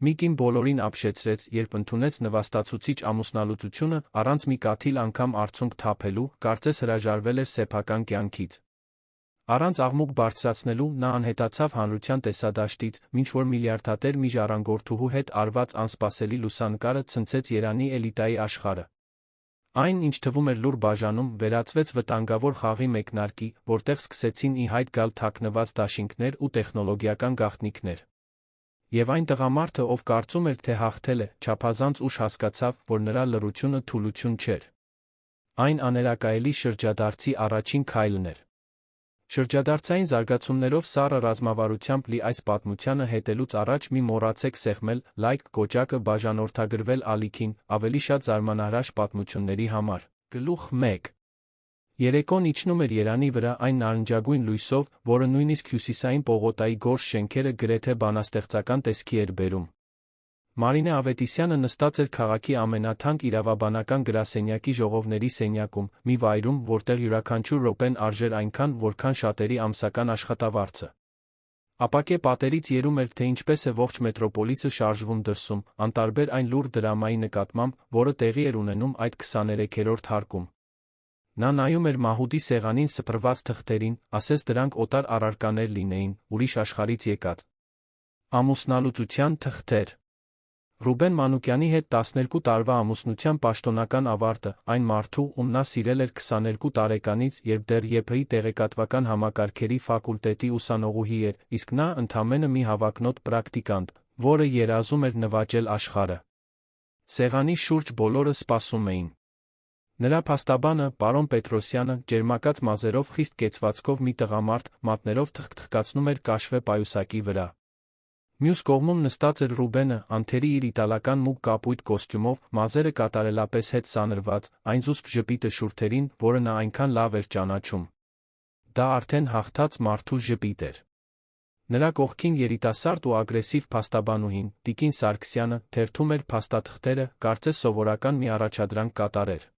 Մի կին բոլորին ապշեցրեց, երբ ընդունեց նվաստացուցիչ ամուսնալուծությունը առանց մի կաթիլ անգամ արցունք թափելու, կարծես հրաժարվել էր սեփական կյանքից։ Առանց աղմուկ բարձրացնելու նա անհետացավ հանրության տեսադաշտից, մինչ որ միլիարդատեր մի ժառանգորդուհու հետ արված անսպասելի լուսանկարը ցնցեց Երանի էլիտայի աշխարհը։ Այն, ինչ թվում էր լուռ բաժանում, վերածվեց վտանգավոր խաղի մեկնարկի, որտեղ սկսեցին ի հայտ գալ թաքնված դաշինքներ ու տեխնոլոգիական գաղտնիքներ։ Եվ այն տղամարդը, ով կարծում էր, թե հաղթել է, չափազանց ուշ հասկացավ, որ նրա լռությունը թուլություն չէր։ Այն աներակայելի շրջադարձի առաջին քայլն էր։ Շրջադարձային զարգացումներով սառը ռազմավարությամբ լի այս պատմությանը հետելուց առաջ մի մոռացեք սեղմել լայք կոճակը բաժանորդագրվել ալիքին ավելի շատ զարմանահրաշ պատմությունների համար։ Գլուխ 1. Երեկոն իջնում էր Երանի վրա այն նարնջագույն լույսով, որը նույնիսկ հյուսիսային պողոտայի գորշ շենքերը գրեթե բանաստեղծական տեսքի էր բերում։ Մարինե Ավետիսյանը նստած էր քաղաքի ամենաթանկ իրավաբանական գրասենյակի ժողովների սենյակում, մի վայրում, որտեղ յուրաքանչյուր րոպեն արժեր այնքան, որքան շատերի ամսական աշխատավարձը։ Ապակե պատերից երում էր, թե ինչպես է ողջ մետրոպոլիսը շարժվում դրսում, անտարբեր այն լուռ դրամայի նկատմամբ, որը տեղի էր ունենում այդ 23-րդ հարկում։ Նա նայում էր Մահուդի սեղանին սփռված թղթերին, ասես դրանք օտար առարկաներ լինեին, ուրիշ աշխարհից եկած։ Ամուսնալուծության թղթեր։ Ռուբեն Մանուկյանի հետ 12 տարվա ամուսնության պաշտոնական ավարտը, այն մարդու, ում նա սիրել էր 22 տարեկանից, երբ դեռ ԵՓ-ի տեղեկատվական համակարգերի ֆակուլտետի ուսանողուհի էր, իսկ նա ընդամենը մի հավակնոտ պրակտիկանտ, որը երազում էր նվաճել աշխարհը։ Սեղանի շուրջ բոլորը սպասում էին։ Նրա փաստաբանը, պարոն Պետրոսյանը, ջերմակած մազերով խիստ կեցվածքով մի տղամարդ, մատներով թխկացնում էր կաշվե պայուսակի վրա։ Մյուս կողմում նստած էր Ռուբենը, անթերի իր իտալական մուգ կապույտ կոստյումով, մազերը կատարելապես հետ սանրված, այն զուսպ ժպիտը շուրթերին, որը նա այնքան լավ էր ճանաչում։ Դա արդեն հաղթած մարդու ժպիտ էր։ Նրա կողքին երիտասարդ ու ագրեսիվ փաստաբանուհին, Տիկին Սարգսյանը, թերթում էր փաստաթղթերը, կարծես սովորական մի առաջադրանք կատարեր։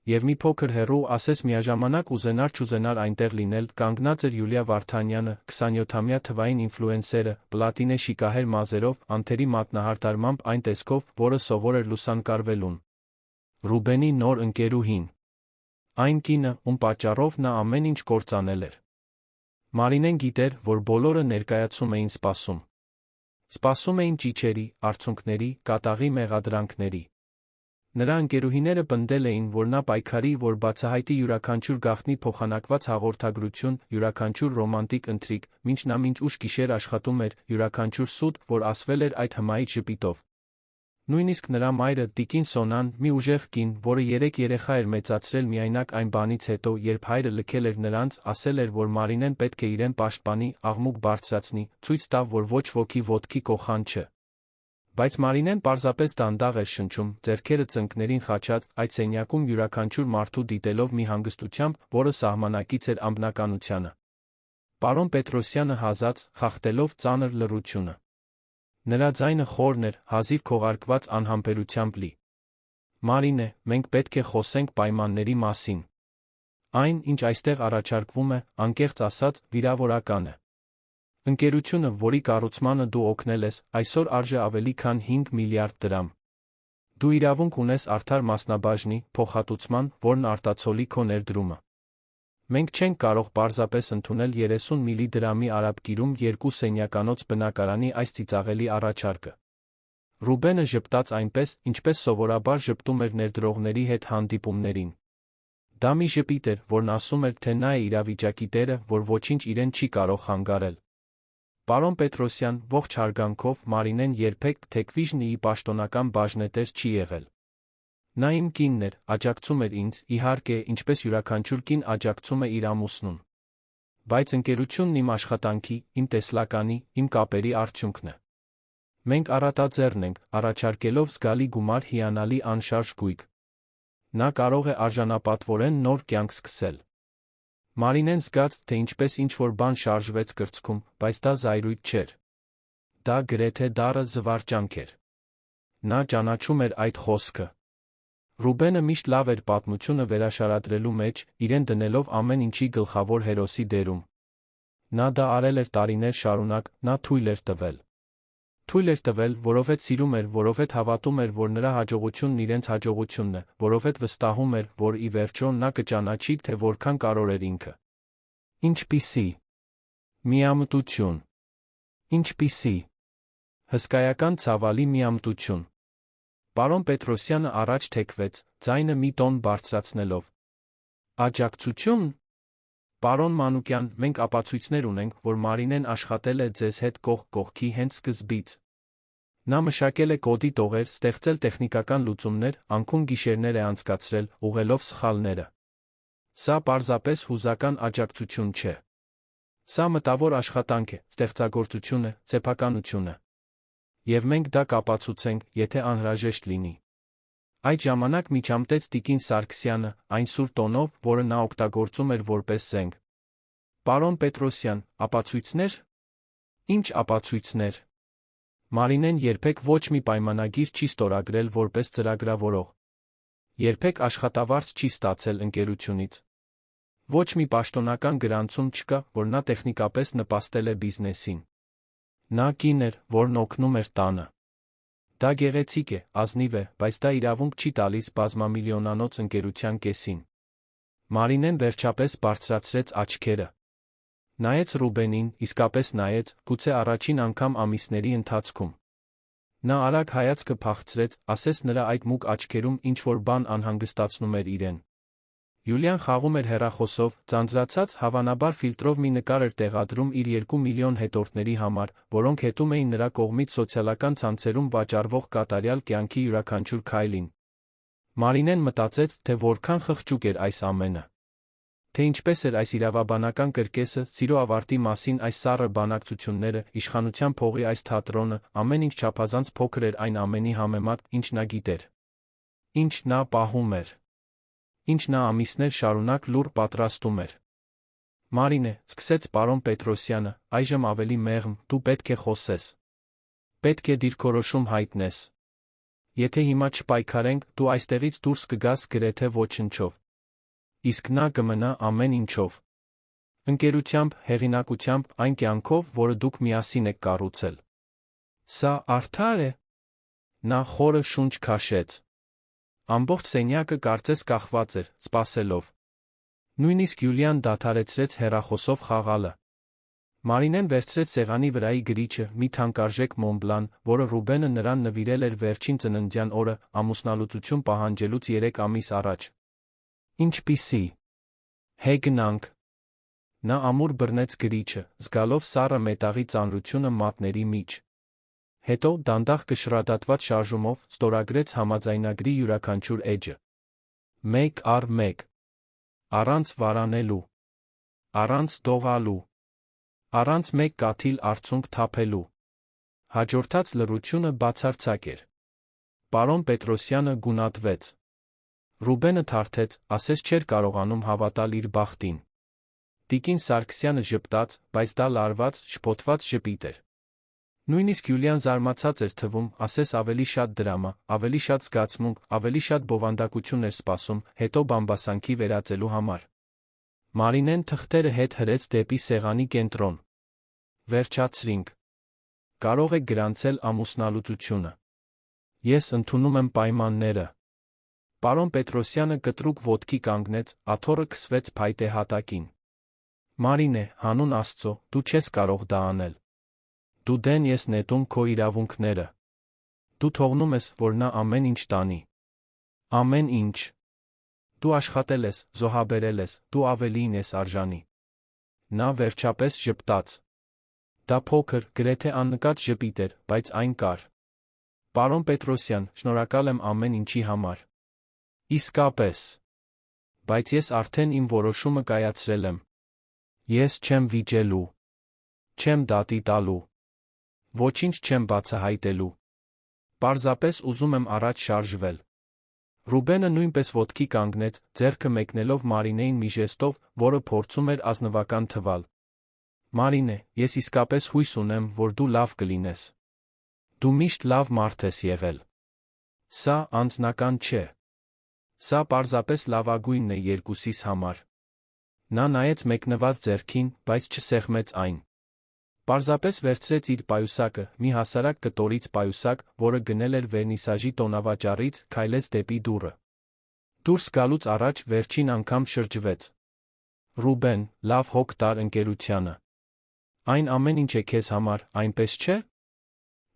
Եվ մի փոքր հեռու, ասես միաժամանակ ուզենար չուզենար այնտեղ լինել, կանգնած էր Յուլիա Վարդանյանը, 27-ամյա թվային ինֆլուենսերը, պլատինե շիկահեր մազերով, անթերի մատնահարդարմամբ այն տեսքով, որը սովոր էր լուսանկարվելուն։ Ռուբենի նոր ընկերուհին։ Այն կինը, ում պատճառով նա ամեն ինչ կործանել էր։ Մարինեն գիտեր, որ բոլորը ներկայացում էին սպասում։ Սպասում էին ճիչերի, արցունքների, կատաղի մեղադրանքների։ Նրա ընկերուհիները պնդել էին, որ նա պայքարի, որ բացահայտի յուրաքանչյուր գաղտնի փոխանակված հաղորդագրություն, յուրաքանչյուր ռոմանտիկ ընթրիք, մինչ նա մինչ ուշ գիշեր աշխատում էր, յուրաքանչյուր սուտ, որ ասվել էր այդ հմայիչ ժպիտով։ Նույնիսկ նրա մայրը, Տիկին Սոնան, մի ուժեղ կին, որը 3 երեխա էր մեծացրել միայնակ այն բանից հետո, երբ հայրը լքել էր նրանց, ասել էր, որ Մարինեն պետք է իրեն պաշտպանի, աղմուկ բարձրացնի, ցույց տա, որ ոչ ոքի ոտքի կոխան չէ։ Բայց Մարինեն պարզապես դանդաղ էր շնչում, ձեռքերը ծնկներին խաչած, այդ սենյակում յուրաքանչյուր մարդու դիտելով մի հանգստությամբ, որը սահմանակից էր անբնականությանը։ Պարոն Պետրոսյանը հազաց, խախտելով ծանր լռությունը։ Նրա ձայնը խորն էր, հազիվ քողարկված անհամբերությամբ լի։ Մարինե, մենք պետք է խոսենք պայմանների մասին։ Այն, ինչ այստեղ առաջարկվում է, անկեղծ ասած, վիրավորական է։ Ընկերությունը, որի կառուցմանը դու օգնել ես, այսօր արժե ավելի քան 5 միլիարդ դրամ։ Դու իրավունք ունես արդար մասնաբաժնի, փոխհատուցման, որն արտացոլի քո ներդրումը։ Մենք չենք կարող պարզապես ընդունել 30 միլի դրամի արաբկիրում 2 սենյականոց բնակարանի այս ծիծաղելի առաջարկը։ Ռուբենը ժպտաց այնպես, ինչպես սովորաբար ժպտում էր ներդրողների հետ հանդիպումներին։ Դա մի ժպիտ էր, որն ասում էր, թե նա է իրավիճակի տերը, որ ոչինչ իրեն չի կարող խանգարել։ Պարոն Պետրոսյան, ողջ հարգանքով, Մարինեն երբեք Թեկվիժնիի պաշտոնական բաժնետեր չի եղել։ Նա իմ կինն էր, աջակցում էր ինձ, իհարկե, ինչպես յուրաքանչյուր կին աջակցում է իր ամուսնուն։ Բայց ընկերությունն իմ աշխատանքի, իմ տեսլականի, իմ կապերի արդյունքն է։ Մենք առատաձեռն ենք, առաջարկելով զգալի գումար հիանալի անշարժ գույք։ Նա կարող է արժանապատվորեն նոր կյանք սկսել։ Մարինեն զգաց, թե ինչպես ինչ-որ բան շարժվեց կրծքում, բայց դա զայրույթ չէր։ Դա գրեթե դառը զվարճանք էր։ Նա ճանաչում էր այդ խոսքը։ Ռուբենը միշտ լավ էր պատմությունը վերաշարադրելու մեջ, իրեն դնելով ամեն ինչի գլխավոր հերոսի դերում։ Նա դա արել էր տարիներ շարունակ, նա թույլ էր տվել։ Թույլ էր տվել, որովհետև սիրում էր, որովհետև հավատում էր, որ նրա հաջողությունն իրենց հաջողությունն է, որովհետև վստահում էր, որ ի վերջո նա կճանաչի, թե որքան կարևոր էր ինքը։ Ինչպիսի միամտություն։ Ինչպիսի հսկայական ցավալի միամտություն։ Պարոն Պետրոսյանը առաջ թեքվեց, ձայնը մի տոն բարձրացնելով։ Աջակցություն։ Պարոն Մանուկյան, մենք ապացույցներ ունենք, որ Մարինեն աշխատել է ձեզ հետ կողք կողքի հենց սկզբից։ Նա մշակել է կոդի տողեր, ստեղծել տեխնիկական լուծումներ, անքուն գիշերներ է անցկացրել, ուղղելով սխալները։ Սա պարզապես հուզական աջակցություն չէ։ Սա մտավոր աշխատանք է, ստեղծագործություն է, սեփականություն է։ Եվ մենք դա կապացուցենք, եթե անհրաժեշտ լինի։ Այդ ժամանակ միջամտեց տիկին Սարգսյանը, այն սուր տոնով, որը նա օգտագործում էր որպես զենք։ Պարոն Պետրոսյան, ապացույցներ։ Ինչ ապացույցներ։ Մարինեն երբեք ոչ մի պայմանագիր չի ստորագրել որպես ծրագրավորող։ Երբեք աշխատավարձ չի ստացել ընկերությունից։ Ոչ մի պաշտոնական գրանցում չկա, որ նա տեխնիկապես նպաստել է բիզնեսին։ Նա կին էր, որն օգնում էր տանը։ Դա գեղեցիկ է, ազնիվ է, բայց դա իրավունք չի տալիս բազմամիլիոնանոց ընկերության կեսին։ Մարինեն վերջապես բարձրացրեց աչքերը։ Նայեց Ռուբենին, իսկապես նայեց, գուցե առաջին անգամ ամիսների ընթացքում։ Նա արագ հայացքը փախցրեց, ասես նրա այդ մուգ աչքերում ինչ-որ բան անհանգստացնում էր իրեն։ Յուլիան խաղում էր հեռախոսով, ձանձրացած, հավանաբար ֆիլտրով մի նկար էր տեղադրում իր 2 միլիոն հետևորդների համար, որոնք հետում էին նրա կողմից սոցիալական ցանցերում վաճառվող կատարյալ կյանքի յուրաքանչյուր քայլին։ Մարինեն մտածեց, թե որքան խղճուկ էր այս ամենը։ Թե ինչպես էր այս իրավաբանական կրկեսը, սիրո ավարտի մասին այս սառը բանակցությունները, իշխանության փողի այս թատրոնը, ամեն ինչ չափազանց փոքր էր այն ամենի համեմատ, ինչ նա գիտեր։ Ինչ նա պահում էր։ Ինչ նա ամիսներ շարունակ լուռ պատրաստում էր։ Մարինե, սկսեց պարոն Պետրոսյանը, այժմ ավելի մեղմ, դու պետք է խոսես։ Պետք է դիրքորոշում հայտնես։ Եթե հիմա չպայքարենք, դու այստեղից դուրս կգաս գրեթե ոչնչով։ Իսկ նա կմնա ամեն ինչով։ Ընկերությամբ, հեղինակությամբ, այն կյանքով, որը դուք միասին եք կառուցել։ Սա արդար է։ Նա խորը շունչ քաշեց։ Ամբողջ սենյակը կարծես կախված էր, սպասելով։ Նույնիսկ Յուլիան դադարեցրեց հեռախոսով խաղալը։ Մարինեն վերցրեց սեղանի վրայի գրիչը, մի թանկարժեք Մոնբլան, որը Ռուբենը նրան նվիրել էր վերջին ծննդյան օրը, ամուսնալուծություն պահանջելուց 3 ամիս առաջ։ Ինչպիսի հեգնանք։ Նա ամուր բռնեց գրիչը, զգալով սառը մետաղի ծանրությունը մատների մեջ։ Հետո դանդաղ կշռադատված շարժումով ստորագրեց համաձայնագրի յուրաքանչյուր էջը։ Մեկ առ մեկ։ Առանց վարանելու։ Առանց դողալու։ Առանց մեկ կաթիլ արցունք թափելու։ Հաջորդած լռությունը բացարձակ էր։ Պարոն Պետրոսյանը գունատվեց։ Ռուբենը թարթեց, ասես չէր կարողանում հավատալ իր բախտին։ Տիկին Սարգսյանը ժպտաց, բայց դա լարված, շփոթված ժպիտ էր։ Նույնիսկ Յուլիան զարմացած էր թվում, ասես ավելի շատ դրամա, ավելի շատ զգացմունք, ավելի շատ բովանդակություն էր սպասում, հետո բամբասանքի վերածելու համար։ Մարինեն թղթերը հետ հրեց դեպի սեղանի կենտրոն։ Վերջացրինք։ Կարող եք գրանցել ամուսնալուծությունը։ Ես ընդունում եմ պայմանները։ Պարոն Պետրոսյանը կտրուկ ոտքի կանգնեց, աթոռը քսվեց փայտե հատակին։ Մարինե, հանուն Աստծո, դու չես կարող դա անել։ Դու դեն ես նետում քո իրավունքները։ Դու թողնում ես, որ նա ամեն ինչ տանի։ Ամեն ինչ։ Դու աշխատել ես, զոհաբերել ես, դու ավելին ես արժանի։ Նա վերջապես ժպտաց։ Դա փոքր, գրեթե աննկատ ժպիտ էր, բայց այն կար։ Պարոն Պետրոսյան, շնորհակալ եմ ամեն ինչի համար։ Իսկապես։ Բայց ես արդեն իմ որոշումը կայացրել եմ։ Ես չեմ վիճելու։ Չեմ դատի տալու։ Ոչինչ չեմ բացահայտելու։ Պարզապես ուզում եմ առաջ շարժվել։ Ռուբենը նույնպես ոտքի կանգնեց, ձեռքը մեկնելով Մարինեին մի ժեստով, որը փորձում էր ազնվական թվալ։ Մարինե, ես իսկապես հույս ունեմ, որ դու լավ կլինես։ Դու միշտ լավ մարդ ես եղել։ Սա անձնական չէ։ Սա պարզապես լավագույնն է երկուսիս համար։ Նա նայեց մեկնված ձեռքին, բայց չսեղմեց այն։ Պարզապես վերցրեց իր պայուսակը, մի հասարակ կտորից պայուսակ, որը գնել էր վերնիսաժի տոնավաճառից, քայլեց դեպի դուռը։ Դուրս գալուց առաջ վերջին անգամ շրջվեց։ Ռուբեն, լավ հոգ տար ընկերությանը։ Այն ամեն ինչ է քեզ համար, այնպես չէ՞։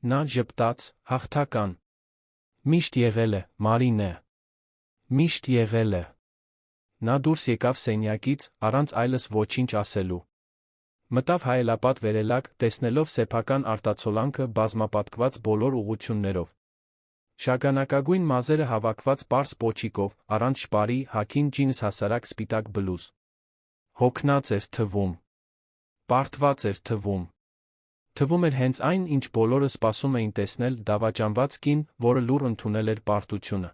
Նա ժպտաց, հաղթական։ Միշտ եղել է, Մարինե։ Միշտ եղել է։ Նա դուրս եկավ սենյակից, առանց այլս ոչինչ ասելու։ Մտավ հայելապատ վերելակ, տեսնելով սեփական արտացոլանքը բազմապատկված բոլոր ուղղություններով։ Շագանակագույն մազերը հավաքված պարզ պոչիկով, առանց շպարի, հագին ջինս հասարակ սպիտակ բլուզ։ Հոգնած էր թվում։ Պարտված էր թվում։ Թվում էր հենց այն, ինչ բոլորը սպասում էին տեսնել, դավաճանված կին, որը լուռ ընդունել էր պարտությունը։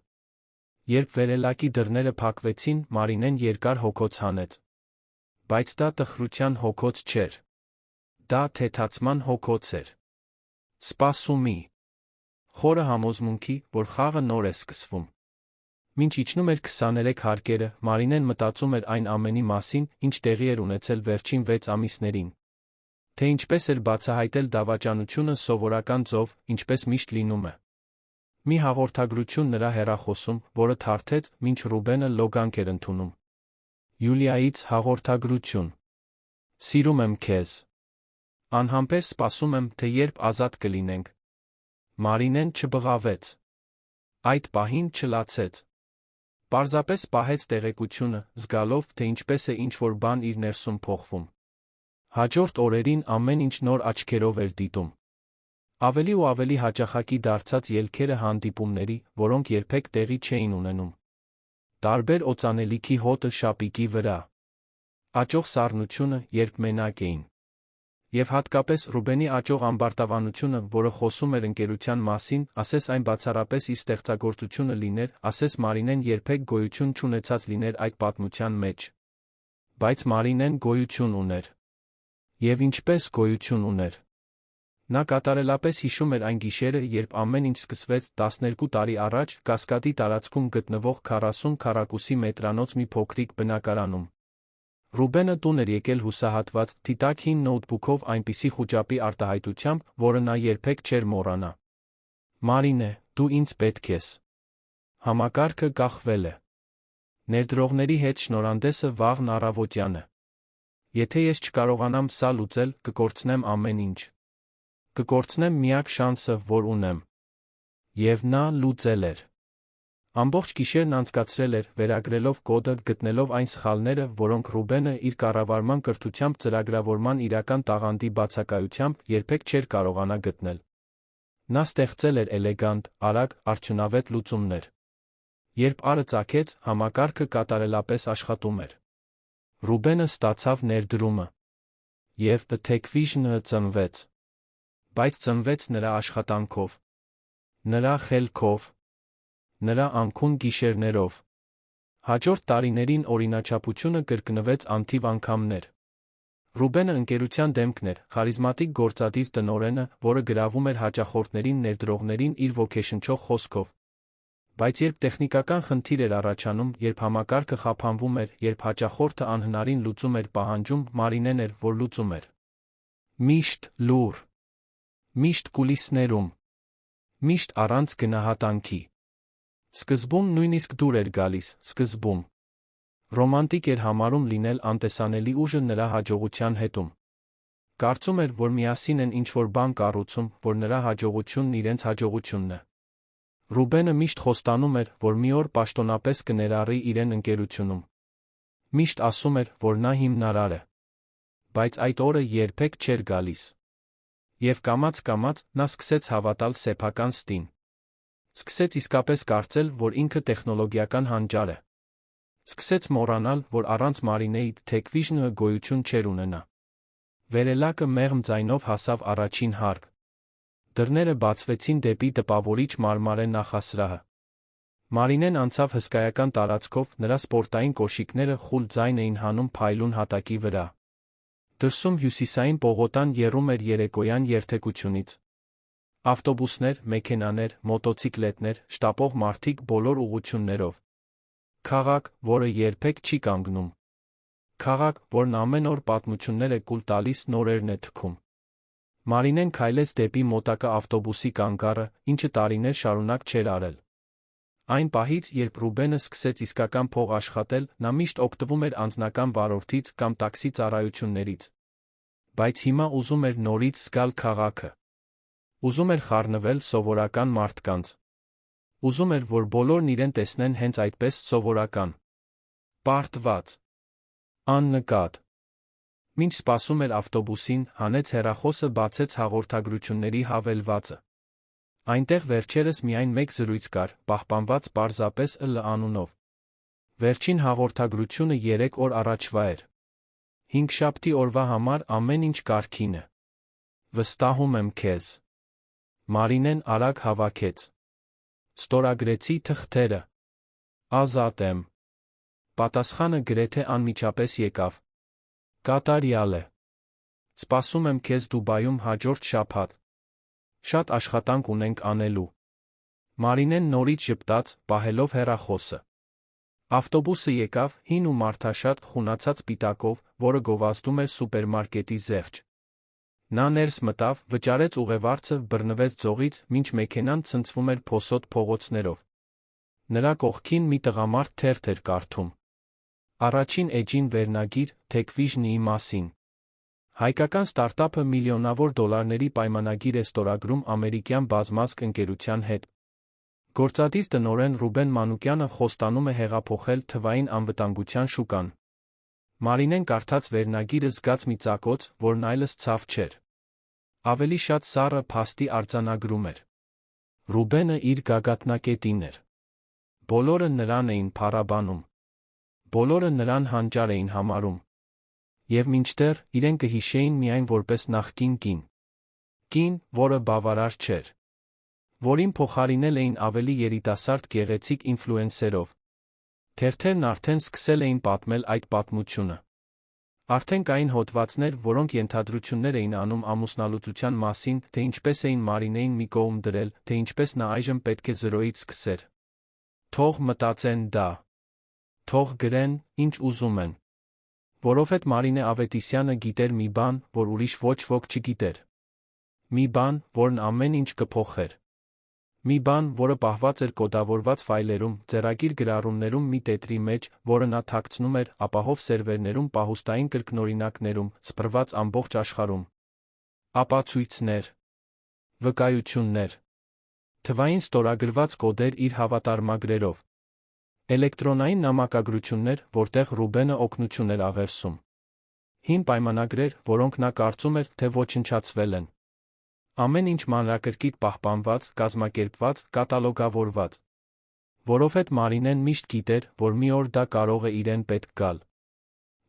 Երբ վերելակի դռները փակվեցին, Մարինեն երկար հոգոց հանեց։ Բայց դա տխրության հոգոց չէր։ Դա թեթացման հոգոց էր։ Սպասումի։ Խորը համոզմունքի, որ խաղը նոր է սկսվում։ Մինչ իջնում էր 23 հարկերը, Մարինեն մտածում էր այն ամենի մասին, ինչ տեղի էր ունեցել վերջին 6 ամիսներին։ Թե ինչպես էր բացահայտել դավաճանությունը սովորական ձով, ինչպես միշտ լինում է։ Մի հաղորդագրություն նրա հեռախոսում, որը թարթեց, մինչ Ռուբենը լոգանք էր ընդունում։ Յուլիայից հաղորդագրություն։ Սիրում եմ քեզ։ Անհամբեր սպասում եմ, թե երբ ազատ կլինենք։ Մարինեն չբղավեց։ Այդ պահին չլացեց։ Պարզապես պահեց տեղեկությունը, զգալով, թե ինչպես է ինչ-որ բան իր ներսում փոխվում։ Հաջորդ օրերին ամեն ինչ նոր աչքերով էր դիտում։ Ավելի ու ավելի հաճախակի դարձած ելքերը հանդիպումների, որոնք երբեք տեղի չէին ունենում։ Տարբեր օծանելիքի հոտը շապիկի վրա։ Աճող սառնությունը, երբ մենակ էին։ Եվ հատկապես Ռուբենի աճող ամբարտավանությունը, որը խոսում էր ընկերության մասին, ասես այն բացառապես իր ստեղծագործությունը լիներ, ասես Մարինեն երբեք գոյություն չունեցած լիներ այդ պատմության մեջ։ Բայց Մարինեն գոյություն ուներ։ Եվ ինչպես գոյություն ուներ։ Նա կատարելապես հիշում էր այն գիշերը, երբ ամեն ինչ սկսվեց 12 տարի առաջ Կասկադի տարածքում գտնվող 40 քառակուսի մետրանոց մի փոքրիկ բնակարանում։ Ռուբենը տուն էր եկել հուսահատված, թիտակ հին նոութբուքով այնպիսի խուճապի արտահայտությամբ, որը նա երբեք չէր մոռանա։ Մարինե, դու ինձ պետք ես։ Համակարգը կախվել է։ Ներդրողների հետ շնորհանդեսը վաղն առավոտյան է։ Եթե ես չկարողանամ սա լուծել, կկորցնեմ ամեն ինչ։ Կկորցնեմ միակ շանսը, որ ունեմ։ Եվ նա լուծել էր։ Ամբողջ գիշերն անցկացրել էր, վերագրելով կոդը, գտնելով այն սխալները, որոնք Ռուբենը իր կառավարման կրթությամբ ծրագրավորման իրական տաղանդի բացակայությամբ երբեք չէր կարողանա գտնել։ Նա ստեղծել էր էլեգանտ, արագ, արդյունավետ լուծումներ։ Երբ առը ծագեց, համակարգը կատարելապես աշխատում էր։ Ռուբենը ստացավ ներդրումը։ Եվ The Tech Vision-ը ծնվեց։ Բայց ծնվեց նրա աշխատանքով։ Նրա խելքով։ Նրա անքուն գիշերներով։ Հաջորդ տարիներին օրինաչափությունը կրկնվեց անթիվ անգամներ։ Ռուբենը ընկերության դեմքն էր, խարիզմատիկ գործադիր տնօրենը, որը գրավում էր հաճախորդներին ներդրողներին իր ոգեշնչող խոսքով։ Բայց երբ տեխնիկական խնդիր էր առաջանում, երբ համակարգը խափանվում էր, երբ հաճախորդը անհնարին լուծում էր պահանջում, Մարինեն էր, որ լուծում էր։ Միշտ լուռ։ Միշտ կուլիսներում։ Միշտ առանց գնահատանքի։ Սկզբում նույնիսկ դուր էր գալիս, սկզբում։ Ռոմանտիկ էր համարում լինել անտեսանելի ուժը նրա հաջողության հետում։ Կարծում էր, որ միասին են ինչ-որ բան կառուցում, որ նրա հաջողությունն իրենց հաջողությունն է։ Ռուբենը միշտ խոստանում էր, որ մի օր պաշտոնապես կներառի իրեն ընկերությունում։ Միշտ ասում էր, որ նա հիմնարար է։ Բայց այդ օրը երբեք չէր գալիս։ Եվ կամաց-կամաց նա սկսեց հավատալ սեփական ստին։ Սկսեց իսկապես կարծել, որ ինքը տեխնոլոգիական հանճար է։ Սկսեց մոռանալ, որ առանց Մարինեի Tech Vision-ը գոյություն չէր ունենա։ Վերելակը մեղմ ձայնով հասավ առաջին հարկ։ Դռները բացվեցին դեպի տպավորիչ մարմարե նախասրահը։ Մարինեն անցավ հսկայական տարածքով, նրա սպորտային կոշիկները խուլ ձայն էին հանում փայլուն հատակի վրա։ Դրսում հյուսիսային պողոտան եռում էր երեկոյան երթեկությունից։ Ավտոբուսներ, մեքենաներ, մոտոցիկլետներ, շտապող մարդիկ բոլոր ուղղություններով։ Քաղաք, որը երբեք չի կանգնում։ Քաղաք, որն ամեն օր պատմություններ է կուլ տալիս, նորերն է թքում։ Մարինեն քայլեց դեպի մոտակա ավտոբուսի կանգառը, ինչը տարիներ շարունակ չէր արել։ Այն պահից, երբ Ռուբենը սկսեց իսկական փող աշխատել, նա միշտ օգտվում էր անձնական վարորդից կամ տաքսի ծառայություններից։ Բայց հիմա ուզում էր նորից զգալ քաղաքը։ Ուզում էր խառնվել սովորական մարդկանց։ Ուզում էր, որ բոլորն իրեն տեսնեն հենց այդպես սովորական։ Պարտված։ Աննկատ։ Մինչ սպասում էր ավտոբուսին, հանեց հեռախոսը, բացեց հաղորդագրությունների հավելվածը։ Այնտեղ վերջերս միայն մեկ զրույց կար, պահպանված պարզապես ըլ անունով։ Վերջին հաղորդագրությունը 3 օր առաջվա էր։ Հինգշաբթի օրվա համար ամեն ինչ կարգին է։ Վստահում եմ քեզ։ Մարինեն արագ հավաքեց։ Ստորագրեցի թղթերը։ Ազատ եմ։ Պատասխանը գրեթե անմիջապես եկավ։ Կատարյալ է։ Սպասում եմ քեզ Դուբայում հաջորդ շաբաթ։ Շատ աշխատանք ունենք անելու։ Մարինեն նորից ժպտաց, պահելով հեռախոսը։ Ավտոբուսը եկավ, հին ու մարդաշատ, խունացած պիտակով, որը գովազդում էր սուպերմարկետի զեղչ։ Նա ներս մտավ, վճարեց ուղևարցը, բռնվեց ձողից, մինչ մեքենան ցնցվում էր փոսոտ փողոցներով։ Նրա կողքին մի տղամարդ թերթ էր կարդում։ Առաջին էջին վերնագիր Tech-Vision-ի մասին։ Հայկական ստարտափը միլիոնավոր դոլարների պայմանագիր է ստորագրում ամերիկյան բազմազգ ընկերության հետ։ Գործադիր տնօրեն Ռուբեն Մանուկյանը խոստանում է հեղափոխել թվային անվտանգության շուկան։ Մարինեն կարդաց վերնագիրը, զգաց մի ծակոց, որն այլս ցավ չէր։ Ավելի շատ սառը փաստի արձանագրում էր։ Ռուբենը իր գագաթնակետին էր։ Բոլորը նրան էին փառաբանում։ Բոլորը նրան հանճար էին համարում։ Եվ մինչդեռ իրեն կհիշեին միայն որպես նախկին կին։ Կին, որը բավարար չէր։ Որին փոխարինել էին ավելի երիտասարդ գեղեցիկ ինֆլուենսերով։ Թերթերն արդեն սկսել էին պատմել այդ պատմությունը։ Արդեն կային հոդվածներ, որոնք ենթադրություններ էին անում ամուսնալուծության մասին, թե ինչպես էին Մարինեին մի կողմ դրել, թե ինչպես նա այժմ պետք է զրոյից սկսեր։ Թող մտածեն դա։ Թող գրեն, ինչ ուզում են։ Որովհետև Մարինե Ավետիսյանը գիտեր մի բան, որ ուրիշ ոչ ոք չգիտեր։ Մի բան, որն ամեն ինչ կփոխեր։ Մի բան, որը պահված էր կոդավորված ֆայլերում, ձեռագիր գրառումներում մի տետրի մեջ, որը նա թաքցնում էր ապահով սերվերներում, պահուստային կրկնօրինակներում, սփռված ամբողջ աշխարհում։ Ապացույցներ։ Վկայություններ։ Թվային ստորագրված կոդեր իր հավատարմագրերով։ Էլեկտրոնային նամակագրություններ, որտեղ Ռուբենը օգնություն էր աղերսում։ Հին պայմանագրեր, որոնք նա կարծում էր, թե ոչնչացվել են։ Ամեն ինչ մանրակրկիտ պահպանված, կազմակերպված, կատալոգավորված։ Որովհետև Մարինեն միշտ գիտեր, որ մի օր դա կարող է իրեն պետք գալ։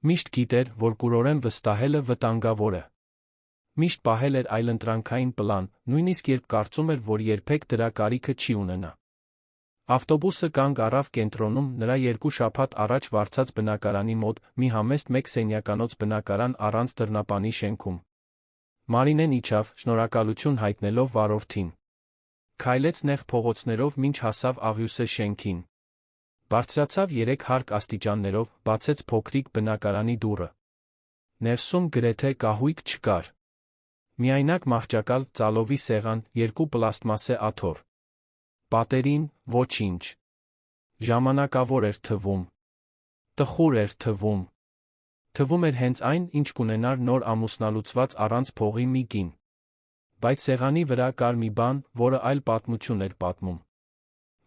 Միշտ գիտեր, որ կուրորեն վստահելը վտանգավոր է։ Միշտ պահել էր այլընտրանքային պլան, նույնիսկ երբ կարծում էր, որ երբեք դրա կարիքը չի ունենա։ Ավտոբուսը կանգ առավ կենտրոնում, նրա 2 շաբաթ առաջ վարձած բնակարանի մոտ, մի համեստ մեկ սենյականոց բնակարան առանց դռնապանի շենքում։ Մարինեն իջավ, շնորհակալություն հայտնելով վարորդին։ Քայլեց նեղ փողոցներով, մինչ հասավ աղյուսե շենքին։ Բարձրացավ 3 հարկ աստիճաններով, բացեց փոքրիկ բնակարանի դուռը։ Ներսում գրեթե կահույք չկար։ Միայնակ մահճակալ, ծալովի սեղան, 2 պլաստմասե աթոռ։ Պատերին ոչինչ։ Ժամանակավոր էր թվում։ Տխուր էր թվում։ Թվում էր հենց այն, ինչ կունենար նոր ամուսնալուծված առանց փողի մի կին։ Բայց սեղանի վրա կար մի բան, որը այլ պատմություն էր պատմում։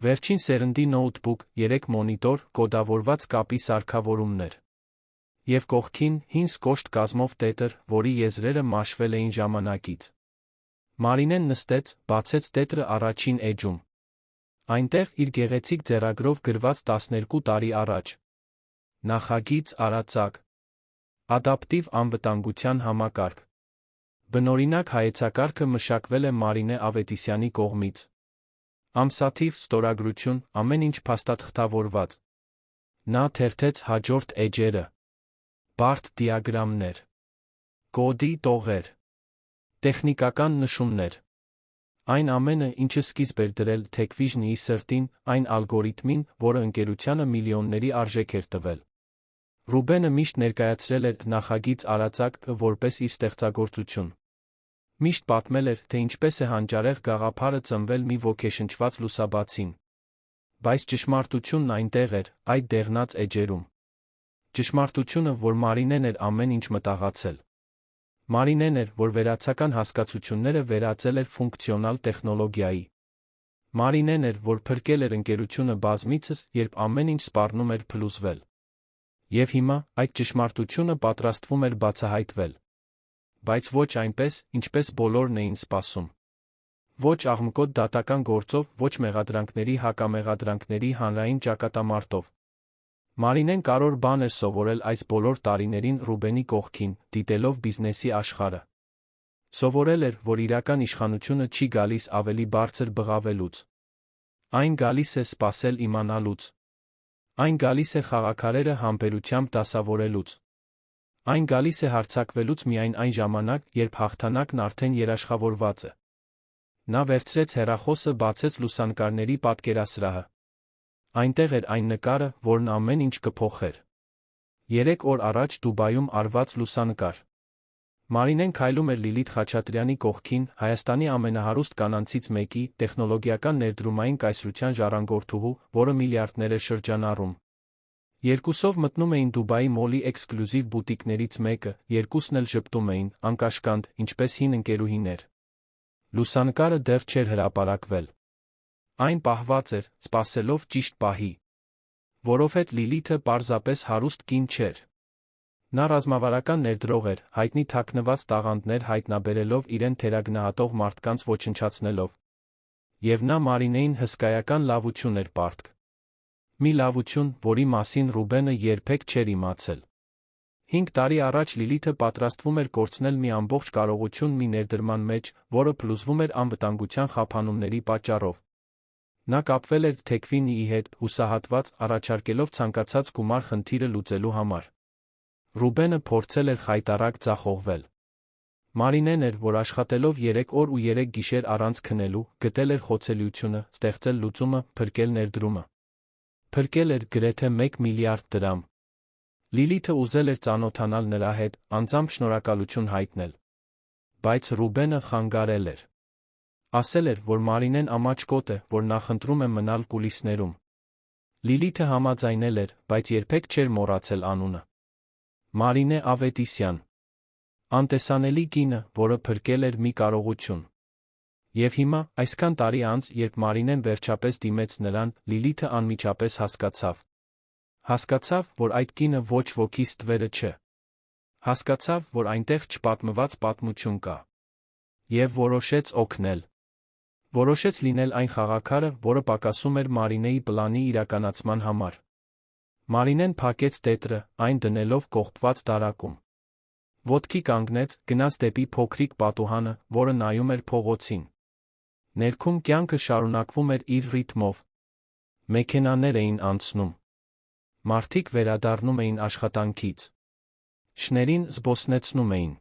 Վերջին սերնդի նոութբուք, 3 մոնիտոր, կոդավորված կապի սարքավորումներ։ Եվ կողքին հին սկոշտ կազմով տետր, որի եզրերը մաշվել էին ժամանակից։ Մարինեն նստեց, բացեց տետրը առաջին էջում։ Այնտեղ իր գեղեցիկ ձեռագրով գրված 12 տարի առաջ։ Նախագիծ Արածակ։ Ադապտիվ անվտանգության համակարգ։ Բնօրինակ հայեցակարգը մշակվել է Մարինե Ավետիսյանի կողմից։ Ամսաթիվ, ստորագրություն, ամեն ինչ փաստաթղթավորված։ Նա թերթեց հաջորդ էջերը։ Բարդ դիագրամներ։ Կոդի տողեր։ Տեխնիկական նշումներ։ Այն ամենը, ինչը սկիզբ էր դրել Tech-Vision-ի սրտին, այն ալգորիթմին, որը ընկերությանը միլիոնների արժեք էր տվել։ Ռուբենը միշտ ներկայացրել էր նախագիծ Արածակ որպես իր ստեղծագործություն։ Միշտ պատմել էր, թե ինչպես է հանճարեղ գաղափարը ծնվել մի ոգեշնչված լուսաբացին։ Բայց ճշմարտությունն այնտեղ էր, այդ դեղնած էջերում։ Ճշմարտությունը, որ Մարինեն էր ամեն ինչ մտաղացել։ Մարինեն էր, որ վերացական հասկացությունները վերածել էր ֆունկցիոնալ տեխնոլոգիայի։ Մարինեն էր, որ փրկել էր ընկերությունը բազմիցս, երբ ամեն ինչ սպառնում էր փլուզվել։ Եվ հիմա այդ ճշմարտությունը պատրաստվում էր բացահայտվել։ Բայց ոչ այնպես, ինչպես բոլորն էին սպասում։ Ոչ աղմկոտ դատական գործով, ոչ մեղադրանքների հակամեղադրանքների հանրային ճակատամարտով։ Մարինեն կարևոր բան էր սովորել այս բոլոր տարիներին Ռուբենի կողքին, դիտելով բիզնեսի աշխարհը։ Սովորել էր, որ իրական իշխանությունը չի գալիս ավելի բարձր բղավելուց։ Այն գալիս է սпасել իմանալուց։ Այն գալիս է խաղաքարերը համբերությամբ դասավորելուց։ Այն գալիս է հարձակվելուց միայն այն ժամանակ, երբ հաղթանակն արդեն երաշխավորված է։ Նա վերցրեց հեռախոսը, բացեց լուսանկարների պատկերասրահը։ Այնտեղ էր այն նկարը, որն ամեն ինչ կփոխեր։ 3 օր առաջ Դուբայում արված լուսանկար։ Մարինեն քայլում էր Լիլիթ Խաչատրյանի կողքին, Հայաստանի ամենահարուստ կանանցից մեկի, տեխնոլոգիական ներդրումային կայսրության ժառանգորդուհու, որը միլիարդներ է շրջանառում։ Երկուսով մտնում էին Դուբայի մոլի էքսկլյուզիվ բուտիկներից մեկը, երկուսն էլ ժպտում էին, անկաշկանդ, ինչպես հին ընկերուհիներ։ Լուսանկարը դեռ չէր հրապարակվել։ Այն պահված էր, սպասելով ճիշտ պահի։ Որովհետև Լիլիթը պարզապես հարուստ կին չէր։ Նա ռազմավարական ներդրող էր, հայտնի թաքնված տաղանդներ հայտնաբերելով իրեն թերագնահատող մարդկանց ոչնչացնելով։ Եվ նա Մարինեին հսկայական լավություն էր պարտք։ Մի լավություն, որի մասին Ռուբենը երբեք չէր իմացել։ 5 տարի առաջ Լիլիթը պատրաստվում էր կորցնել մի ամբողջ կարողություն մի ներդրման մեջ, որը փլուզվում էր անվտանգության խափանումների պատճառով։ Նա կապվել էր Թեքվինիի հետ, հուսահատված, առաջարկելով ցանկացած գումար խնդիրը լուծելու համար։ Ռուբենը փորձել էր խայտառակ ձախողվել։ Մարինեն էր, որ աշխատելով 3 օր ու 3 գիշեր առանց քնելու, գտել էր խոցելիությունը, ստեղծել լուծումը, փրկել ներդրումը։ Փրկել էր գրեթե 1 միլիարդ դրամ։ Լիլիթը ուզել էր ծանոթանալ նրա հետ, անձամբ շնորհակալություն հայտնել։ Բայց Ռուբենը խանգարել էր։ Ասել էր, որ Մարինեն ամաչկոտ է, որ նախընտրում է մնալ կուլիսներում։ Լիլիթը համաձայնել էր, բայց երբեք չէր մոռացել անունը։ Մարինե Ավետիսյան։ Անտեսանելի կինը, որը փրկել էր մի կարողություն։ Եվ հիմա, այսքան տարի անց, երբ Մարինեն վերջապես դիմեց նրան, Լիլիթը անմիջապես հասկացավ։ Հասկացավ, որ այդ կինը ոչ ոքի ստվերը չէ։ Հասկացավ, որ այնտեղ չպատմված պատմություն կա։ Եվ որոշեց օգնել։ Որոշեց լինել այն խաղաքարը, որը պակասում էր Մարինեի պլանի իրականացման համար։ Մարինեն փակեց տետրը, այն դնելով կողպված դարակում։ Ոտքի կանգնեց, գնաց դեպի փոքրիկ պատուհանը, որը նայում էր փողոցին։ Ներքում կյանքը շարունակվում էր իր ռիթմով։ Մեքենաներ էին անցնում։ Մարդիկ վերադառնում էին աշխատանքից։ Շներին զբոսնեցնում էին։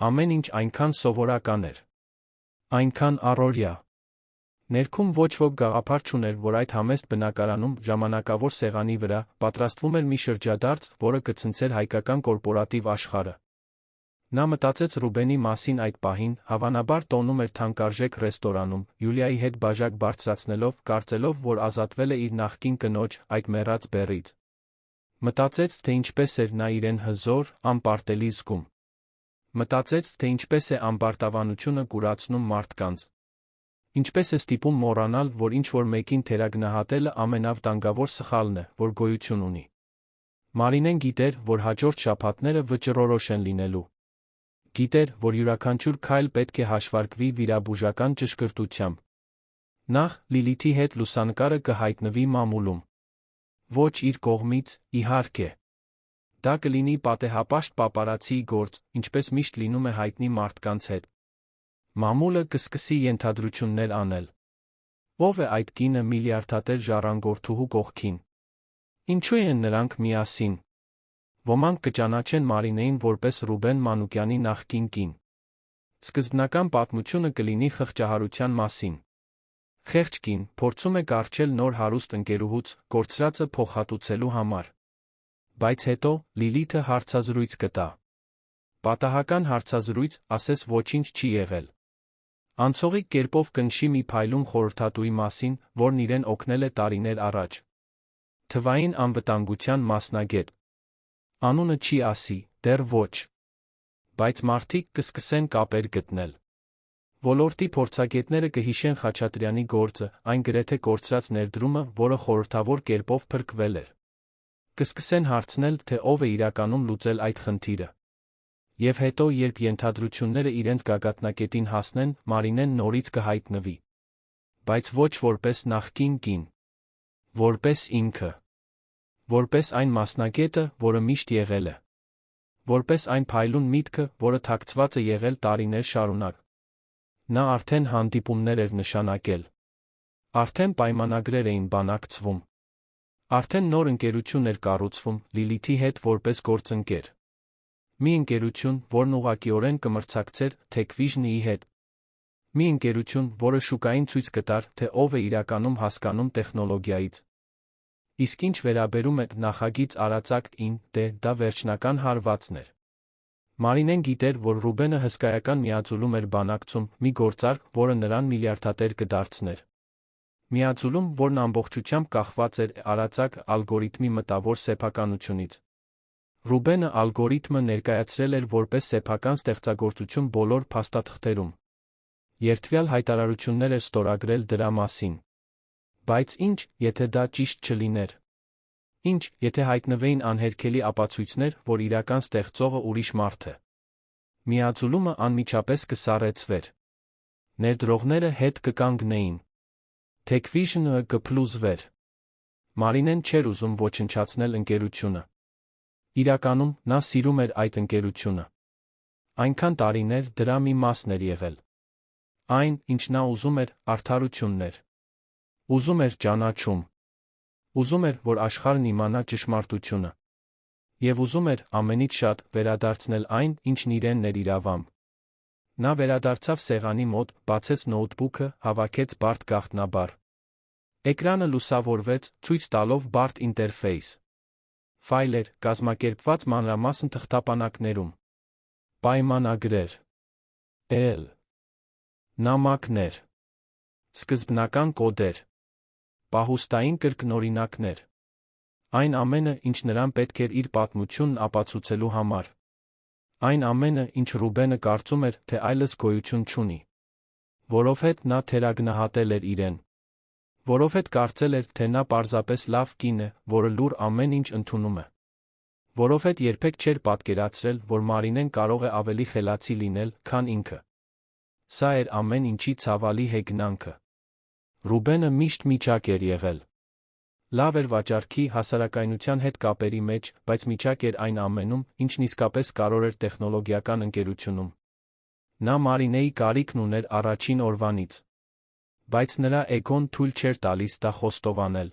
Ամեն ինչ այնքան սովորական էր։ Այնքան առօրյա։ Ներքում ոչ ոք գաղափար չուներ, որ այդ համեստ բնակարանում, ժամանակավոր սեղանի վրա, պատրաստվում էր մի շրջադարձ, որը կցնցեր հայկական կորպորատիվ աշխարհը։ Նա մտածեց Ռուբենի մասին այդ պահին, հավանաբար տոնում էր թանկարժեք ռեստորանում, Յուլիայի հետ բաժակ բարձրացնելով, կարծելով, որ ազատվել է իր նախկին կնոջ, այդ մեռած բեռից։ Մտածեց, թե ինչպես էր նա իրեն հզոր, անպարտելի զգում։ Մտածեց, թե ինչպես է ամբարտավանությունը կուրացնում մարդկանց։ Ինչպես է ստիպում մոռանալ, որ ինչ-որ մեկին թերագնահատելը ամենավտանգավոր սխալն է, որ գոյություն ունի։ Մարինեն գիտեր, որ հաջորդ շաբաթները վճռորոշ են լինելու։ Գիտեր, որ յուրաքանչյուր քայլ պետք է հաշվարկվի վիրաբուժական ճշգրտությամբ։ Նախ, Լիլիթի հետ լուսանկարը կհայտնվի մամուլում։ Ոչ իր կողմից, իհարկե։ Դա կլինի պատեհապաշտ պապարացիի գործ, ինչպես միշտ լինում է հայտնի մարդկանց հետ։ Մամուլը կսկսի ենթադրություններ անել։ Ո՞վ է այդ կինը միլիարդատեր ժառանգորդուհու կողքին։ Ինչու են նրանք միասին։ Ոմանք կճանաչեն Մարինեին որպես Ռուբեն Մանուկյանի նախկին կին։ Սկզբնական պատմությունը կլինի խղճահարության մասին։ Խեղճ կին փորձում է կառչել նոր հարուստ ընկերուհուց, կորցրածը փոխհատուցելու համար։ Բայց հետո Լիլիթը հարցազրույց կտա։ Պատահական հարցազրույց, ասես ոչինչ չի եղել։ Անցողիկ կերպով կնշի մի փայլուն խորհրդատուի մասին, որն իրեն օգնել է տարիներ առաջ։ Թվային անվտանգության մասնագետ։ Անունը չի ասի, դեռ ոչ։ Բայց մարդիկ կսկսեն կապեր գտնել։ Ոլորտի փորձագետները կհիշեն Խաչատրյանի գործը, այն գրեթե կորցրած ներդրումը, որը խորհրդավոր կերպով փրկվել էր։ Կսկսեն հարցնել, թե ով է իրականում լուծել այդ խնդիրը։ Եվ հետո, երբ ենթադրությունները իրենց գագաթնակետին հասնեն, Մարինեն նորից կհայտնվի։ Բայց ոչ որպես նախկին կին։ Որպես ինքը։ Որպես այն մասնագետը, որը միշտ եղել է։ Որպես այն փայլուն միտքը, որը թաքցված է եղել տարիներ շարունակ։ Նա արդեն հանդիպումներ էր նշանակել։ Արդեն պայմանագրեր էին բանակցվում։ Արդեն նոր ընկերություն էր կառուցվում Լիլիթի հետ որպես գործընկեր։ Մի ընկերություն, որն ուղղակիորեն կմրցակցեր Techvision-ի հետ։ Մի ընկերություն, որը շուկային ցույց կտար, թե ով է իրականում հասկանում տեխնոլոգիայից։ Իսկ ինչ վերաբերում է նախագիծ արածակին, դա վերջնական հարվածն էր։ Մարինեն գիտեր, որ Ռուբենը հսկայական միաձուլում էր բանակցում, մի գործարք, որը նրան միլիարդատեր կդարձներ։ Միաձուլում, որն ամբողջությամբ կախված էր արածակ ալգորիթմի մտավոր սեփականությունից։ Ռուբենը ալգորիթմը ներկայացրել էր որպես սեփական ստեղծագործություն բոլոր փաստաթղթերում։ Երդվյալ հայտարարություններ էր ստորագրել դրա մասին։ Բայց ինչ, եթե դա ճիշտ չլիներ։ Ինչ, եթե հայտնվեին անհերքելի ապացույցներ, որ իրական ստեղծողը ուրիշ մարդ է։ Միաձուլումը անմիջապես կսառեցվեր։ Ներդրողները հետ կկանգնեին։ Techvision-ը կփլուզվեր։ Մարինեն չէր ուզում ոչնչացնել ընկերությունը։ Իրականում, նա սիրում էր այդ ընկերությունը։ Այնքան տարիներ դրա մի մասն էր եղել։ Այն, ինչ նա ուզում էր, արդարությունն էր։ Ուզում էր ճանաչում։ Ուզում էր, որ աշխարհն իմանա ճշմարտությունը։ Եվ ուզում էր, ամենից շատ, վերադարձնել այն, ինչն իրենն էր իրավամբ։ Նա վերադարձավ սեղանի մոտ, բացեց նոութբուքը, հավաքեց բարդ գաղտնաբառ։ Էկրանը լուսավորվեց, ցույց տալով բարդ ինտերֆեյս։ Ֆայլեր, կազմակերպված մանրամասն թղթապանակներում։ Պայմանագրեր։ Նամակներ։ Սկզբնական կոդեր։ Պահուստային կրկնօրինակներ։ Այն ամենը, ինչ նրան պետք էր իր պատմությունն ապացուցելու համար։ Այն ամենը, ինչ Ռուբենը կարծում էր, թե այլս գոյություն չունի։ Որովհետև նա թերագնահատել էր իրեն։ Որովհետև կարծել էր, թե նա պարզապես լավ կին է, որը լուր ամեն ինչ ընդունում է։ Որովհետև երբեք չէր պատկերացրել, որ Մարինեն կարող է ավելի խելացի լինել, քան ինքը։ Սա էր ամեն ինչի ցավալի հեգնանքը։ Ռուբենը միշտ միջակ էր եղել։ Լավ էր վաճառքի, հասարակայնության հետ կապերի մեջ, բայց միջակ էր այն ամենում, ինչն իսկապես կարևոր էր տեխնոլոգիական ընկերությունում։ Նա Մարինեի կարիքն ուներ առաջին օրվանից։ Բայց նրա էգոն թույլ չէր տալիս դա խոստովանել։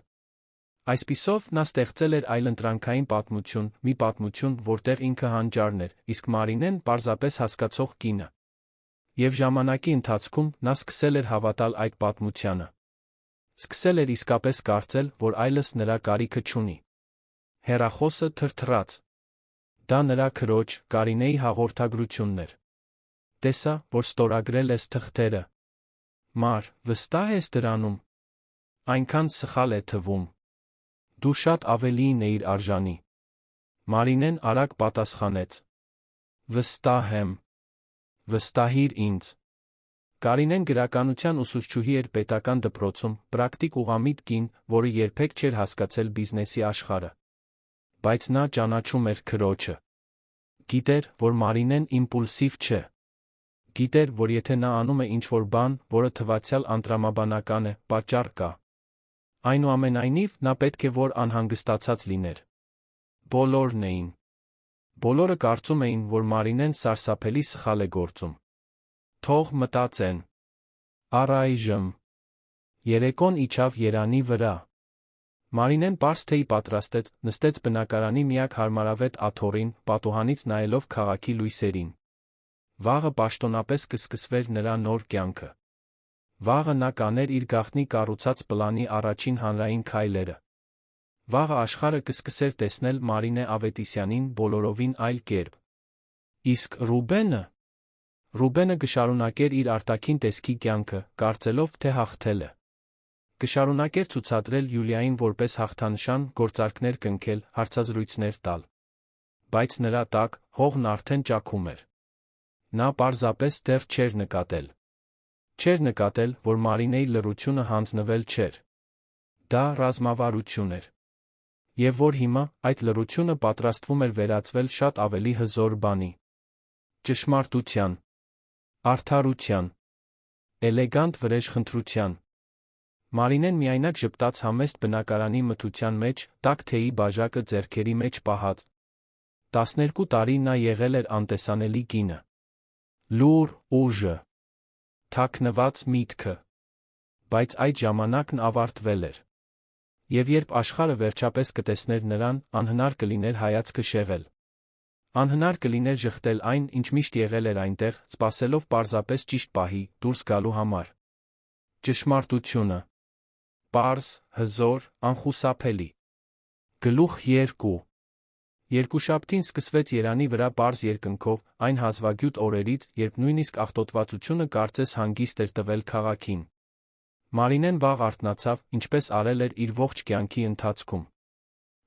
Այսպիսով, նա ստեղծել էր այլընտրանքային պատմություն, մի պատմություն, որտեղ ինքը հանճարն էր, իսկ Մարինեն պարզապես հասկացող կինը։ Եվ ժամանակի ընթացքում նա սկսել էր հավատալ այդ պատմությանը։ Սկսել էր իսկապես կարծել, որ այլս նրա կարիքը չունի։ Հեռախոսը թրթռաց։ Դա նրա քրոջ, Կարինեի հաղորդագրությունն էր։ Տեսա, որ ստորագրել ես թղթերը։ Մար, վստահ ես դրանում։ Այնքան սխալ է թվում։ Դու շատ ավելիին էիր արժանի։ Մարինեն արագ պատասխանեց. Վստահ եմ։ Վստահիր ինձ։ Կարինեն գրականության ուսուցչուհի էր պետական դպրոցում, պրակտիկ ուղղամիտ կին, որը երբեք չէր հասկացել բիզնեսի աշխարհը։ Բայց նա ճանաչում էր քրոջը։ Գիտեր, որ Մարինեն իմպուլսիվ չէ։ Գիտեր, որ եթե նա անում է ինչ-որ բան, որը թվացյալ անտրամաբանական է, պատճառ կա։ Այնուամենայնիվ, նա պետք է որ անհանգստացած լիներ։ Բոլորն էին։ Բոլորը կարծում էին, որ Մարինեն սարսափելի սխալ է գործում։ Թող մտածեն։ Առայժմ։ Երեկոն իջավ երանի վրա։ Մարինեն պարզ թեյ պատրաստեց, նստեց բնակարանի միակ հարմարավետ աթոռին, պատուհանից նայելով քաղաքի լույսերին։ Վաղը պաշտոնապես կսկսվեր նրա նոր կյանքը։ Վաղը նա կաներ իր գաղտնի կառուցած պլանի առաջին հանրային քայլերը։ Վաղը աշխարհը կսկսեր տեսնել Մարինե Ավետիսյանին բոլորովին այլ կերպ։ Իսկ Ռուբենը։ Ռուբենը կշարունակեր իր արտաքին տեսքի կյանքը, կարծելով, թե հաղթել է։ Կշարունակեր ցուցադրել Յուլիային որպես հաղթանշան, գործարքներ կնքել, հարցազրույցներ տալ։ Բայց նրա տակ հողն արդեն ճաքում էր։ Նա պարզապես դեռ չէր նկատել։ Չէր նկատել, որ Մարինեի լռությունը հանձնվել չէր։ Դա ռազմավարություն էր։ Եվ որ հիմա այդ լռությունը պատրաստվում էր վերածվել շատ ավելի հզոր բանի։ Ճշմարտության, արդարության, էլեգանտ վրեժխնդրության։ Մարինեն միայնակ ժպտաց համեստ բնակարանի մթության մեջ, տաք թեյի բաժակը ձեռքերի մեջ պահած։ 12 տարի նա եղել էր անտեսանելի կինը։ Լուռ ուժը, թաքնված միտքը։ Բայց այդ ժամանակն ավարտվել էր։ Եվ երբ աշխարհը վերջապես կտեսներ նրան, անհնար կլիներ հայացքը շեղել։ Անհնար կլիներ ժխտել այն, ինչ միշտ եղել էր այնտեղ, սպասելով պարզապես ճիշտ պահի, դուրս գալու համար։ Ճշմարտությունը։ Պարզ, հզոր, անխուսափելի։ Գլուխ 2։ Երկուշաբթին սկսվեց Երանի վրա պարզ երկնքով, այն հազվագյուտ օրերից, երբ նույնիսկ աղտոտվածությունը կարծես հանգիստ էր տվել քաղաքին։ Մարինեն վաղ արթնացավ, ինչպես արել էր իր ողջ կյանքի ընթացքում։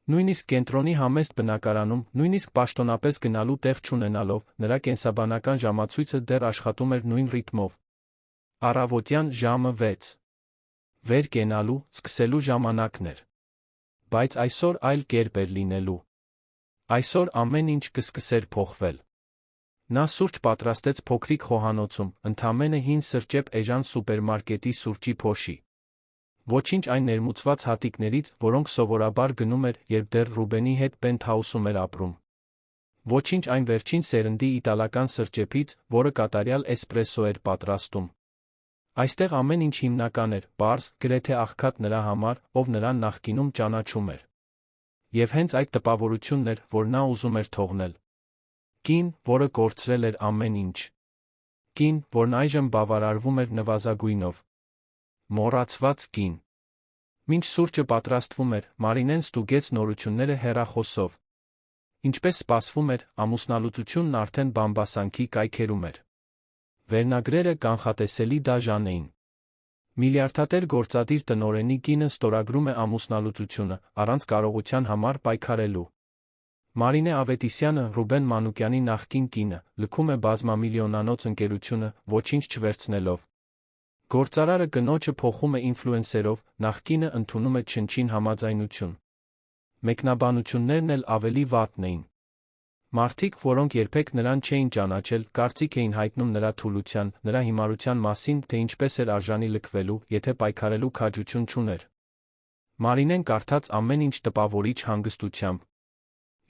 Նույնիսկ կենտրոնի համեստ բնակարանում, նույնիսկ պաշտոնապես գնալու տեղ չունենալով, նրա կենսաբանական ժամացույցը դեռ աշխատում էր նույն ռիթմով։ Առավոտյան ժամը 6։ Վեր կենալու, սկսելու ժամանակն էր։ Բայց այսօր այլ կերպ էր լինելու։ Այսօր ամեն ինչ կսկսեր փոխվել։ Նա սուրճ պատրաստեց փոքրիկ խոհանոցում, ընդամենը հին սրճեպ էժան սուպերմարկետի սուրճի փոշի։ Ոչինչ այն ներմուծված հատիկներից, որոնք սովորաբար գնում էր, երբ դեռ Ռուբենի հետ պենթհաուսում էր ապրում։ Ոչինչ այն վերջին սերնդի իտալական սրճեփից, որը կատարյալ էսպրեսո էր պատրաստում։ Այստեղ ամեն ինչ հիմնական էր, պարզ, գրեթե աղքատ նրա համար, ով նրան նախկինում ճանաչում էր։ Եվ հենց այդ տպավորությունն էր, որ նա ուզում էր թողնել։ Կին, որը կորցրել էր ամեն ինչ։ Կին, որն այժմ բավարարվում էր նվազագույնով։ Մոռացված կին։ Մինչ սուրճը պատրաստվում էր, Մարինեն ստուգեց նորությունները հեռախոսով։ Ինչպես սպասվում էր, ամուսնալուծությունն արդեն բամբասանքի կայքերում էր։ Վերնագրերը կանխատեսելի դաժան էին։ Միլիարդատեր գործադիր տնօրենի կինը ստորագրում է ամուսնալուծությունը, առանց կարողության համար պայքարելու։ Մարինե Ավետիսյանը, Ռուբեն Մանուկյանի նախկին կինը, լքում է բազմամիլիոնանոց ընկերությունը, ոչինչ չվերցնելով։ Գործարարը կնոջը փոխում է ինֆլուենսերով, նախկինը ընդունում է չնչին համաձայնություն։ Մեկնաբանություններն էլ ավելի վատն էին։ Մարդիկ, որոնք երբեք նրան չէին ճանաչել, կարծիք էին հայտնում նրա թուլության, նրա հիմարության մասին, թե ինչպես էր արժանի լքվելու, եթե պայքարելու քաջություն չուներ։ Մարինեն կարդաց ամեն ինչ տպավորիչ հանգստությամբ։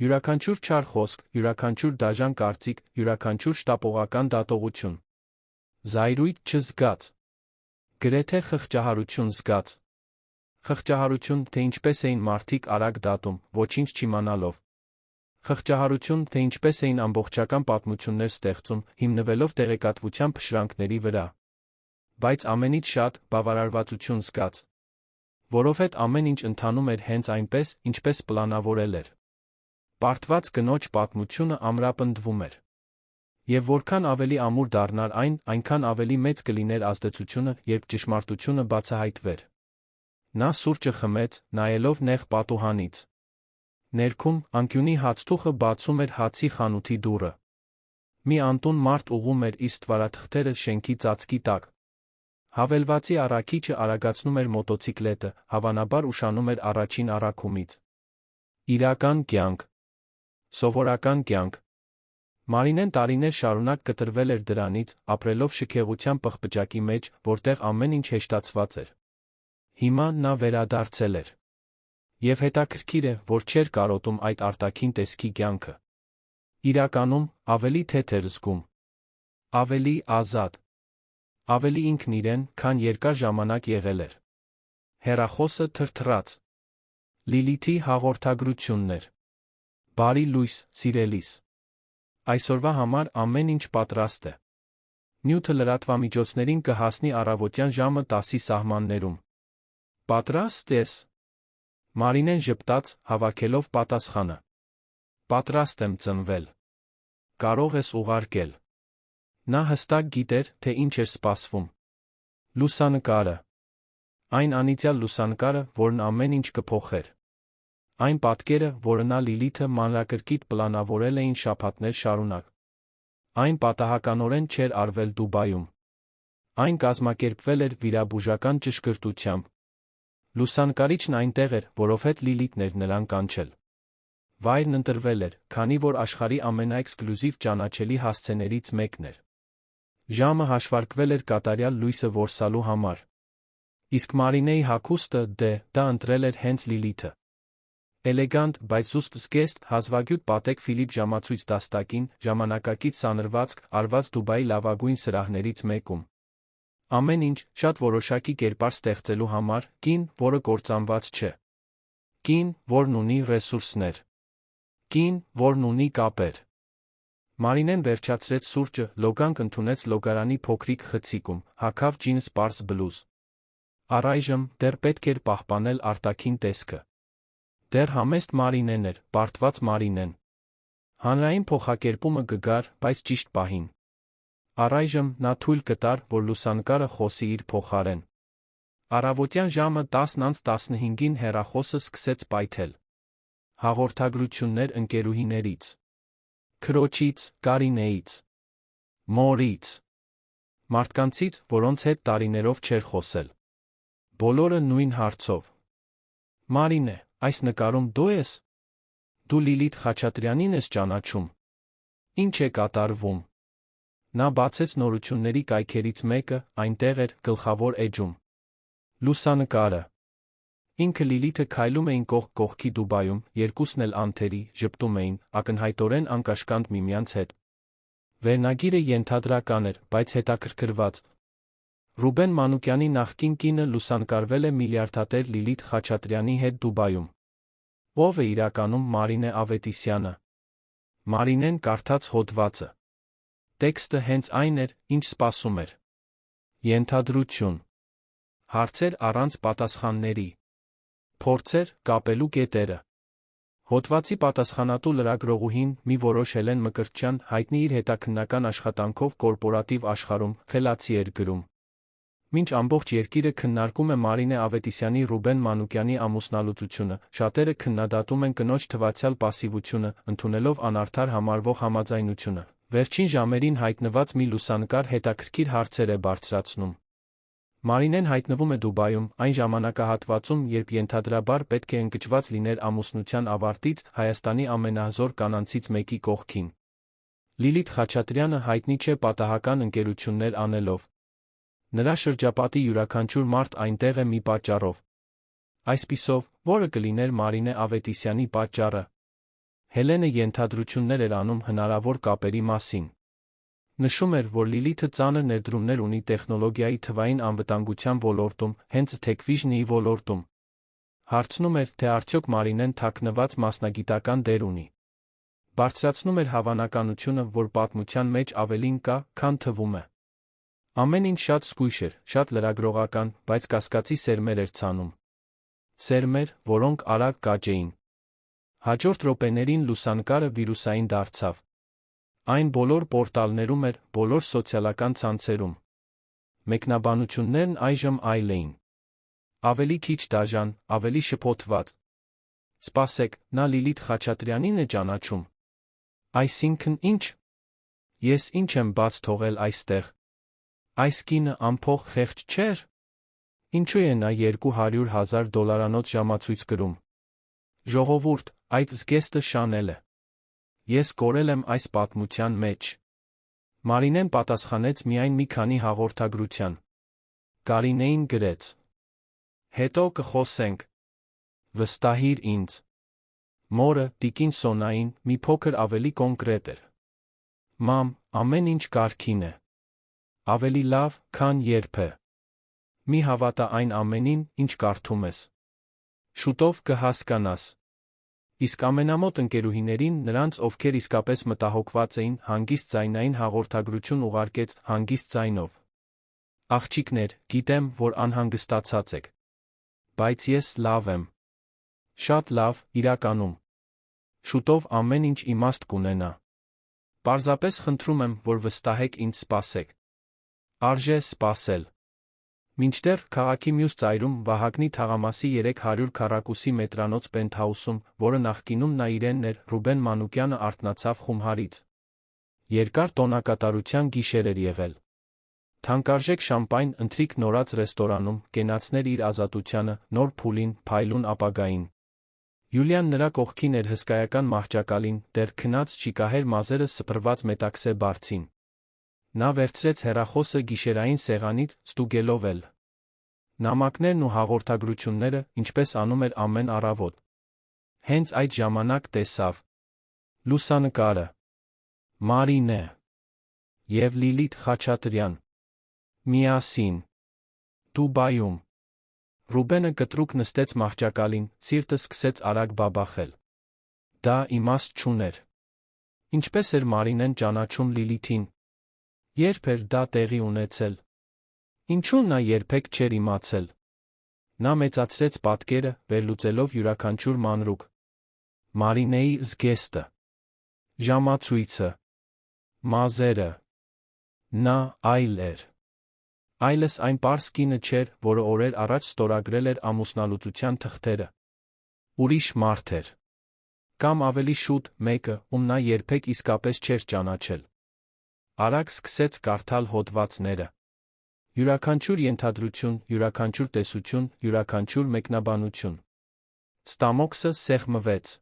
Յուրաքանչյուր չար խոսք, յուրաքանչյուր դաժան կարծիք, յուրաքանչյուր շտապողական դատողություն։ Զայրույթ չզգաց։ Գրեթե խղճահարություն զգաց։ Խղճահարություն, թե ինչպես էին մարդիկ արագ դատում, ոչինչ չիմանալով։ Խղճահարություն, թե ինչպես էին ամբողջական պատմություններ ստեղծում, հիմնվելով տեղեկատվության փշրանքների վրա։ Բայց ամենից շատ բավարարվածություն զգաց։ Որովհետև ամեն ինչ ընթանում էր հենց այնպես, ինչպես պլանավորել էր։ Պարտված կնոջ պատմությունը ամրապնդվում էր։ Եվ որքան ավելի ամուր դառնար այն, այնքան ավելի մեծ կլիներ ազդեցությունը, երբ ճշմարտությունը բացահայտվեր։ Նա սուրճը խմեց, նայելով նեղ պատուհանից։ Ներքում, անկյունի հացթուխը բացում էր հացի խանութի դուռը։ Մի անտուն մարդ ուղղում էր իր ստվարաթղթերը շենքի ծածկի տակ։ Հավելվածի առաքիչը արագացնում էր մոտոցիկլետը, հավանաբար ուշանում էր առաջին առաքումից։ Իրական կյանք։ Սովորական կյանք։ Մարինեն տարիներ շարունակ կտրվել էր դրանից, ապրելով շքեղության պղպջակի մեջ, որտեղ ամեն ինչ հեշտացված էր։ Հիմա նա վերադարձել էր։ Եվ հետաքրքիր է, որ չէր կարոտում այդ արտաքին տեսքի կյանքը։ Իրականում, ավելի թեթ էր զգում։ Ավելի ազատ։ Ավելի ինքն իրեն, քան երկար ժամանակ եղել էր։ Հեռախոսը թրթռաց։ Լիլիթի հաղորդագրություններ։ Բարի լույս, սիրելիս։ Այսօրվա համար ամեն ինչ պատրաստ է։ Նյութը լրատվամիջոցներին կհասնի առավոտյան ժամը 10-ի սահմաններում։ Պատրաստ ես։ Մարինեն ժպտաց, հավաքելով պատասխանը։ Պատրաստ եմ ծնվել։ կարող ես ուղարկել։ Նա հստակ գիտեր, թե ինչ էր սպասվում։ Լուսանկարը։ Այն անիծյալ լուսանկարը, որն ամեն ինչ կփոխեր։ Այն պատկերը, որը նա Լիլիթը մանրակրկիտ պլանավորել էին շաբաթներ շարունակ։ Այն պատահականորեն չէր արվել Դուբայում։ Այն կազմակերպվել էր վիրաբուժական ճշգրտությամբ։ Լուսանկարիչն այնտեղ էր, որովհետև Լիլիթն էր նրան կանչել։ Վայրն ընտրվել էր, քանի որ աշխարհի ամենաէքսկլյուզիվ ճանաչելի հասցեներից մեկն էր։ Ժամը հաշվարկվել էր կատարյալ լույսը որսալու համար։ Իսկ Մարինեի հագուստը դա ընտրել էր հենց Լիլիթը։ Էլեգանտ, բայց զուսպ զգեստ, հազվագյուտ պատեկ Ֆիլիպ ժամացույց դաստակին, ժամանակակից սանրվածք, արված Դուբայի լավագույն սրահներից մեկում։ Ամեն ինչ, շատ որոշակի կերպար ստեղծելու համար, կին, որը կործանված չէ։ Կին, որն ունի ռեսուրսներ։ Կին, որն ունի կապեր։ Մարինեն վերջացրեց սուրճը, լոգանք ընդունեց լոգարանի փոքրիկ խցիկում, հագավ ջինս պարզ բլուզ։ Առայժմ դեռ պետք էր պահպանել արտաքին տեսքը։ Դեռ համեստ Մարինեն էր, պարտված Մարինեն։ Հանրային փոխակերպումը կգար, բայց ճիշտ պահին։ Առայժմ նա թույլ կտար, որ լուսանկարը խոսի իր փոխարեն։ Առավոտյան ժամը 10:15-ին հեռախոսը սկսեց պայթել։ Հաղորդագրություններ ընկերուհիներից։ Քրոջից, Կարինեից։ Մորից։ Մարդկանցից, որոնց հետ տարիներով չէր խոսել։ Բոլորը նույն հարցով։ Մարինե, այս նկարում դու ես։ Դու Լիլիթ Խաչատրյանին ես ճանաչում։ Ինչ է կատարվում։ Նա բացեց նորությունների կայքերից մեկը, այնտեղ էր, գլխավոր էջում։ Լուսանկարը։ Ինքը Լիլիթը քայլում էին կողք կողքի Դուբայում, երկուսն էլ անթերի, ժպտում էին, ակնհայտորեն անկաշկանդ միմյանց հետ։ Վերնագիրը ենթադրական էր, բայց հետաքրքրված։ Ռուբեն Մանուկյանի նախկին կինը լուսանկարվել է միլիարդատեր Լիլիթ Խաչատրյանի հետ Դուբայում։ Ո՞վ է իրականում Մարինե Ավետիսյանը։ Մարինեն կարդաց հոդվածը։ Տեքստը հենց այն էր, ինչ սպասում էր։ Ենթադրություն։ Հարցեր առանց պատասխանների։ Փորձեր կապելու կետերը։ Հոդվածի պատասխանատու լրագրողուհին, մի որոշ Հելեն Մկրտչյան, հայտնի իր հետաքննական աշխատանքով կորպորատիվ աշխարհում, խելացի էր գրում։ Մինչ ամբողջ երկիրը քննարկում է Մարինե Ավետիսյանի Ռուբեն Մանուկյանի ամուսնալուծությունը, շատերը քննադատում են կնոջ թվացյալ պասիվությունը, ընդունելով անարդար համարվող համաձայնությունը։ Վերջին ժամերին հայտնված մի լուսանկար հետաքրքիր հարցեր է բարձրացնում։ Մարինեն հայտնվում է Դուբայում, այն ժամանակահատվածում, երբ ենթադրաբար պետք է ընկճված լիներ ամուսնության ավարտից, Հայաստանի ամենահզոր կանանցից մեկի կողքին։ Լիլիթ Խաչատրյանը հայտնի չէ պատահական ընկերություններ անելով։ Նրա շրջապատի յուրաքանչյուր մարդ այնտեղ է մի պատճառով։ Այսպիսով, որը կլիներ Մարինե Ավետիսյանի պատճառը։ Հելենը ենթադրություններ էր անում հնարավոր կապերի մասին։ Նշում էր, որ Լիլիթը ծանր ներդրումներ ունի տեխնոլոգիայի թվային անվտանգության ոլորտում, հենց Tech-Vision-ի ոլորտում։ Հարցնում էր, թե արդյոք Մարինեն թաքնված մասնագիտական դեր ունի։ Բարձրացնում էր հավանականությունը, որ պատմության մեջ ավելին կա, քան թվում է։ Ամեն ինչ շատ զգույշ էր, շատ լրագրողական, բայց կասկածի սերմեր էր ցանում։ Սերմեր, որոնք արագ կաճեին։ Հաջորդ րոպեներին լուսանկարը վիրուսային դարձավ։ Այն բոլոր պորտալներում էր, բոլոր սոցիալական ցանցերում։ Մեկնաբանություններն այժմ այլ էին։ Ավելի քիչ դաժան, ավելի շփոթված։ Սպասեք, նա Լիլիթ Խաչատրյանին է ճանաչում։ Այսինքն ինչ։ Ես ինչ եմ բաց թողել այստեղ։ Այս կինը անփող խեղճ չէր։ Ինչու է նա $200,000 ժամացույց գրում։ Ժողովուրդ, այդ զգեստը Շանել է։ Ես կորել եմ այս պատմության մեջ։ Մարինեն պատասխանեց միայն մի քանի հաղորդագրության։ Կարինեին գրեց. Հետո կխոսենք։ Վստահիր ինձ։ Մորը, տիկին Սոնային, մի փոքր ավելի կոնկրետ էր։ Մամ, ամեն ինչ կարգին է։ Ավելի լավ, քան երբե։ Մի հավատա այն ամենին, ինչ կարդում ես։ Շուտով կհասկանաս։ Իսկ ամենամոտ ընկերուհիներին, նրանց, ովքեր իսկապես մտահոգված էին, հանգիստ ձայնային հաղորդագրություն ուղարկեց, հանգիստ ձայնով։ Աղջիկներ, գիտեմ, որ անհանգստացած եք։ Բայց ես լավ եմ։ Շատ լավ, իրականում։ Շուտով ամեն ինչ իմաստ կունենա։ Պարզապես խնդրում եմ, որ վստահեք ինձ սպասեք։ Արժե սպասել։ Մինչդեռ քաղաքի մյուս ծայրում Վահագնի թաղամասի 300 քառակուսի մետրանոց պենթհաուսում, որը նախկինում նա իրենն էր, Ռուբեն Մանուկյանը արթնացավ խումհարից։ Երկար տոնակատարության գիշեր էր եղել։ Թանկարժեք շամպայն ընթրիք նորած ռեստորանում կենացներ իր ազատությանը, նոր փուլին, փայլուն ապագային։ Յուլիան նրա կողքին էր հսկայական մահճակալին, դեռ քնած շիկահեր մազերը սփռված մետաքսե բարձին։ Նա վերցրեց հեռախոսը գիշերային սեղանից, ստուգելով էլ նամակներն ու հաղորդագրությունները, ինչպես անում էր ամեն առավոտ։ Հենց այդ ժամանակ տեսավ լուսանկարը։ Մարինե և Լիլիթ Խաչատրյան միասին Դուբայում։ Ռուբենը կտրուկ նստեց մահճակալին, սիրտը սկսեց արագ բաբախել։ Դա իմաստ չուներ։ Ինչպես էր Մարինեն ճանաչում Լիլիթին։ Երբ էր դա տեղի ունեցել։ Ինչու նա երբեք չէր իմացել։ Նա մեծացրեց պատկերը, վերլուծելով յուրաքանչյուր մանրուք։ Մարինեի զգեստը, ժամացույցը, մազերը։ Նա այլ էր։ Այլս այն պարզ կինը չէր, որը օրեր առաջ ստորագրել էր ամուսնալուծության թղթերը։ Ուրիշ մարդ էր։ Կամ ավելի շուտ, մեկը, ում նա երբեք իսկապես չէր ճանաչել։ Արագ սկսեց կարդալ հոդվածները։ Յուրաքանչյուր ենթադրություն, յուրաքանչյուր տեսություն, յուրաքանչյուր մեկնաբանություն։ Ստամոքսը սեղմվեց։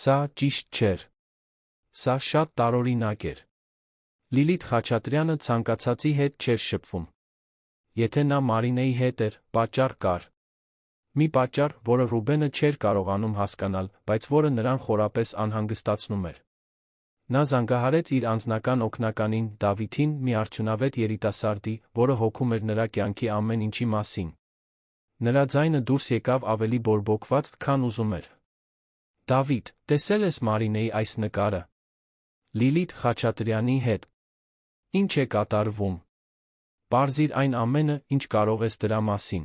Սա ճիշտ չէր։ Սա շատ տարօրինակ էր։ Լիլիթ Խաչատրյանը ցանկացածի հետ չէր շփվում։ Եթե նա Մարինեի հետ էր, պատճառ կար։ Մի պատճառ, որը Ռուբենը չէր կարողանում հասկանալ, բայց որը նրան խորապես անհանգստացնում էր։ Նա զանգահարեց իր անձնական օգնականին, Դավիթին, մի արդյունավետ երիտասարդի, որը հոգում էր նրա կյանքի ամեն ինչի մասին։ Նրա ձայնը դուրս եկավ ավելի բորբոքված, քան ուզում էր։ Դավիթ, տեսել ես Մարինեի այս նկարը։ Լիլիթ Խաչատրյանի հետ։ Ինչ է կատարվում։ Պարզիր այն ամենը, ինչ կարող ես դրա մասին։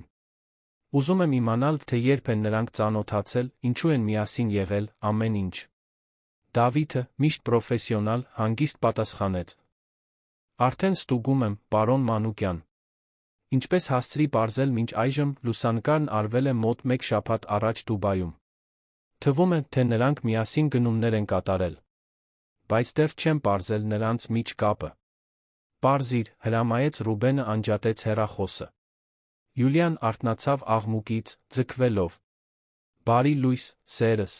Ուզում եմ իմանալ, թե երբ են նրանք ծանոթացել, ինչու են միասին եղել, ամեն ինչ։ Դավիթը, միշտ պրոֆեսիոնալ, հանգիստ պատասխանեց. Արդեն ստուգում եմ, պարոն Մանուկյան։ Ինչպես հասցրի պարզել մինչ այժմ, լուսանկարն արվել է մոտ 1 շաբաթ առաջ Դուբայում։ Թվում է, թե նրանք միասին գնումներ են կատարել։ Բայց դեռ չեմ պարզել նրանց միջ կապը։ Պարզիր, հրամայեց Ռուբենը անջատեց հեռախոսը։ Յուլիան արթնացավ աղմուկից, ձգվելով։ Բարի լույս, սերս։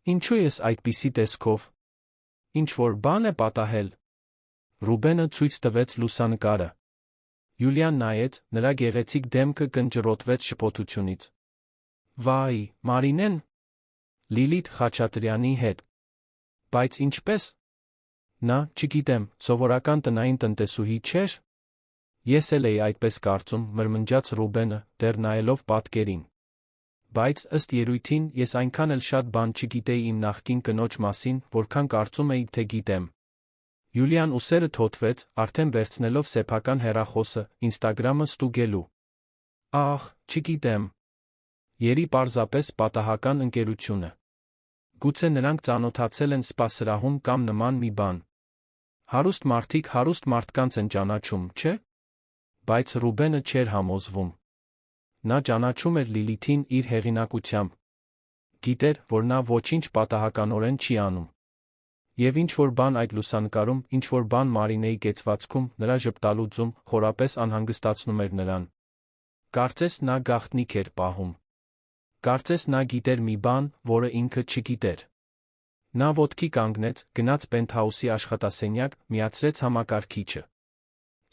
Ինչու ես այդպիսի տեսքով։ Ինչ-որ բան է պատահել։ Ռուբենը ցույց տվեց լուսանկարը։ Յուլիան նայեց, նրա գեղեցիկ դեմքը կնճռոտվեց շփոթությունից։ Վայ, Մարինեն։ Լիլիթ Խաչատրյանի հետ։ Բայց ինչպես։ Նա, չգիտեմ, սովորական տնային տնտեսուհի չէր։ Ես էլ էի այդպես կարծում, մրմնջաց Ռուբենը, դեռ նայելով պատկերին։ Բայց, ըստ երույթին, ես այնքան էլ շատ բան չգիտեի իմ նախկին կնոջ մասին, որքան կարծում էի, թե գիտեմ։ Յուլիան ուսերը թոթվեց, արդեն վերցնելով սեփական հեռախոսը, Ինստագրամը ստուգելու։ Ահ, չգիտեմ։ Երի պարզապես պատահական ընկերությունը։ Գուցե նրանք ծանոթացել են սպասրահում կամ նման մի բան։ Հարուստ մարդիկ հարուստ մարդկանց են ճանաչում, չէ՞։ Բայց Ռուբենը չէր համոզվում։ Նա ճանաչում էր Լիլիթին իր հեղինակությամբ։ Գիտեր, որ նա ոչինչ պատահականորեն չի անում։ Եվ ինչ-որ բան այդ լուսանկարում, ինչ-որ բան Մարինեի կեցվածքում, նրա ժպտալուծում, խորապես անհանգստացնում էր նրան։ Կարծես նա գաղտնիք էր պահում։ Կարծես նա գիտեր մի բան, որը ինքը չգիտեր։ Նա ոտքի կանգնեց, գնաց պենթհաուսի աշխատասենյակ, միացրեց համակարգիչը։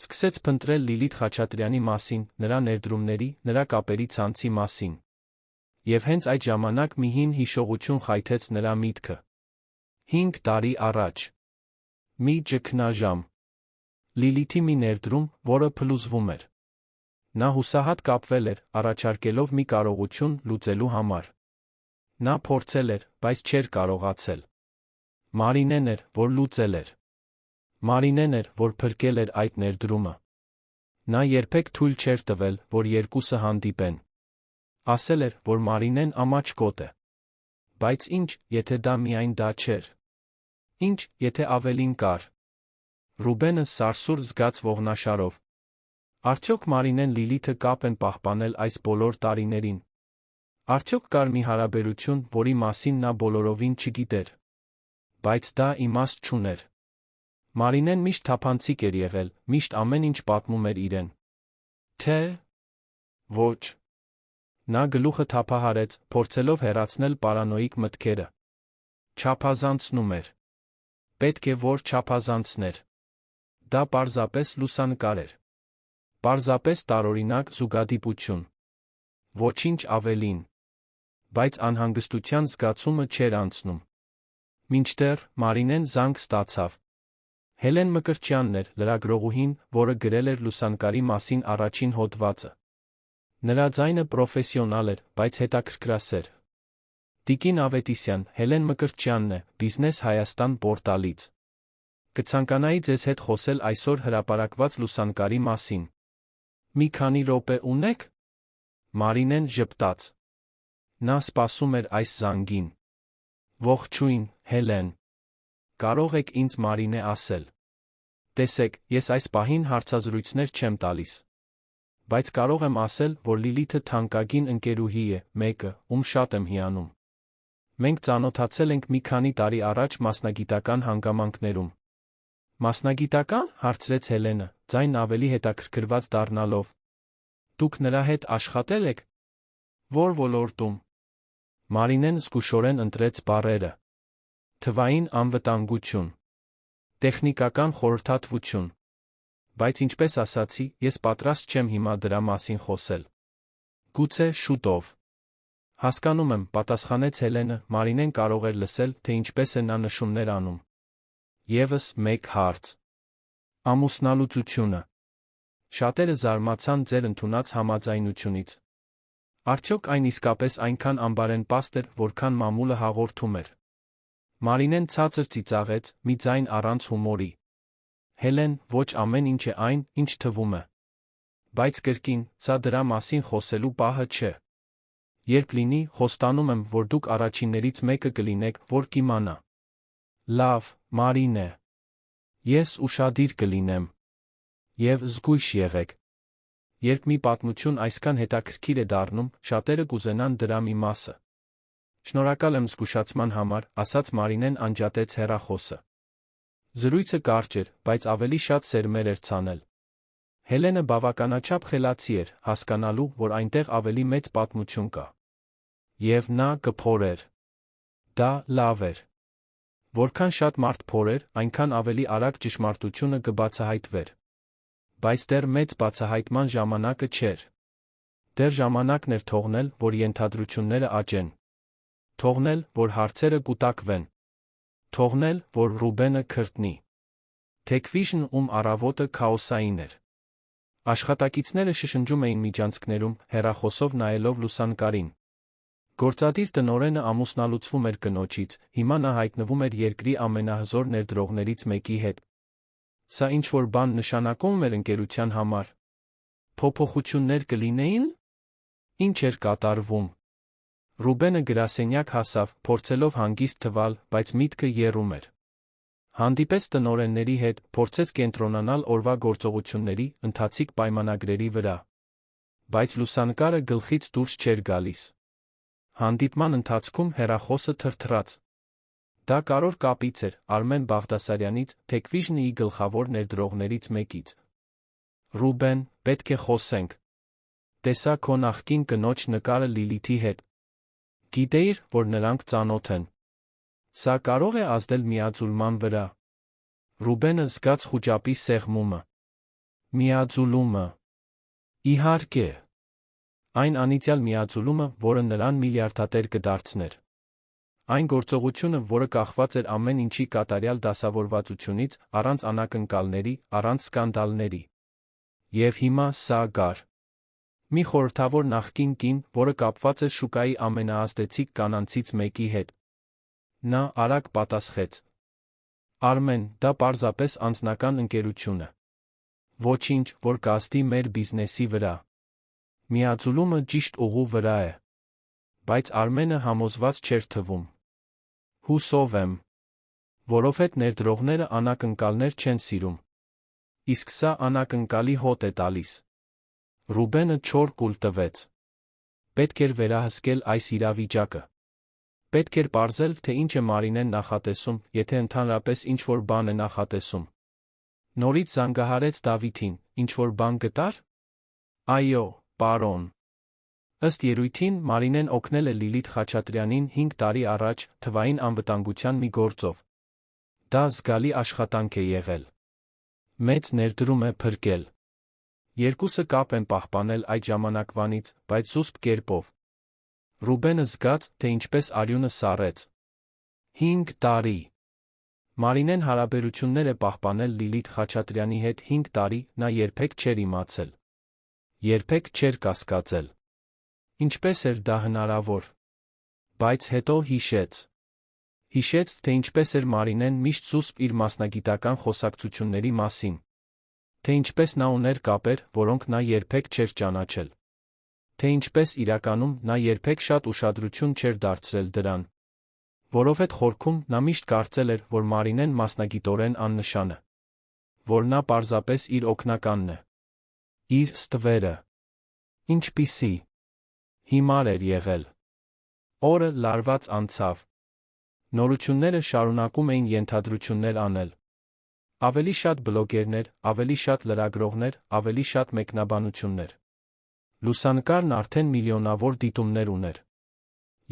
Սկսեց փնտրել Լիլիթ Խաչատրյանի մասին, նրա ներդրումների, նրա կապերի ցանցի մասին։ Եվ հենց այդ ժամանակ մի հին հիշողություն խայթեց նրա միտքը։ 5 տարի առաջ։ Մի ճգնաժամ։ Լիլիթի մի ներդրում, որը փլուզվում էր։ Նա հուսահատ կապվել էր, առաջարկելով մի կարողություն լուծելու համար։ Նա փորձել էր, բայց չէր կարողացել։ Մարինեն էր, որ լուծել էր։ Մարինեն էր, որ փրկել էր այդ ներդրումը։ Նա երբեք թույլ չէր տվել, որ երկուսը հանդիպեն։ Ասել էր, որ Մարինեն ամաչկոտ է։ Բայց ինչ, եթե դա միայն դա չէր։ Ինչ, եթե ավելին կար։ Ռուբենը սարսուռ զգաց ողնաշարով։ Արդյոք Մարինեն Լիլիթը կապ են պահպանել այս բոլոր տարիներին։ Արդյոք կար մի հարաբերություն, որի մասին նա բոլորովին չգիտեր։ Բայց դա իմաստ չուներ։ Մարինեն միշտ թափանցիկ էր եղել, միշտ ամեն ինչ պատմում էր իրեն։ Թե ոչ։ Նա գլուխը թափահարեց, փորձելով հեռացնել պարանոիկ մտքերը։ Չափազանցնում էր։ Պետք է որ չափազանցներ։ Դա պարզապես լուսանկար էր։ Պարզապես տարօրինակ զուգադիպություն։ Ոչինչ ավելին։ Բայց անհանգստության զգացումը չէր անցնում։ Մինչդեռ Մարինեն զանգ ստացավ։ Հելեն Մկրտչյանն էր, լրագրողուհին, որը գրել էր լուսանկարի մասին առաջին հոդվածը։ Նրա ձայնը պրոֆեսիոնալ էր, բայց հետաքրքրասեր։ Տիկին Ավետիսյան, Հելեն Մկրտչյանն է, Բիզնես Հայաստան պորտալից։ Կցանկանայի ձեզ հետ խոսել այսօր հրապարակված լուսանկարի մասին։ Մի քանի րոպե ունեք։ Մարինեն ժպտաց։ Նա սպասում էր այս զանգին։ Ողջույն, Հելեն։ Կարող եք ինձ Մարինե ասել։ Տեսեք, ես այս պահին հարցազրույցներ չեմ տալիս։ Բայց կարող եմ ասել, որ Լիլիթը թանկագին ընկերուհի է, մեկը, ում շատ եմ հիանում։ Մենք ծանոթացել ենք մի քանի տարի առաջ մասնագիտական հանգամանքներում։ Մասնագիտական, հարցրեց Հելենը, ձայնն ավելի հետաքրքրված դառնալով։ Դուք նրա հետ աշխատել եք։ Որ ոլորտում։ Մարինեն զգուշորեն ընտրեց բառերը։ Թվային անվտանգություն։ Տեխնիկական խորհրդատվություն։ Բայց ինչպես ասացի, ես պատրաստ չեմ հիմա դրա մասին խոսել։ Գուցե շուտով։ Հասկանում եմ, պատասխանեց Հելենը, Մարինեն կարող էր լսել, թե ինչպես է նա նշումներ անում։ Եվս մեկ հարց։ Ամուսնալուծությունը։ Շատերը զարմացան ձեր ընդունած համաձայնությունից։ Արդյոք այն իսկապես այնքան անբարենպաստ էր, որքան մամուլը հաղորդում էր։ Մարինեն ցածր ծիծաղեց, մի ձայն առանց հումորի։ Հելեն, ոչ ամեն ինչ է այն, ինչ թվում է։ Բայց կրկին, սա դրա մասին խոսելու պահը չէ։ Երբ լինի, խոստանում եմ, որ դուք առաջիններից մեկը կլինեք, որ կիմանա։ Լավ, Մարինե։ Ես ուշադիր կլինեմ։ Եվ զգույշ եղեք։ Երբ մի պատմություն այսքան հետաքրքիր է դառնում, շատերը կուզենան դրա մի մասը։ Շնորհակալ եմ զգուշացման համար, ասաց Մարինեն անջատեց հեռախոսը։ Զրույցը կարճ էր, բայց ավելի շատ սերմեր էր ցանել։ Հելենը բավականաչափ խելացի էր, հասկանալու, որ այնտեղ ավելի մեծ պատմություն կա։ Եվ նա կփորեր։ Դա լավ էր։ Որքան շատ մարդ փորեր, այնքան ավելի արագ ճշմարտությունը կբացահայտվեր։ Բայց դեռ մեծ բացահայտման ժամանակը չէր։ Դեռ ժամանակն էր թողնել, որ ենթադրությունները աճեն։ Թողնել, որ հարցերը կուտակվեն։ Թողնել, որ Ռուբենը քրտնի։ Թեքվիշն ում առավոտը քաոսային էր։ Աշխատակիցները շշնջում էին միջանցքներում, հեռախոսով նայելով լուսանկարին։ Գործադիր տնօրենը ամուսնալուծվում էր կնոջից, հիմա նա հայտնվում էր երկրի ամենահզոր ներդրողներից մեկի հետ։ Սա ինչ-որ բան նշանակում էր ընկերության համար։ Փոփոխություններ կլինեին։ Ինչ էր կատարվում։ Ռուբենը գրասենյակ հասավ, փորձելով հանգիստ թվալ, բայց միտքը եռում էր։ Հանդիպեց տնօրենների հետ, փորձեց կենտրոնանալ օրվա գործողությունների, ընթացիկ պայմանագրերի վրա։ Բայց լուսանկարը գլխից դուրս չէր գալիս։ Հանդիպման ընթացքում հեռախոսը թրթռաց։ Դա կարևոր կապից էր, Արմեն Բաղդասարյանից, Թեքվիժնի գլխավոր ներդրողներից մեկից։ Ռուբեն, պետք է խոսենք։ Տեսա քո նախկին կնոջ նկարը Լիլիթի հետ։ Գիտեիր, որ նրանք ծանոթ են։ Սա կարող է ազդել միաձուլման վրա։ Ռուբենը զգաց խուճապի սեղմումը։ Միաձուլումը։ Իհարկե։ Այն անիծյալ միաձուլումը, որը նրան միլիարդատեր կդարձներ։ Այն գործողությունը, որը կախված էր ամեն ինչի կատարյալ դասավորվածությունից, առանց անակնկալների, առանց սկանդալների։ Եվ հիմա սա գար։ Մի խորհրդավոր նախկին կին, որը կապված էր շուկայի ամենաազդեցիկ կանանցից մեկի հետ։ Նա արագ պատասխեց. Արմեն, դա պարզապես անձնական ընկերություն է։ Ոչինչ, որ կազդի մեր բիզնեսի վրա։ Միաձուլումը ճիշտ ուղու վրա է։ Բայց Արմենը համոզված չէր թվում։ Հուսով եմ, Որովհետև ներդրողները անակնկալներ չեն սիրում։ Իսկ սա անակնկալի հոտ է տալիս։ Ռուբենը չոր կուլ տվեց։ Պետք էր վերահսկել այս իրավիճակը։ Պետք էր պարզել, թե ինչ է Մարինեն նախատեսում, եթե ընդհանրապես ինչ-որ բան է նախատեսում։ Նորից զանգահարեց Դավիթին, ինչ-որ բան գտա՞ր։ Այո, պարոն։ Ըստ երույթին Մարինեն օգնել է Լիլիթ Խաչատրյանին 5 տարի առաջ թվային անվտանգության մի գործով։ Դա զգալի աշխատանք է եղել։ Մեծ ներդրում է փրկել։ Երկուսը կապ են պահպանել այդ ժամանակվանից, բայց զուսպ կերպով։ Ռուբենը զգաց, թե ինչպես արյունը սառեց։ 5 տարի։ Մարինեն հարաբերություններ է պահպանել Լիլիթ Խաչատրյանի հետ 5 տարի, նա երբեք չէր իմացել։ Երբեք չէր կասկածել։ Ինչպես էր դա հնարավոր։ Բայց հետո հիշեց։ Հիշեց, թե ինչպես էր Մարինեն միշտ զուսպ իր մասնագիտական խոսակցությունների մասին։ Թե ինչպես նա ուներ կապեր, որոնք նա երբեք չէր ճանաչել։ Թե ինչպես իրականում նա երբեք շատ ուշադրություն չէր դարձրել դրան։ Որովհետև խորքում նա միշտ կարծել էր, որ Մարինեն մասնագիտորեն աննշան է։ Որ նա պարզապես իր օգնականն է։ Իր ստվերը։ Ինչպիսի։ Հիմար էր եղել։ Օրը լարված անցավ։ Նորությունները շարունակում էին ենթադրություններ անել։ Ավելի շատ բլոգերներ, ավելի շատ լրագրողներ, ավելի շատ մեկնաբանություններ։ Լուսանկարն արդեն միլիոնավոր դիտումներ ուներ։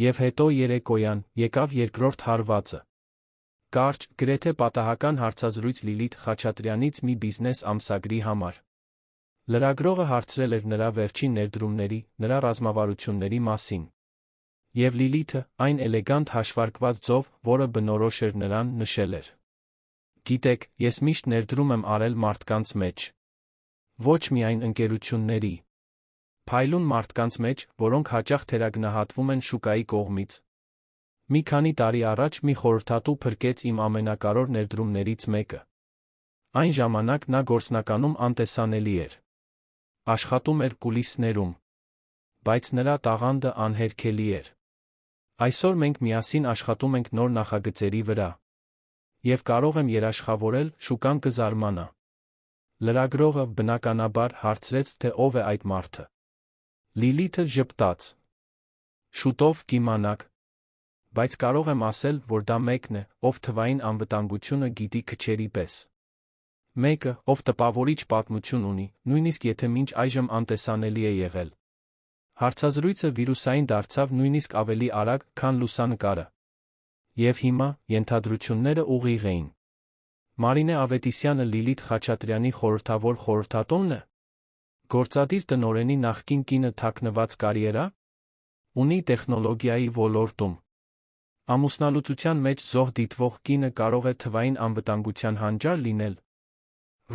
Եվ հետո երեկոյան եկավ երկրորդ հարվածը։ Կարճ, գրեթե պատահական հարցազրույց Լիլիթ Խաչատրյանից մի բիզնես ամսագրի համար։ Լրագրողը հարցրել էր նրա վերջին ներդրումների, նրա ռազմավարությունների մասին։ Եվ Լիլիթը, այն էլեգանտ հաշվարկված ձով, որը բնորոշ էր նրան, նշել էր. Գիտեք, ես միշտ ներդրում եմ արել մարդկանց մեջ։ Ոչ միայն ընկերությունների։ Փայլուն մարդկանց մեջ, որոնք հաճախ թերագնահատվում են շուկայի կողմից։ Մի քանի տարի առաջ մի խորհրդատու փրկեց իմ ամենակարևոր ներդրումներից մեկը։ Այն ժամանակ նա գործնականում անտեսանելի էր։ Աշխատում էր կուլիսներում։ Բայց նրա տաղանդը անհերքելի էր։ Այսօր մենք միասին աշխատում ենք նոր նախագծերի վրա։ Եվ կարող եմ երաշխավորել, շուկան կզարմանա։ Լրագրողը, բնականաբար, հարցրեց, թե ով է այդ մարդը։ Լիլիթը ժպտաց։ Շուտով կիմանաք։ Բայց կարող եմ ասել, որ դա մեկն է, ով թվային անվտանգությունը գիտի քչերի պես։ Մեկը, ով տպավորիչ պատմություն ունի, նույնիսկ եթե մինչ այժմ անտեսանելի է եղել։ Հարցազրույցը վիրուսային դարձավ նույնիսկ ավելի արագ, քան լուսանկարը։ Եվ հիմա ենթադրությունները ուղիղ էին։ Մարինե Ավետիսյանը Լիլիթ Խաչատրյանի խորհրդավոր խորհրդատոն է։ Գործադիր տնօրենի նախկին կինը թաքնված կարիերա։ Ունի տեխնոլոգիայի ոլորտում։ Ամուսնալուծության մեջ զոհ դիտվող կինը կարող է թվային անվտանգության հանճար լինել։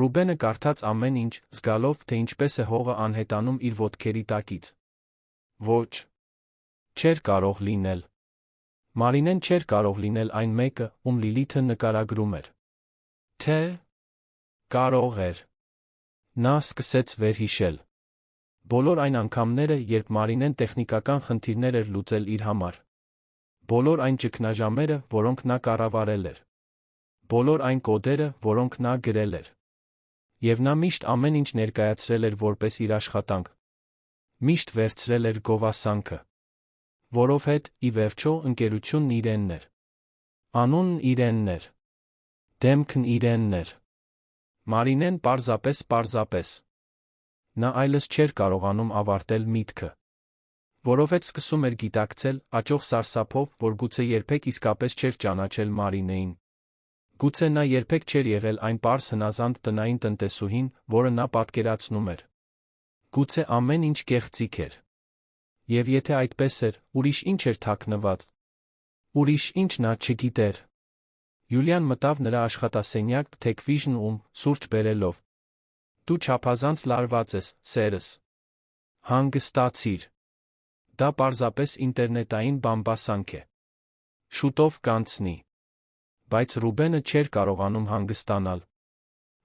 Ռուբենը կարդաց ամեն ինչ, զգալով, թե ինչպես է հողը անհետանում իր ոտքերի տակից։ Ոչ։ Չէր կարող լինել։ Մարինեն չէր կարող լինել այն մեկը, ում Լիլիթը նկարագրում էր։ Թե կարող էր։ Նա սկսեց վերհիշել։ Բոլոր այն անգամները, երբ Մարինեն տեխնիկական խնդիրներ էր լուծել իր համար։ Բոլոր այն ճգնաժամերը, որոնք նա կառավարել էր։ Բոլոր այն կոդերը, որոնք նա գրել էր։ Եվ նա միշտ ամեն ինչ ներկայացրել էր որպես իր աշխատանք։ Միշտ վերցրել էր գովասանքը։ Որովհետև, ի վերջո, ընկերությունն իրենն էր։ Անունն իրենն էր։ Դեմքն իրենն էր։ Մարինեն պարզապես։ Նա այլս չէր կարողանում ավարտել միտքը։ Որովհետև սկսում էր գիտակցել, աճող սարսափով, որ գուցե երբեք իսկապես չէր ճանաչել Մարինեին։ Գուցե նա երբեք չէր եղել այն պարզ հնազանդ տնային տնտեսուհին, որը նա պատկերացնում էր։ Գուցե ամեն ինչ կեղծիք էր։ Եվ եթե այդպես էր, ուրիշ ինչ էր թաքնված։ Ուրիշ ինչ նա չգիտեր։ Յուլիան մտավ նրա աշխատասենյակ, թեքվիժն սուրճ բերելով։ Դու չափազանց լարված ես, սերս։ Հանգստացիր։ Դա պարզապես ինտերնետային բամբասանք է։ Շուտով կանցնի։ Բայց Ռուբենը չէր կարողանում հանգստանալ։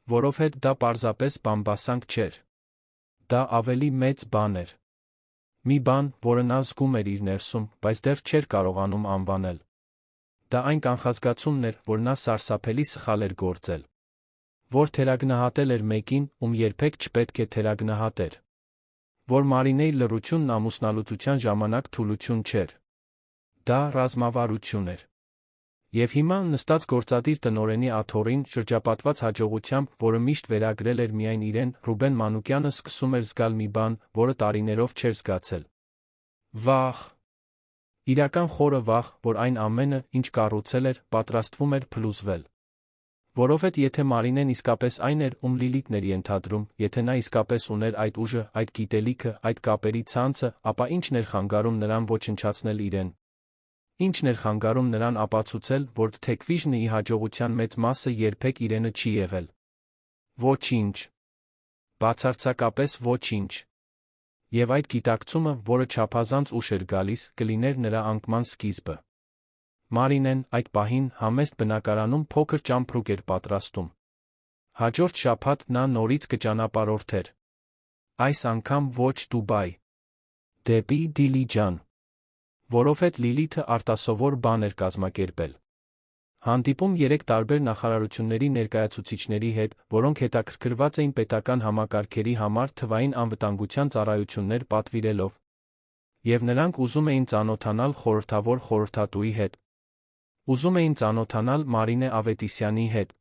Որովհետև դա պարզապես բամբասանք չէր։ Դա ավելի մեծ բան էր։ Մի բան, որը նա զգում էր իր ներսում, բայց դեռ չէր կարողանում անվանել։ Դա այն կանխազգացումն էր, որ նա սարսափելի սխալ էր գործել, որ թերագնահատել էր մեկին, ում երբեք չպետք է թերագնահատեր, որ Մարինեի լռությունն ամուսնալուծության ժամանակ թուլություն չէր, դա ռազմավարություն էր։ Եվ հիմա նստած գործադիր տնօրենի աթոռին, շրջապատված հաջողությամբ, որը միշտ վերագրել էր միայն իրեն, Ռուբեն Մանուկյանը սկսում էր զգալ մի բան, որը տարիներով չէր զգացել։ Վախ։ Իրական խորը վախ, որ այն ամենը, ինչ կառուցել էր, պատրաստվում էր փլուզվել։ Որովհետև եթե Մարինեն իսկապես այն էր, ում Լիլիթն էր ենթադրում, եթե նա իսկապես ուներ այդ ուժը, այդ գիտելիքը, այդ կապերի ցանցը, ապա ի՞նչն էր խանգարում նրան ոչնչացնել իրեն։ Ի՞նչն էր խանգարում նրան ապացուցել, որ Թեքվիժնի հաջողության մեծ մասը երբեք իրենը չի եղել։ Ոչինչ։ Բացարձակապես ոչինչ։ Եվ այդ գիտակցումը, որը չափազանց ուշ էր գալիս, կլիներ նրա անկման սկիզբը։ Մարինեն այդ պահին համեստ բնակարանում փոքր ճամպրուկ էր պատրաստում։ Հաջորդ շաբաթ նա նորից կճանապարհորդեր։ Այս անգամ ոչ Դուբայ։ Դեպի Դիլիջան։ Որովհետև Լիլիթը արտասովոր բան էր կազմակերպել։ Հանդիպում 3 տարբեր նախարարությունների ներկայացուցիչների հետ, որոնք հետաքրքրված էին պետական համակարգերի համար թվային անվտանգության ծառայություններ պատվիրելով։ Եվ նրանք ուզում էին ծանոթանալ խորհրդավոր խորհրդատուի հետ։ Ուզում էին ծանոթանալ Մարինե Ավետիսյանի հետ։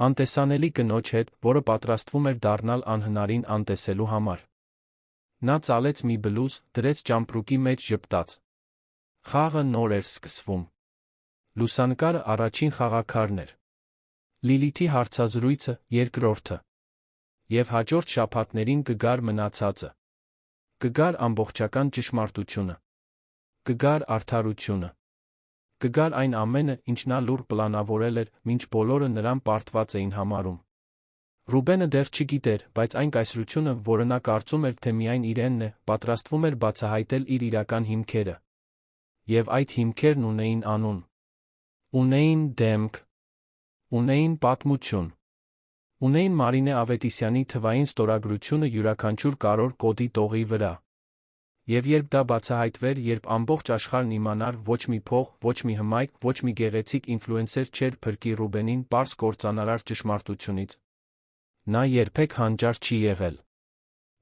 Անտեսանելի կնոջ հետ, որը պատրաստվում էր դառնալ անհնարին անտեսելու համար։ Նա ծալեց մի բլուզ, դրեց ճամպրուկի մեջ ժպտաց։ Խաղը նոր էր սկսվում։ Լուսանկարը առաջին խաղաքարն էր։ Լիլիթի հարցազրույցը երկրորդը։ Եվ հաջորդ շաբաթներին կգար մնացածը։ Կգար ամբողջական ճշմարտությունը։ Կգար արդարությունը։ Կգար այն ամենը, ինչ նա լուռ պլանավորել էր, մինչ բոլորը նրան պարտված էին համարում։ Ռուբենը դեռ չգիտեր, բայց այն կայսրությունը, որը նա կարծում էր, թե միայն իրենն է, պատրաստվում էր բացահայտել իր իրական հիմքերը։ Եվ այդ հիմքերն ունեին անուն։ Ունեին դեմք։ Ունեին պատմություն։ Ունեին Մարինե Ավետիսյանի թվային ստորագրությունը յուրաքանչյուր կարոր կոդի տողի վրա։ Եվ երբ դա բացահայտվեր, երբ ամբողջ աշխարհն իմանար, ոչ մի փող, ոչ մի հմայք, ոչ մի գեղեցիկ ինֆլուենսեր չէր փրկի Ռուբենին պարզ կործանարար ճշմարտությունից։ Նա երբեք հանճար չի եղել։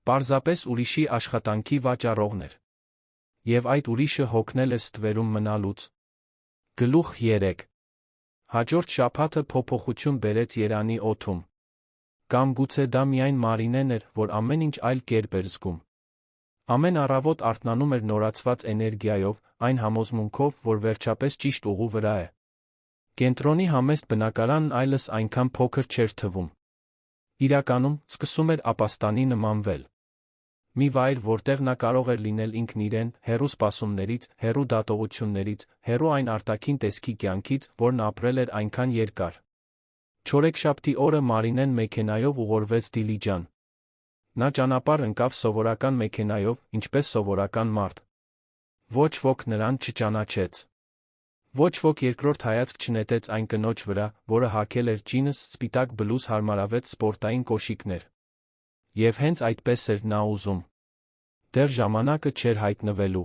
Պարզապես ուրիշի աշխատանքի վաճառողն էր։ Եվ այդ ուրիշը հոգնել էր ստվերում մնալուց։ Գլուխ 3։ Հաջորդ շաբաթը փոփոխություն բերեց Երանի օդում։ Կամ գուցե դա միայն Մարինեն էր, որ ամեն ինչ այլ կերպ էր զգում։ Ամեն առավոտ արթնանում էր նորացված էներգիայով, այն համոզմունքով, որ վերջապես ճիշտ ուղու վրա է։ Կենտրոնի համեստ բնակարանն այլս այնքան փոքր չէր թվում։ Իրականում, սկսում էր ապաստանի նմանվել։ Մի վայր, որտեղ նա կարող էր լինել ինքն իրեն, հեռու սպասումներից, հեռու դատողություններից, հեռու այն արտաքին տեսքի կյանքից, որն ապրել էր այնքան երկար։ Չորեքշաբթի օրը Մարինեն մեքենայով ուղղորդվեց Դիլիջան։ Նա ճանապարհ ընկավ սովորական մեքենայով, ինչպես սովորական մարդ։ Ոչ ոք նրան չճանաչեց։ Ոչ ոք երկրորդ հայացք չնետեց այն կնոջ վրա, որը հագել էր ջինս, սպիտակ բլուզ, հարմարավետ սպորտային կոշիկներ։ Եվ հենց այդպես էր նա ուզում։ Դեռ ժամանակը չէր հայտնվելու։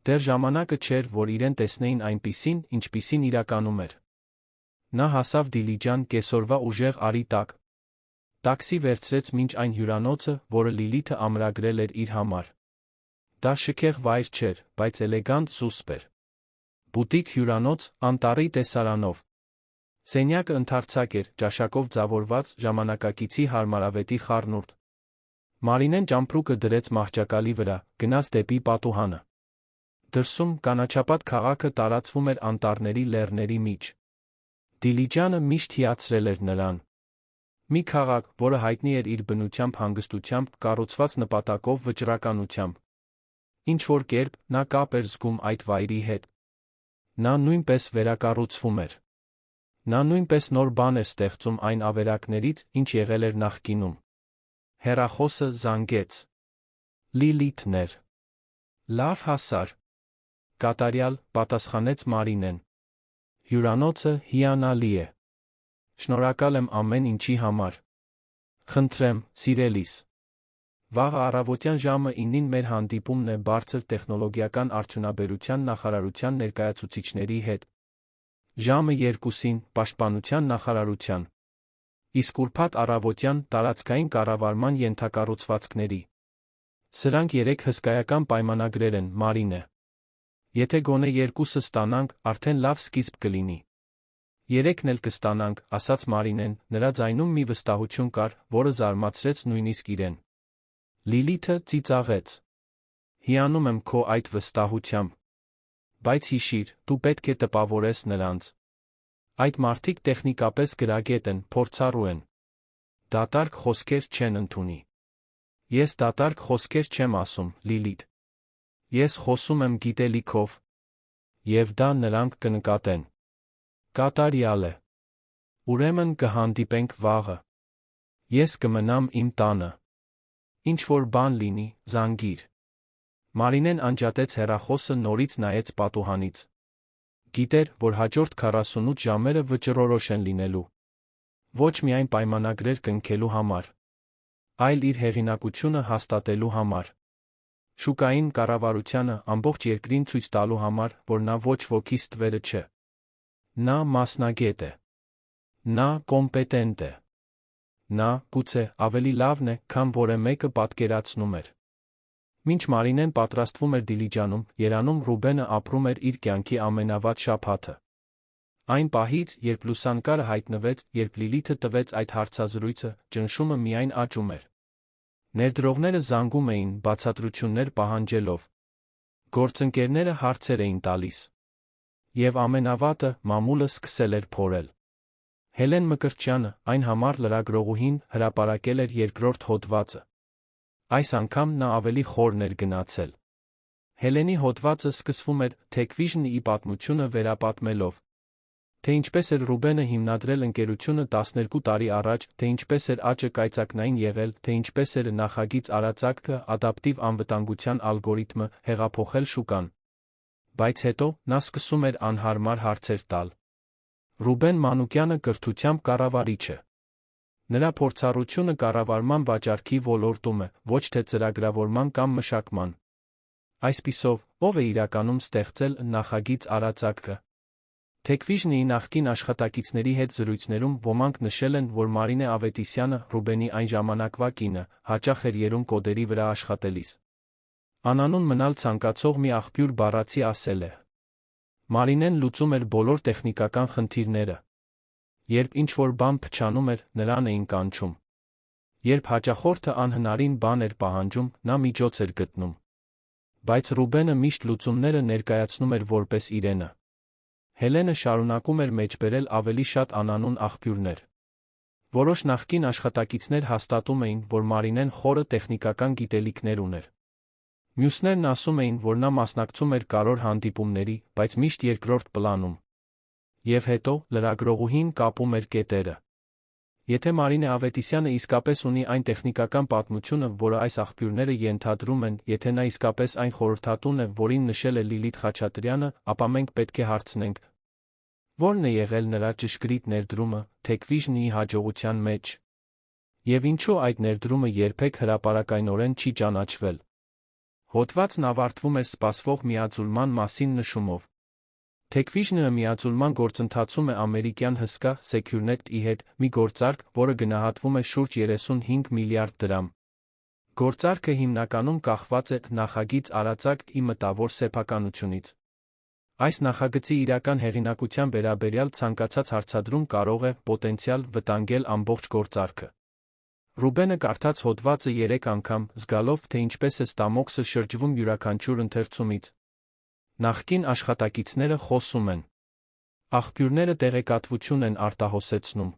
Դեռ ժամանակը չէր, որ իրեն տեսնեին այնպիսին, ինչպիսին իրականում էր։ Նա հասավ Դիլիջան կեսօրվա ուժեղ արի տակ։ Տաքսի վերցրեց մինչ այն հյուրանոցը, որը Լիլիթը ամրագրել էր իր համար։ Դա շքեղ վայր չէր, բայց էլեգանտ զուսպ էր։ Բուտիկ հյուրանոց, անտառի տեսարանով։ Սենյակը ընդարձակ էր, ճաշակով ձավորված, ժամանակակիցի հարմարավետի խառնուրդ։ Մարինեն ճամպրուկը դրեց մահճակալի վրա, գնաց դեպի պատուհանը։ Դրսում կանաչապատ քաղաքը տարածվում էր անտառների լեռների մեջ։ Դիլիջանը միշտ հիացրել էր նրան։ Մի քաղաք, որը հայտնի էր իր բնությամբ, հանգստությամբ, կառուցված նպատակով, վճռականությամբ։ Ինչ-որ կերպ նա կապ էր զգում այդ վայրի հետ։ Նա նույնպես վերակառուցվում էր։ Նա նույնպես նոր բան էր ստեղծում այն ավերակներից, ինչ եղել էր նախկինում։ Հեռախոսը զանգեց։ Լիլիթն էր։ Լավ հասար։ Կատարյալ, պատասխանեց Մարինեն։ Հյուրանոցը հիանալի է։ Շնորհակալ եմ ամեն ինչի համար։ Խնդրեմ, սիրելիս։ Վաղը առավոտյան ժամը 9-ին մեր հանդիպումն է բարձր տեխնոլոգիական արդյունաբերության նախարարության ներկայացուցիչների հետ։ Ժամը 2-ին Պաշտպանության նախարարության։ Իսկ ուրբաթ առավոտյան տարածքային կառավարման ենթակառուցվածքների։ Սրանք 3 հսկայական պայմանագրեր են, Մարինե։ Եթե գոնե 2-ը ստանանք, արդեն լավ սկիզբ կլինի։ 3-ն էլ կստանանք, ասաց Մարինեն, նրա ձայնում մի վստահություն կար, որը զարմացրեց նույնիսկ իրեն։ Լիլիթը ծիծաղեց։ Հիանում եմ քո այդ վստահությամբ։ Բայց հիշիր, դու պետք է տպավորես նրանց։ Այդ մարդիկ տեխնիկապես գրագետ են, փորձառու են։ Դատարկ խոսքեր չեն ընդունի։ Ես դատարկ խոսքեր չեմ ասում, Լիլիթ։ Ես խոսում եմ գիտելիքով։ Եվ դա նրանք կնկատեն։ Կատարյալ է։ Ուրեմն կհանդիպենք վաղը։ Ես կմնամ իմ տանը։ Ինչ որ բան լինի, զանգիր։ Մարինեն անջատեց հեռախոսը, նորից նայեց պատուհանից։ Գիտեր, որ հաջորդ 48 ժամերը վճռորոշ են լինելու։ Ոչ միայն պայմանագրեր կնքելու համար, այլ իր հեղինակությունը հաստատելու համար։ Շուկային կառավարությանը, ամբողջ երկրին ցույց տալու համար, որ նա ոչ ոքի ստվերը չէ։ Նա մասնագետ է։ Նա կոմպետենտ է։ Նա, գուցե, ավելի լավն է, քան որը մեկը պատկերացնում էր։ Մինչ Մարինեն պատրաստվում էր Դիլիջանում, Երանում Ռուբենը ապրում էր իր կյանքի ամենավատ շաբաթը։ Այն պահից, երբ լուսանկարը հայտնվեց, երբ Լիլիթը տվեց այդ հարցազրույցը, ճնշումը միայն աճում էր։ Ներդրողները զանգում էին, բացատրություններ պահանջելով։ Գործընկերները հարցեր էին տալիս։ Եվ ամենավատը, մամուլը սկսել էր փորել։ Հելեն Մկրտչյանը, այն համառ լրագրողուհին, հրապարակել էր երկրորդ հոդվածը։ Այս անգամ նա ավելի խորն էր գնացել։ Հելենի հոդվածը սկսվում էր Techvision-ի պատմությունը վերապատմելով, թե ինչպես էր Ռուբենը հիմնադրել ընկերությունը 12 տարի առաջ, թե ինչպես էր աճը կայծակնային եղել, թե ինչպես էր նախագիծ Արածակը, ադապտիվ անվտանգության ալգորիթմը, հեղափոխել շուկան։ Բայց հետո նա սկսում էր անհարմար հարցեր տալ։ Ռուբեն Մանուկյանը կրթությամբ կառավարիչ է։ Նրա փորձառությունը կառավարման վաճառքի ոլորտում է, ոչ թե ծրագրավորման կամ մշակման։ Այսպիսով, ով է իրականում ստեղծել նախագիծ Արածակը։ Techvision-ի նախկին աշխատակիցների հետ զրույցներում ոմանք նշել են, որ Մարինե Ավետիսյանը, Ռուբենի այն ժամանակվա կինը, հաճախ էր երում կոդերի վրա աշխատելիս։ Անանուն մնալ ցանկացող մի աղբյուր բառացի ասել է. Մարինեն լուծում էր բոլոր տեխնիկական խնդիրները։ Երբ ինչ-որ բան փչանում էր, նրան էին կանչում։ Երբ հաճախորդը անհնարին բան էր պահանջում, նա միջոց էր գտնում։ Բայց Ռուբենը միշտ լուծումները ներկայացնում էր որպես իրենը։ Հելենը շարունակում էր մեջբերել ավելի շատ անանուն աղբյուրներ։ Որոշ նախկին աշխատակիցներ հաստատում էին, որ Մարինեն խորը տեխնիկական գիտելիքներ ուներ։ Մյուսներն ասում էին, որ նա մասնակցում էր կարևոր հանդիպումների, բայց միշտ երկրորդ պլանում։ Եվ հետո լրագրողուհին կապում էր կետերը։ Եթե Մարինե Ավետիսյանը իսկապես ունի այն տեխնիկական պատմությունը, որը այս աղբյուրները ենթադրում են, եթե նա իսկապես այն խորհրդատուն է, որին նշել է Լիլիթ Խաչատրյանը, ապա մենք պետք է հարցնենք. ո՞րն է եղել նրա ճշգրիտ ներդրումը Techvision-ի հաջողության մեջ։ Եվ ինչու այդ ներդրումը երբեք հրապարակայնորեն չի ճանաչվել։ Հոդվածն ավարտվում էր սպասվող միաձուլման մասին նշումով։ Techvision-ը միաձուլման գործընթացում է ամերիկյան հսկա SecureNet-ի հետ, մի գործարք, որը գնահատվում է շուրջ 35 միլիարդ դրամ։ Գործարքը հիմնականում կախված է նախագիծ Արածակ-ի մտավոր սեփականությունից։ Այս նախագծի իրական հեղինակության վերաբերյալ ցանկացած հարցադրում կարող է պոտենցիալ վտանգել ամբողջ գործարքը։ Ռուբենը կարդաց հոդվածը 3 անգամ, զգալով, թե ինչպես է ստամոքսը շրջվում յուրաքանչյուր ընթերցումից։ Նախկին աշխատակիցները խոսում են։ Աղբյուրները տեղեկատվություն են արտահոսեցնում։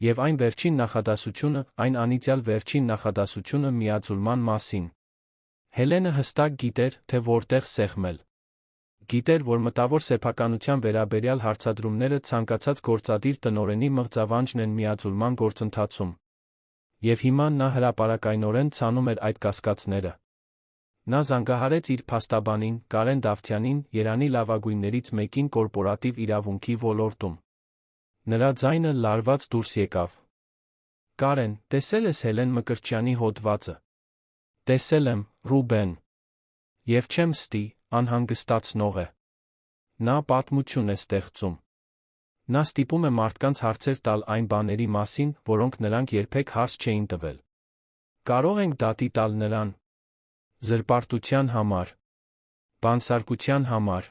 Եվ այն վերջին նախադասությունը, այն անիծյալ վերջին նախադասությունը միաձուլման մասին։ Հելենը հստակ գիտեր, թե որտեղ սեղմել։ Գիտեր, որ մտավոր սեփականության վերաբերյալ հարցադրումները ցանկացած գործադիր տնօրենի մղձավանջն են միաձուլման գործընթացում։ Եվ հիմա նա հրապարակայնորեն ցանում էր այդ կասկածները։ Նա զանգահարեց իր փաստաբանին, Կարեն Դավթյանին, Երանի լավագույններից մեկին կորպորատիվ իրավունքի ոլորտում։ Նրա ձայնը լարված դուրս եկավ։ Կարեն, տեսել ես Հելեն Մկրտչյանի հոդվածը։ Տեսել եմ, Ռուբեն։ Եվ չեմ ստի, անհանգստացնող է։ Նա պատմություն է ստեղծում։ Նա ստիպում է մարդկանց հարցեր տալ այն բաների մասին, որոնք նրանք երբեք հարց չէին տվել։ Կարող ենք դատի տալ նրան զրպարտության համար, բանսարկության համար։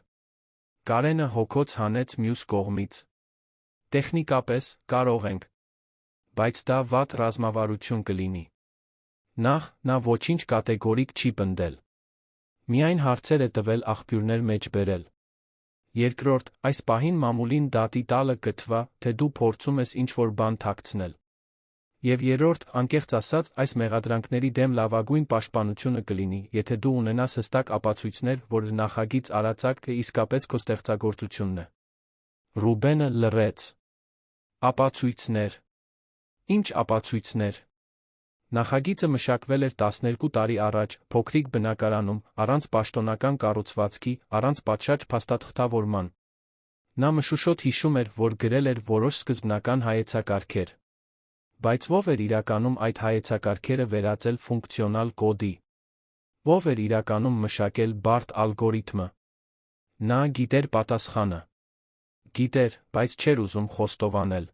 Կարենը հոգոց հանեց մյուս կողմից։ Տեխնիկապես կարող ենք, բայց դա վատ ռազմավարություն կլինի։ Նախ, նա ոչինչ կատեգորիկ չի պնդել։ Միայն հարցեր է տվել աղբյուրներ մեջ բերել։ Երկրորդ, այս պահին մամուլին դատի տալը կթվա, թե դու փորձում ես ինչ-որ բան թաքցնել։ Եվ երրորդ, անկեղծ ասած, այս մեղադրանքների դեմ լավագույն պաշտպանությունը կլինի, եթե դու ունենաս հստակ ապացույցներ, որ նախագիծ արածակը իսկապես քո ստեղծագործությունն է։ Ռուբենը լռեց։ Ապացույցներ։ Ինչ ապացույցներ։ Նախագիծը մշակվել էր 12 տարի առաջ, փոքրիկ բնակարանում, առանց պաշտոնական կառուցվածքի, առանց պատշաճ փաստաթղթավորման։ Նա մշուշոտ հիշում էր, որ գրել էր որոշ սկզբնական հայեցակարգեր։ Բայց ո՞վ էր իրականում այդ հայեցակարգերը վերածել ֆունկցիոնալ կոդի։ Ո՞վ էր իրականում մշակել բարդ ալգորիթմը։ Նա գիտեր պատասխանը։ Գիտեր, բայց չէր ուզում խոստովանել։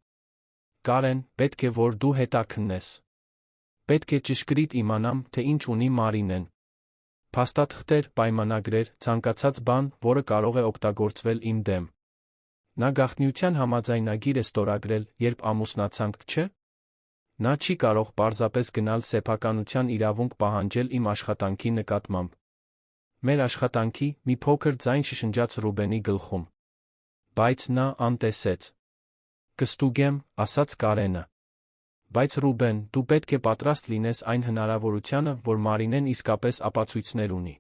Կարեն, պետք է որ դու հետաքննես։ Պետք է ճշգրիտ իմանամ, թե ինչ ունի Մարինեն։ Փաստաթղթեր, պայմանագրեր, ցանկացած բան, որը կարող է օգտագործվել իմ դեմ։ Նա գաղտնիության համաձայնագիր է ստորագրել, երբ ամուսնացանք, չէ՞։ Նա չի կարող պարզապես գնալ սեփականության իրավունք պահանջել իմ աշխատանքի նկատմամբ։ Մեր աշխատանքի մի փոքր ձայն շշնջաց Ռուբենի գլխում։ Բայց նա անտեսեց։ Կստուգեմ, ասաց Կարենը։ Բայց Ռուբեն, դու պետք է պատրաստ լինես այն հնարավորությանը, որ Մարինեն իսկապես ապացույցներ ունի։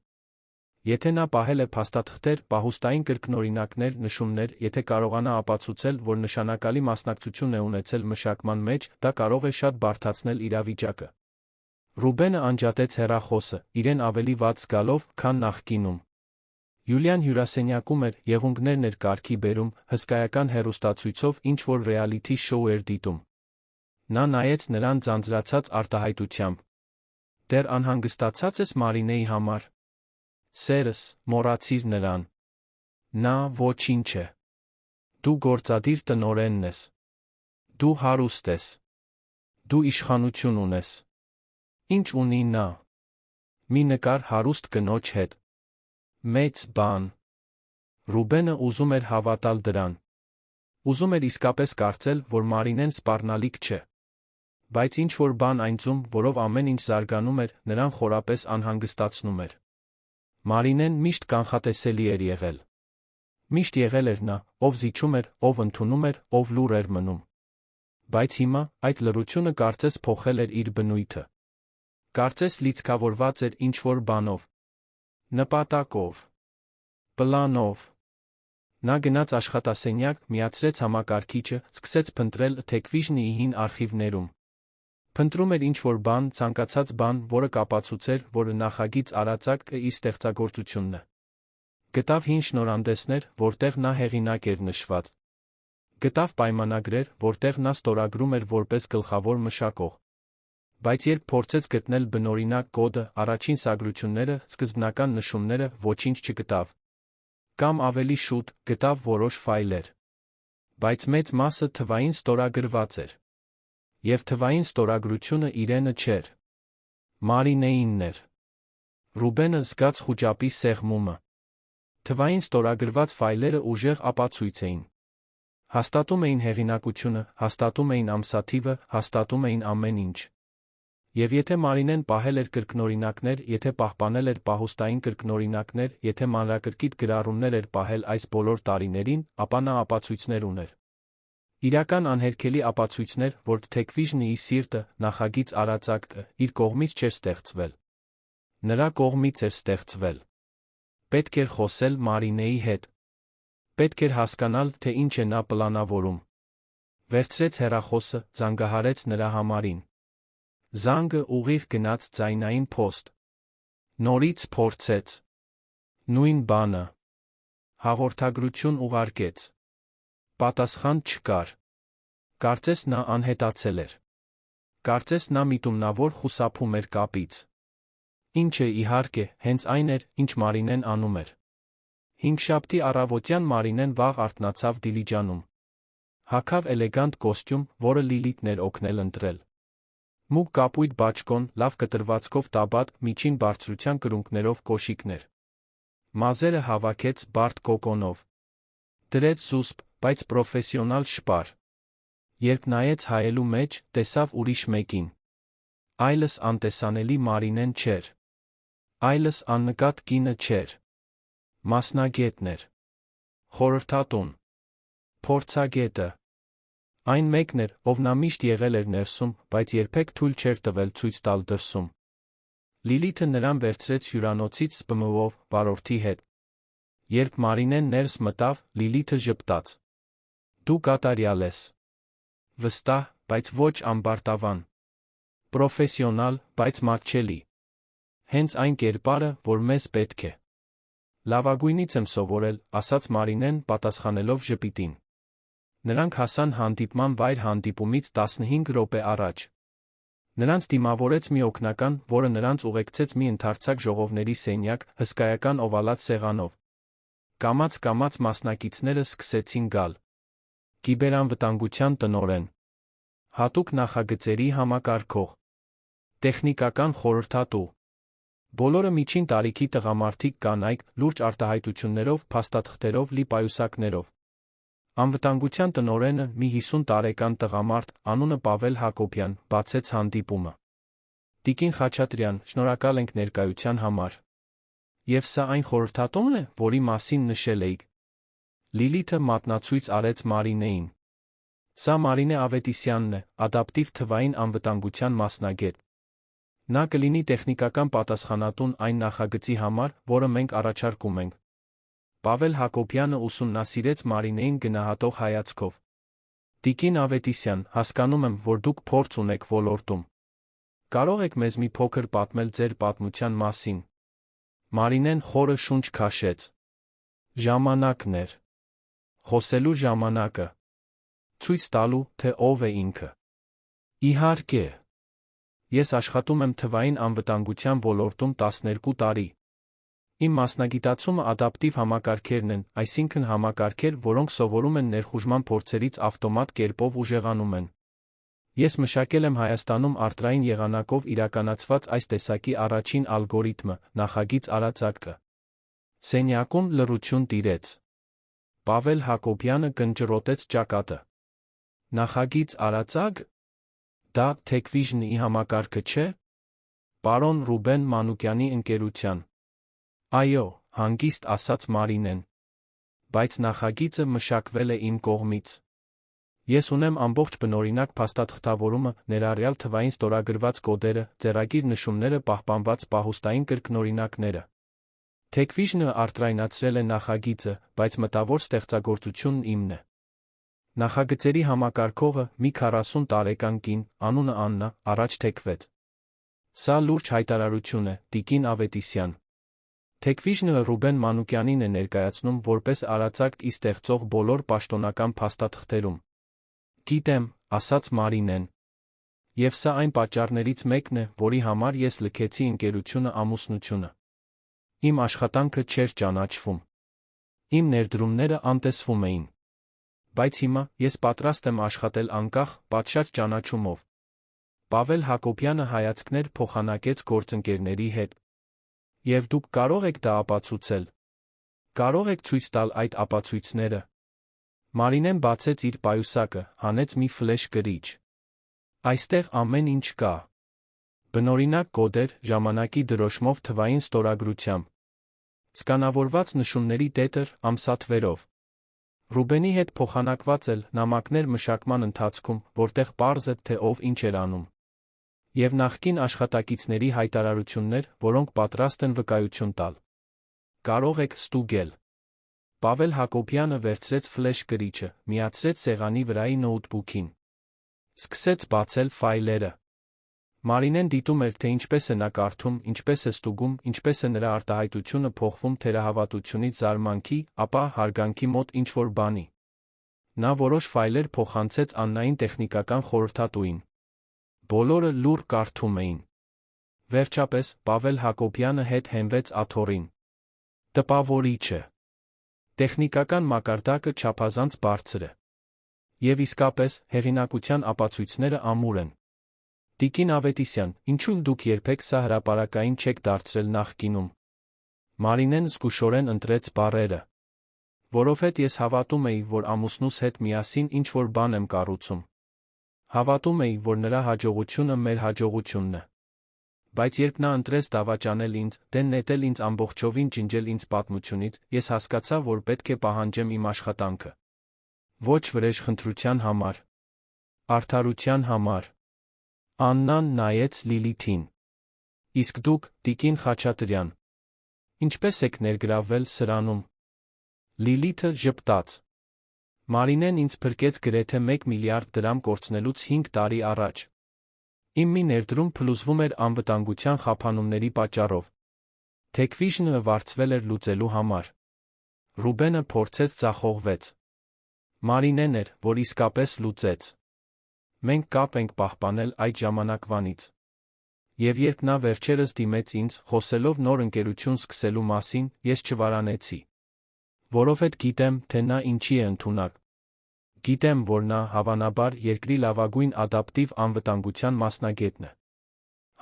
Եթե նա պահել է փաստաթղթեր, պահուստային կրկնօրինակներ, նշումներ, եթե կարողանա ապացուցել, որ նշանակալի մասնակցություն է ունեցել մշակման մեջ, դա կարող է շատ բարդացնել իրավիճակը։ Ռուբենը անջատեց հեռախոսը, իրեն ավելի վատ զգալով, քան նախկինում։ Յուլիան հյուրասենյակում էր, եղունգներն էր կարգի բերում, հսկայական հեռուստացույցով ինչ-որ ռեալիթի շոու էր դիտում։ Նա նայեց նրան ձանձրացած արտահայտությամբ։ Դեռ անհանգստացած ես Մարինեի համար։ Սերս, մոռացիր նրան։ Նա ոչինչ է։ Դու գործադիր տնօրենն ես։ Դու հարուստ ես։ Դու իշխանություն ունես։ Ինչ ունի նա։ Մի նկար հարուստ կնոջ հետ։ Մեծ բան։ Ռուբենը ուզում էր հավատալ դրան։ Ուզում էր իսկապես կարծել, որ Մարինեն սպառնալիք չէ։ Բայց ինչ-որ բան այնձում, որով ամեն ինչ զարգանում էր, նրան խորապես անհանգստացնում էր։ Մարինեն միշտ կանխատեսելի էր եղել։ Միշտ եղել էր նա, ով զիջում էր, ով ընդունում էր, ով լուռ էր մնում։ Բայց հիմա, այդ լռությունը կարծես փոխել էր իր բնույթը։ Կարծես լիցքավորված էր ինչ-որ բանով։ Նպատակով։ Պլանով։ Նա գնաց աշխատասենյակ, միացրեց համակարգիչը, սկսեց փնտրել Tech-Vision-ի հին արխիվներում։ Փնտրում էր ինչ-որ բան, ցանկացած բան, որը կապացուցեր, որ նախագիծ արածակը իր ստեղծագործությունն է։ Գտավ հին շնորհանդեսներ, որտեղ նա հեղինակ էր նշված։ Գտավ պայմանագրեր, որտեղ նա ստորագրում էր որպես գլխավոր մշակող։ Բայց երբ փորձեց գտնել բնօրինակ կոդը, առաջին սագրությունները, սկզբնական նշումները, ոչինչ չգտավ։ Կամ ավելի շուտ, գտավ որոշ ֆայլեր։ Բայց մեծ մասը թվային ստորագրված էր։ Եվ թվային ստորագրությունը իրենը չէր։ Մարինեինն էր։ Ռուբենը զգաց խուճապի սեղմումը։ Թվային ստորագրված ֆայլերը ուժեղ ապացույց էին։ Հաստատում էին հեղինակությունը, հաստատում էին ամսաթիվը, հաստատում էին ամեն ինչ։ Եվ եթե Մարինեն պահել էր կրկնօրինակներ, եթե պահպանել էր պահուստային կրկնօրինակներ, եթե մանրակրկիտ գրառումներ էր պահել այս բոլոր տարիներին, ապա նա ապացույցներ ուներ։ Իրական անհերքելի ապացույցներ, որ Tech-Vision-ի սիրտը, նախագիծ արածակը, իր կողմից չէր ստեղծվել։ Նրա կողմից էր ստեղծվել։ Պետք էր խոսել Մարինեի հետ։ Պետք էր հասկանալ, թե ինչ է նա պլանավորում։ Վերցրեց հեռախոսը, զանգահարեց նրա համարին։ Զանգը ուղիղ գնաց ձայնային փոստ։ Նորից փորձեց։ Նույն բանը։ Հաղորդագրություն ուղարկեց։ Պատասխան չկար։ Կարծես նա անհետացել էր։ Կարծես նա միտումնավոր խուսափում էր կապից։ Ինչը, իհարկե, հենց այն էր, ինչ Մարինեն անում էր։ Հինգշաբթի առավոտյան Մարինեն վաղ արթնացավ Դիլիջանում։ Հագավ էլեգանտ կոստյում, որը Լիլիթն էր օգնել ընտրել։ Մուգ կապույտ բաճկոն, լավ կտրվածքով տաբատ, միջին բարձրության կրունկներով կոշիկներ։ Մազերը հավաքեց բարդ կոկոնով։ Դրեց զուսպ, բայց պրոֆեսիոնալ շպար։ Երբ նայեց հայելու մեջ, տեսավ ուրիշ մեկին։ Այլս անտեսանելի Մարինեն չէր։ Այլս աննկատ կինը չէր։ Մասնագետն էր։ Խորհրդատուն։ Փորձագետը։ Այն մեկն էր, ով նա միշտ եղել էր ներսում, բայց երբեք թույլ չէր տվել ցույց տալ դրսում։ Լիլիթը նրան վերցրեց հյուրանոցից ՍՊՄ-ով, վարորդի հետ։ Երբ Մարինեն ներս մտավ, Լիլիթը ժպտաց. «Դու կատարյալ ես։ Վստահ, բայց ոչ ամբարտավան։ Պրոֆեսիոնալ, բայց մատչելի։ Հենց այն կերպարը, որ մեզ պետք է»։ «Լավագույնից եմ սովորել», ասաց Մարինեն, պատասխանելով ժպիտին։ Նրանք հասան հանդիպման վայր հանդիպումից 15 րոպե առաջ։ Նրանց դիմավորեց մի օգնական, որը նրանց ուղեկցեց մի ընդարձակ ժողովների սենյակ, հսկայական օվալած սեղանով։ Կամաց-կամաց մասնակիցները սկսեցին գալ։ Կիբերանվտանգության տնօրեն, հատուկ նախագծերի համակարգող, տեխնիկական խորհրդատու։ Բոլորը միջին տարիքի տղամարդիկ կանայք, լուրջ արտահայտություններով, փաստաթղթերով լի պայուսակներով։ Անվտանգության տնօրենը, մի 50 տարեկան տղամարդ, անունը Պավել Հակոբյան, բացեց հանդիպումը։ Տիկին Խաչատրյան, շնորհակալ ենք ներկայության համար։ Եվ սա այն խորհրդատուն է, որի մասին նշել էիք։ Լիլիթը մատնացույց արեց Մարինեին։ Սա Մարինե Ավետիսյանն է, ադապտիվ թվային անվտանգության մասնագետ։ Նա կլինի տեխնիկական պատասխանատուն այն նախագծի համար, որը մենք առաջարկում ենք։ Պավել Հակոբյանը ուսումնասիրեց Մարինեին գնահատող հայացքով։ Տիկին Ավետիսյան, հասկանում եմ, որ դուք փորձ ունեք ոլորտում։ Կարող եք մեզ մի փոքր պատմել ձեր պատմության մասին։ Մարինեն խորը շունչ քաշեց։ Ժամանակն էր։ Խոսելու ժամանակը։ Ցույց տալու, թե ով է ինքը։ Իհարկե։ Ես աշխատում եմ թվային անվտանգության ոլորտում 12 տարի։ Իմ մասնագիտացումը ադապտիվ համակարգերն են, այսինքն համակարգեր, որոնք սովորում են ներխուժման փորձերից ավտոմատ կերպով ուժեղանում են։ Ես մշակել եմ Հայաստանում արտրային եղանակով իրականացված այս տեսակի առաջին ալգորիթմը, նախագիծ Արածակը։ Սենյակում լռություն տիրեց։ Պավել Հակոբյանը կնճռոտեց ճակատը։ Նախագիծ Արածակ։ Դա Tech-Vision-ի համակարգը չէ։ Պարոն Ռուբեն Մանուկյանի ընկերության։ Այո, հանգիստ ասաց Մարինեն։ Բայց նախագիծը մշակվել է իմ կողմից։ Ես ունեմ ամբողջ բնօրինակ փաստաթղթավորումը, ներառյալ թվային ստորագրված կոդերը, ձեռագիր նշումները, պահպանված պահուստային կրկնօրինակները։ Tech-Vision-ը արտրայնացրել է նախագիծը, բայց մտավոր ստեղծագործությունն իմն է։ Նախագծերի համակարգողը, մի 40 տարեկան կին, անունը Աննա, առաջ թեքվեց։ Սա լուրջ հայտարարություն է, տիկին Ավետիսյան։ Tech-Vision-ը Ռուբեն Մանուկյանին է ներկայացնում որպես Արածակ-ի ստեղծող բոլոր պաշտոնական փաստաթղթերում։ Գիտեմ, ասաց Մարինեն։ Եվ սա այն պատճառներից մեկն է, որի համար ես լքեցի ընկերությունը ամուսնությունը։ Իմ աշխատանքը չէր ճանաչվում։ Իմ ներդրումները անտեսվում էին։ Բայց հիմա ես պատրաստ եմ աշխատել անկախ, պատշաճ ճանաչումով։ Պավել Հակոբյանը հայացքներ փոխանակեց գործընկերների հետ։ Եվ դուք կարող եք դա ապացուցել։ Կարող եք ցույց տալ այդ ապացույցները։ Մարինեն բացեց իր պայուսակը, հանեց մի ֆլեշ գրիչ։ Այստեղ ամեն ինչ կա։ Բնօրինակ կոդեր, ժամանակի դրոշմով թվային ստորագրությամբ։ Սկանավորված նշումների տետր, ամսաթվերով։ Ռուբենի հետ փոխանակված էլ նամակներ մշակման ընթացքում, որտեղ պարզ է, թե ով ինչ էր անում։ Եվ նախկին աշխատակիցների հայտարարություններ, որոնք պատրաստ են վկայություն տալ։ Կարող եք ստուգել։ Պավել Հակոբյանը վերցրեց ֆլեշ գրիչը, միացրեց սեղանի վրայի նոութբուքին։ Սկսեց բացել ֆայլերը։ Մարինեն դիտում էր, թե ինչպես է նա կարդում, ինչպես է ստուգում, ինչպես է նրա արտահայտությունը փոխվում թերահավատությունից զարմանքի, ապա հարգանքի մոտ ինչ-որ բանի։ Նա որոշ ֆայլեր փոխանցեց Աննային տեխնիկական խորհրդատուին։ Բոլորը լուռ կարդում էին։ Վերջապես, Պավել Հակոբյանը հետ հենվեց աթոռին։ Տպավորիչ է։ Տեխնիկական մակարդակը չափազանց բարձր է։ Եվ իսկապես, հեղինակության ապացույցները ամուր են։ Տիկին Ավետիսյան, ինչու դուք երբեք սա հրապարակային չեք դարձրել նախկինում։ Մարինեն զգուշորեն ընտրեց բառերը։ Որովհետև ես հավատում էի, որ ամուսնուս հետ միասին ինչ-որ բան եմ կառուցում։ Հավատում էի, որ նրա հաջողությունը մեր հաջողությունն է։ Բայց երբ նա ընտրեց դավաճանել ինձ, դեն նետել ինձ ամբողջովին ջնջել ինձ պատմությունից, ես հասկացա, որ պետք է պահանջեմ իմ աշխատանքը։ Ոչ վրեժխնդրության համար։ Արդարության համար։ Աննան նայեց Լիլիթին։ Իսկ դուք, տիկին Խաչատրյան, ինչպես եք ներգրավվել սրանում։ Լիլիթը ժպտաց։ Մարինեն ինձ փրկեց գրեթե 1 միլիարդ դրամ կորցնելուց 5 տարի առաջ։ Իմ մի ներդրում փլուզվում էր անվտանգության խափանումների պատճառով։ Թեքվիժնը վարձվել էր լուծելու համար։ Ռուբենը փորձեց ձախողվեց։ Մարինեն էր, որ իսկապես լուծեց։ Մենք կապ ենք պահպանել այդ ժամանակվանից։ Եվ երբ նա վերջերս դիմեց ինձ, խոսելով նոր ընկերություն սկսելու մասին, ես չվարանեցի։ Որովհետև գիտեմ, թե նա ինչի է ընդունակ։ Գիտեմ, որ նա, հավանաբար, երկրի լավագույն ադապտիվ անվտանգության մասնագետն է։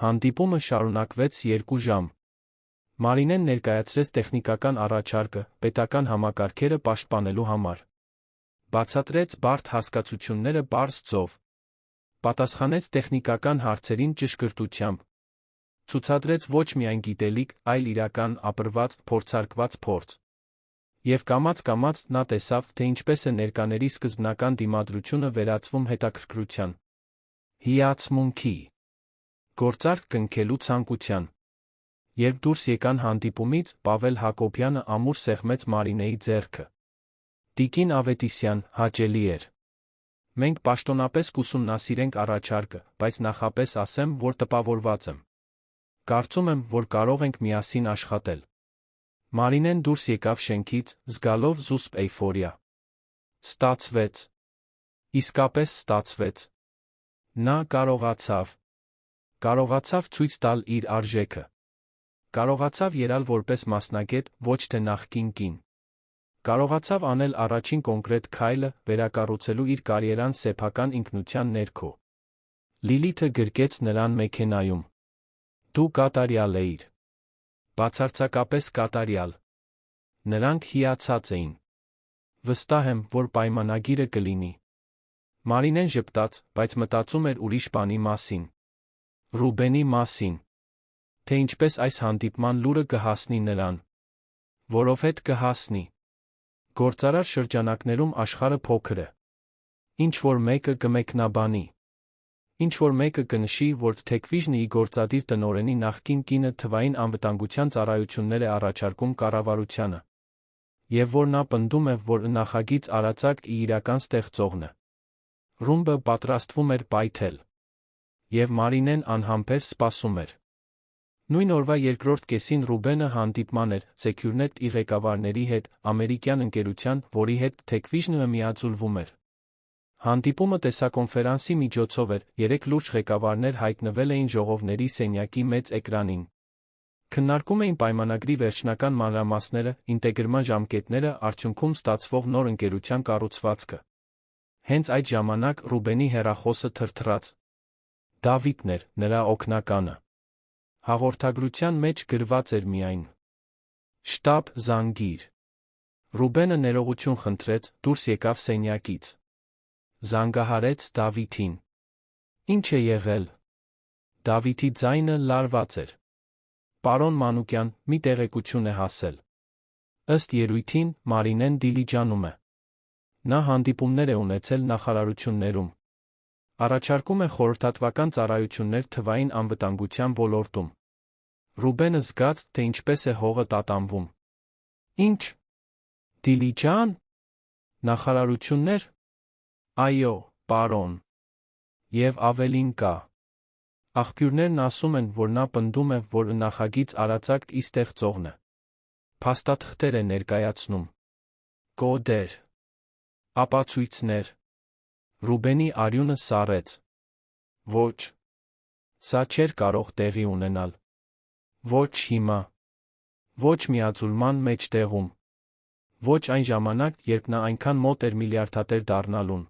Հանդիպումը շարունակվեց 2 ժամ։ Մարինեն ներկայացրեց տեխնիկական առաջարկը, պետական համակարգերը պաշտպանելու համար։ Բացատրեց բարդ հասկացությունները պարզ ձով։ Պատասխանեց տեխնիկական հարցերին ճշգրտությամբ։ Ցուցադրեց ոչ միայն գիտելիք, այլ իրական, ապրված, փորձարկված փորձ։ Եվ կամաց-կամաց նա տեսավ, թե ինչպես է ներկաների սկզբնական դիմադրությունը վերածվում հետաքրքրության, հիացմունքի, գործարք կնքելու ցանկության։ Երբ դուրս եկան հանդիպումից, Պավել Հակոբյանը ամուր սեղմեց Մարինեի ձեռքը։ Տիկին Ավետիսյան, հաճելի էր։ Մենք պաշտոնապես կուսումնասիրենք առաջարկը, բայց նախապես ասեմ, որ տպավորված եմ։ Կարծում եմ, որ կարող ենք միասին աշխատել։ Մարինեն դուրս եկավ շենքից, զգալով զուսպ էյֆորիա։ Ստացվեց։ Իսկապես ստացվեց։ Նա կարողացավ ցույց տալ իր արժեքը։ Կարողացավ ելալ որպես մասնագետ, ոչ թե նախկին կին։ Կարողացավ անել առաջին կոնկրետ քայլը, վերակառուցելու իր կարիերան սեփական ինքնության ներքո։ Լիլիթը գրկեց նրան մեքենայում։ Դու կատարյալ էիր։ Բացարձակապես կատարյալ։ Նրանք հիացած էին։ Վստահ եմ, որ պայմանագիրը կլինի։ Մարինեն ժպտաց, բայց մտածում էր ուրիշ բանի մասին։ Ռուբենի մասին։ Թե ինչպես այս հանդիպման լուրը կհասնի նրան։ Որովհետև կհասնի։ Գործարար շրջանակներում աշխարհը փոքր է։ Ինչ-որ մեկը կմեկնաբանի։ Ինչ-որ մեկը կնշի, որ Թեքվիժնի գործադիր տնօրենի նախկին կինը թվային անվտանգության ծառայություններ է առաջարկում կառավարությանը։ Եվ որ նա պնդում է, որ նախագիծ արածակ իրական ստեղծողն է։ Ռումբը պատրաստվում էր պայթել։ Եվ Մարինեն անհամբեր սպասում էր։ Նույն օրվա երկրորդ կեսին Ռուբենը հանդիպման էր Securenet-ի ղեկավարների հետ, ամերիկյան ընկերության, որի հետ Թեքվիժնը միաձուլվում էր։ Հանդիպումը տեսակոնֆերանսի միջոցով էր, 3 լուրջ ղեկավարներ հայտնվել էին ժողովների սենյակի մեծ էկրանին։ Քննարկում էին պայմանագրի վերջնական մանրամասները, ինտեգրման ժամկետները, արդյունքում ստացվող նոր ընկերության կառուցվածքը։ Հենց այդ ժամանակ Ռուբենի հեռախոսը թրթռաց։ Դավիթն էր, նրա օգնականը։ Հաղորդագրության մեջ գրված էր միայն. Շտաբ զանգիր։ Ռուբենը ներողություն խնդրեց, դուրս եկավ սենյակից։ Զանգահարեց Դավիթին։ Ինչ է եղել։ Դավիթի ձայնը լարված էր։ Պարոն Մանուկյան, մի տեղեկություն է հասել։ Ըստ երույթին, Մարինեն դիլիջանում է։ Նա հանդիպումներ է ունեցել նախարարություններում։ Առաջարկում է խորհրդատվական ծառայություններ թվային անվտանգության ոլորտում։ Ռուբենը զգաց, թե ինչպես է հողը տատանվում։ Ինչ։ Դիլիջան։ Նախարարություններ։ Այո, պարոն։ Եվ ավելին կա։ Աղբյուրներն ասում են, որ նա պնդում է, որ նախագիծ արածակ ի ստեղծողն է։ Փաստաթղթեր է ներկայացնում։ Կոդեր։ Ապացույցներ։ Ռուբենի արյունը սառեց։ Ոչ։ Սա չէր կարող տեղի ունենալ։ Ոչ հիմա։ Ոչ միաձուլման մեջտեղում։ Ոչ այն ժամանակ, երբ նա այնքան մոտ էր միլիարդատեր դառնալուն։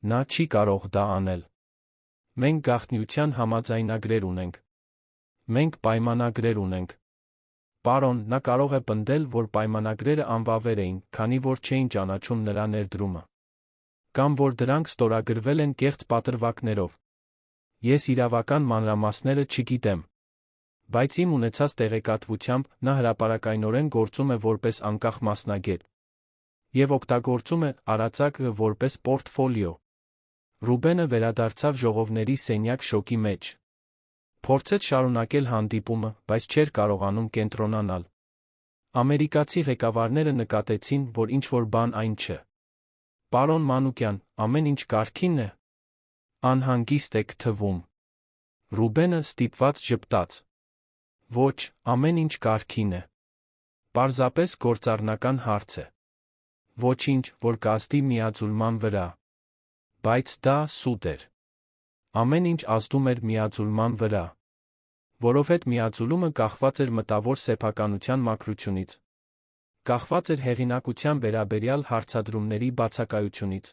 Նա չի կարող դա անել։ Մենք գաղտնիության համաձայնագրեր ունենք։ Մենք պայմանագրեր ունենք։ Պարոն, նա կարող է պնդել, որ պայմանագրերը անվավեր էին, քանի որ չէին ճանաչում նրա ներդրումը։ Կամ որ դրանք ստորագրվել են կեղծ պատրվակներով։ Ես իրավական մանրամասները չգիտեմ։ Բայց իմ ունեցած տեղեկատվությամբ նա հրապարակայնորեն գործում է որպես անկախ մասնագետ և օգտագործում է արածակը որպես պորտֆոլիո։ Ռուբենը վերադարձավ ժողովների սենյակ շոկի մեջ։ Փորձեց շարունակել հանդիպումը, բայց չէր կարողանում կենտրոնանալ։ Ամերիկացի ղեկավարները նկատեցին, որ ինչ-որ բան այն չէ։ Պարոն Մանուկյան, ամեն ինչ կարգին է։ Անհանգիստ եք թվում։ Ռուբենը ստիպված ժպտաց։ Ոչ, ամեն ինչ կարգին է։ Պարզապես գործառնական հարց է։ Ոչինչ, որ կազդի միաձուլման վրա։ Բայց դա սուտ էր։ Ամեն ինչ ազդում էր միաձուլման վրա։ Որովհետև միաձուլումը կախված էր մտավոր սեփականության մաքրությունից։ Կախված էր հեղինակության վերաբերյալ հարցադրումների բացակայությունից։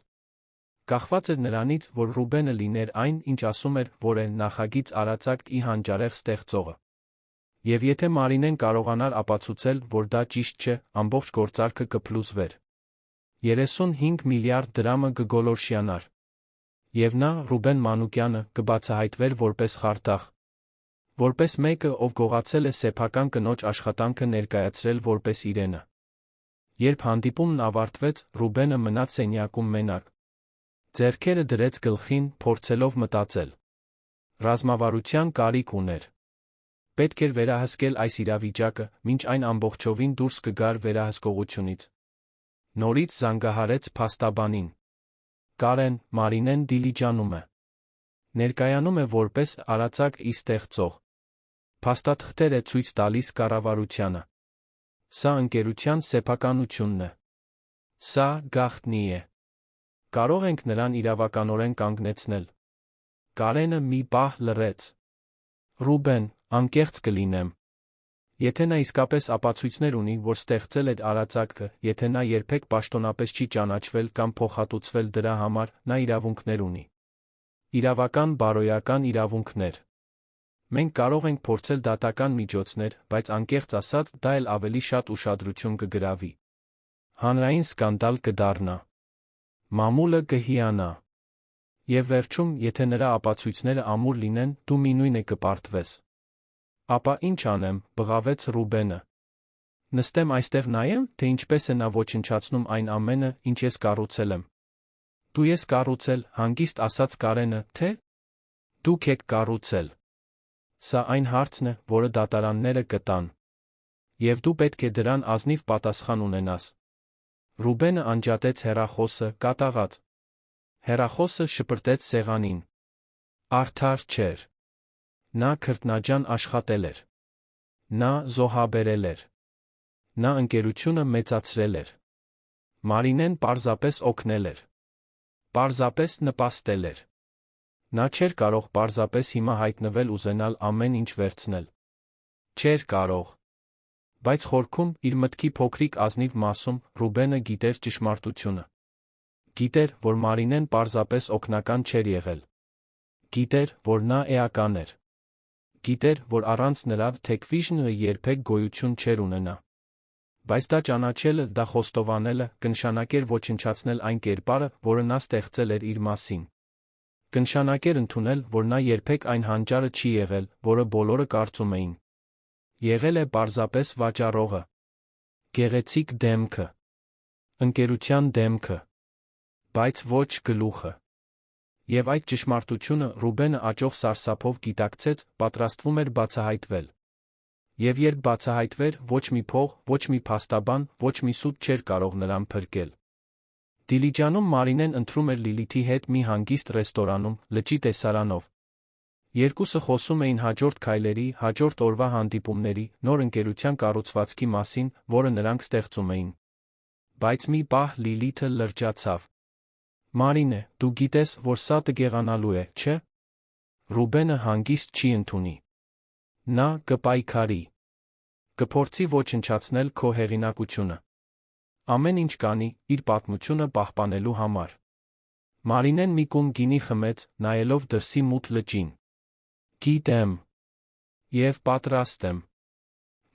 Կախված էր նրանից, որ Ռուբենը լիներ այն, ինչ ասում էր, որ է նախագիծ արածակի հանճարեղ ստեղծողը։ Եվ եթե Մարինեն կարողանար ապացուցել, որ դա ճիշտ չէ, ամբողջ գործարքը կփլուզվեր։ 35 միլիարդ դրամը կգոլորշիանար։ Եվ նա, Ռուբեն Մանուկյանը, կբացահայտվեր որպես խարդախ։ Որպես մեկը, ով գողացել է սեփական կնոջ աշխատանքը ներկայացրել որպես իրենը։ Երբ հանդիպումն ավարտվեց, Ռուբենը մնաց սենյակում մենակ։ Ձեռքերը դրեց գլխին, փորձելով մտածել։ Ռազմավարության կարիք ուներ։ Պետք էր վերահսկել այս իրավիճակը, մինչ այն ամբողջովին դուրս կգար վերահսկողությունից։ Նորից զանգահարեց փաստաբանին։ Կարեն, Մարինեն Դիլիջանում է։ Ներկայանում է որպես արածակի ստեղծող։ Փաստաթղթեր է ցույց տալիս կառավարությանը։ Սա ընկերության սեփականությունն է։ Սա գաղտնի է։ Կարող ենք նրան իրավականորեն կանգնեցնել։ Կարենը մի պահ լռեց։ Ռուբեն, անկեղծ կլինեմ։ Եթե նա իսկապես ապացույցներ ունի, որ ստեղծել է արածակը, եթե նա երբեք պաշտոնապես չի ճանաչվել կամ փոխհատուցվել դրա համար, նա իրավունքներ ունի։ Իրավական բարոյական իրավունքներ։ Մենք կարող ենք փորձել դատական միջոցներ, բայց անկեղծ ասած, դա էլ ավելի շատ ուշադրություն կգրավի։ Հանրային սկանդալ կդառնա։ Մամուլը կհիանա։ Եվ վերջում, եթե նրա ապացույցները ամուր լինեն, դու մինույն է կպարտվես։ Ապա ինչ անեմ, բղավեց Ռուբենը։ Նստեմ այստեղ նայեմ, թե ինչպես է նա ոչնչացնում այն ամենը, ինչ ես կառուցել եմ։ Դու ես կառուցել, հանգիստ ասաց Կարենը, թե։ Դուք եք կառուցել։ Սա այն հարցն է, որը դատարանները կտան։ Եվ դու պետք է դրան ազնիվ պատասխան ունենաս։ Ռուբենը անջատեց հեռախոսը, կատաղած։ Հեռախոսը շպրտեց սեղանին։ Արդար չէր։ Նա քրտնաջան աշխատել էր։ Նա զոհաբերել էր։ Նա ընկերությունը մեծացրել էր։ Մարինեն պարզապես օգնել էր։ Պարզապես նպաստել էր։ Նա չէր կարող պարզապես հիմա հայտնվել ուզենալ ամեն ինչ վերցնել։ Չէր կարող։ Բայց խորքում, իր մտքի փոքրիկ ազնիվ մասում, Ռուբենը գիտեր ճշմարտությունը։ Գիտեր, որ Մարինեն պարզապես օգնական չէր եղել։ Գիտեր, որ նա էական էր։ Գիտեր, որ առանց նրա Թեքվիժնը երբեք գոյություն չէր ունենա։ Բայց դա ճանաչելը, դա խոստովանելը, կնշանակեր ոչնչացնել այն կերպարը, որը նա ստեղծել էր իր մասին։ Կնշանակեր ընդունել, որ նա երբեք այն հանճարը չի եղել, որը բոլորը կարծում էին։ Եղել է պարզապես վաճառողը։ Գեղեցիկ դեմքը։ Ընկերության դեմքը։ Բայց ոչ գլուխը։ Եվ այդ ճշմարտությունը Ռուբենը աճող սարսափով գիտակցեց, պատրաստվում էր բացահայտվել։ Եվ երբ բացահայտվեր, ոչ մի փող, ոչ մի փաստաբան, ոչ մի սուտ չէր կարող նրան փրկել։ Դիլիջանում Մարինեն ընտրում էր Լիլիթի հետ մի հանգիստ ռեստորանում, լճի տեսարանով։ Երկուսը խոսում էին հաջորդ քայլերի, հաջորդ օրվա հանդիպումների, նոր ընկերության կառուցվածքի մասին, որը նրանք ստեղծում էին։ Բայց մի պահ Լիլիթը լրջացավ։ Մարինե, դու գիտես, որ սա տգեղանալու է, չէ՞։ Ռուբենը հանգիստ չի ընդունի։ Նա կպայքարի։ Կփորձի ոչնչացնել քո հեղինակությունը։ Ամեն ինչ կանի, իր պատմությունը պահպանելու համար։ Մարինեն մի կում գինի խմեց, նայելով դրսի մութ լճին։ Գիտեմ։ Եվ պատրաստ եմ։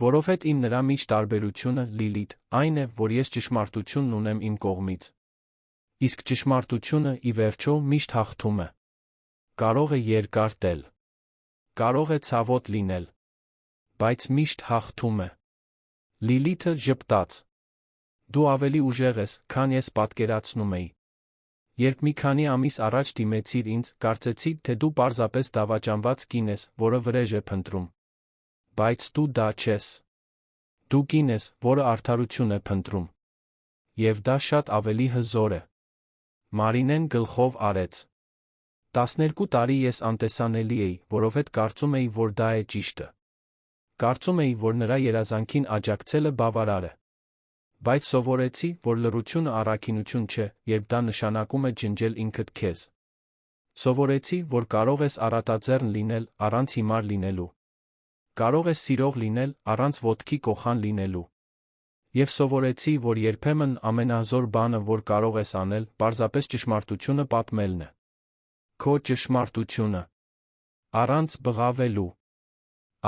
Որովհետև նրա մեջ տարբերությունը, Լիլիթ, այն է, որ ես ճշմարտությունն ունեմ իմ կողմից։ Իսկ ճշմարտությունը, ի վերջո, միշտ հաղթում է։ Կարող է երկար տել։ Կարող է ցավոտ լինել։ Բայց միշտ հաղթում է։ Լիլիթը ժպտաց։ Դու ավելի ուժեղ ես, քան ես պատկերացնում էի։ Երբ մի քանի ամիս առաջ դիմեցիր ինձ, կարծեցի, թե դու պարզապես դավաճանված կին ես, որը վրեժ է փնտրում։ Բայց դու դա չես։ Դու կին ես, որը արդարություն է փնտրում։ Եվ դա շատ ավելի հզոր է։ Մարինեն գլխով արեց։ 12 տարի ես անտեսանելի էի, որովհետև կարծում էի, որ դա է ճիշտը։ Կարծում էի, որ նրա երազանքին աջակցելը բավարար է։ Բայց սովորեցի, որ լռությունը առաքինություն չէ, երբ դա նշանակում է ջնջել ինքդ քեզ։ Սովորեցի, որ կարող ես առատաձեռն լինել, առանց հիմար լինելու։ Կարող ես սիրող լինել, առանց ոտքի կոխան լինելու։ Եվ սովորեցի, որ երբեմն ամենահզոր բանը, որ կարող ես անել, պարզապես ճշմարտությունը պատմելն է։ Քո ճշմարտությունը։ Առանց բղավելու։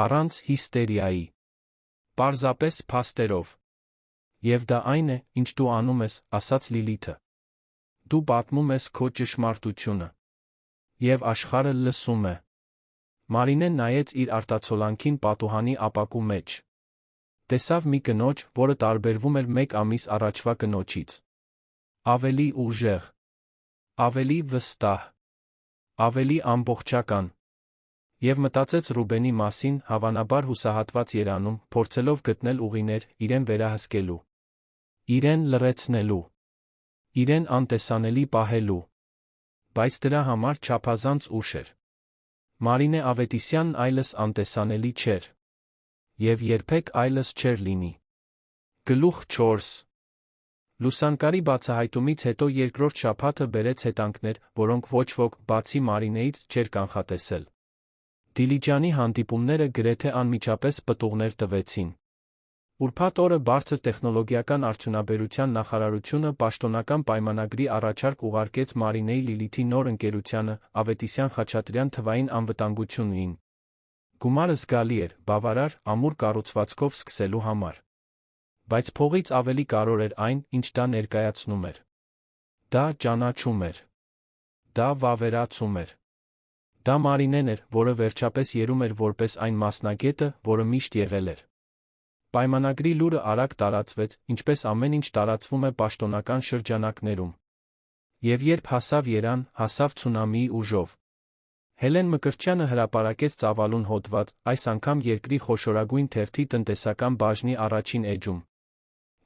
Առանց հիստերիայի։ Պարզապես փաստերով։ Եվ դա այն է, ինչ դու անում ես, ասաց Լիլիթը։ Դու պատմում ես քո ճշմարտությունը։ Եվ աշխարհը լսում է։ Մարինեն նայեց իր արտացոլանքին պատուհանի ապակու մեջ։ Տեսավ մի կնոջ, որը տարբերվում էր 1 ամիս առաջվա կնոջից։ Ավելի ուժեղ։ Ավելի վստահ։ Ավելի ամբողջական։ Եվ մտածեց Ռուբենի մասին, հավանաբար հուսահատված երանում, փորձելով գտնել ուղիներ, իրեն վերահսկելու։ Իրեն լռեցնելու։ Իրեն անտեսանելի պահելու։ Բայց դրա համար չափազանց ուշ էր։ Մարինե Ավետիսյանն այլս անտեսանելի չէր։ Եվ երբեք այլս չէր լինի։ Գլուխ 4 Լուսանկարի բացահայտումից հետո երկրորդ շաբաթը բերեց հետանքներ, որոնք ոչ ոք, բացի Մարինեից, չէր կանխատեսել։ Դիլիջանի հանդիպումները գրեթե անմիջապես պտուղներ տվեցին։ Ուրբաթ օրը բարձր տեխնոլոգիական արդյունաբերության նախարարությունը պաշտոնական պայմանագրի առաջարկ ուղարկեց Մարինեի Լիլիթի նոր ընկերությանը, Ավետիսյան-Խաչատրյան թվային անվտանգությունին։ Գումարը զգալի էր, բավարար, ամուր կառուցվածքով սկսելու համար։ Բայց փողից ավելի կարևոր էր այն, ինչ դա ներկայացնում էր։ Դա ճանաչում էր։ Դա վավերացում էր։ Դա Մարինեն էր, որը վերջապես երում էր որպես այն մասնագետը, որը միշտ եղել էր։ Պայմանագրի լուրը արագ տարածվեց, ինչպես ամեն ինչ տարածվում է պաշտոնական շրջանակներում։ Եվ երբ հասավ Երան, հասավ ցունամիի ուժով։ Հելեն Մկրտչյանը հրապարակեց ծավալուն հոդված, այս անգամ երկրի խոշորագույն թերթի տնտեսական բաժնի առաջին էջում։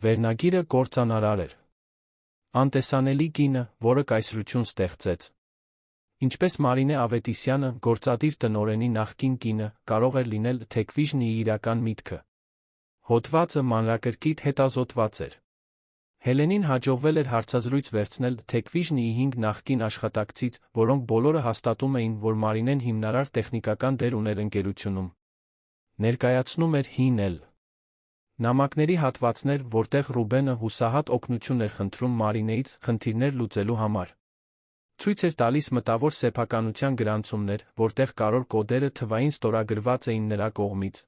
Վերնագիրը կործանարար էր։ Անտեսանելի կինը, որը կայսրություն ստեղծեց։ Ինչպես Մարինե Ավետիսյանը, գործադիր տնօրենի նախկին կինը, կարող էր լինել Թեքվիժնիի իրական միտքը։ Հոդվածը մանրակրկիտ հետազոտված էր։ Հելենին հաջողվել էր հարցազրույց վերցնել Թեքվիժնիի 5 նախկին աշխատակցից, որոնք բոլորը հաստատում էին, որ Մարինեն հիմնարար տեխնիկական դեր ուներ ընկերությունում։ Ներկայացնում էր հին նամակների հատվածներ, որտեղ Ռուբենը հուսահատ օգնություն էր խնդրում Մարինեից խնդիրներ լուծելու համար։ Ցույց էր տալիս մտավոր սեփականության գրանցումներ, որտեղ կարևոր կոդերը թվային ստորագրված էին նրա կողմից։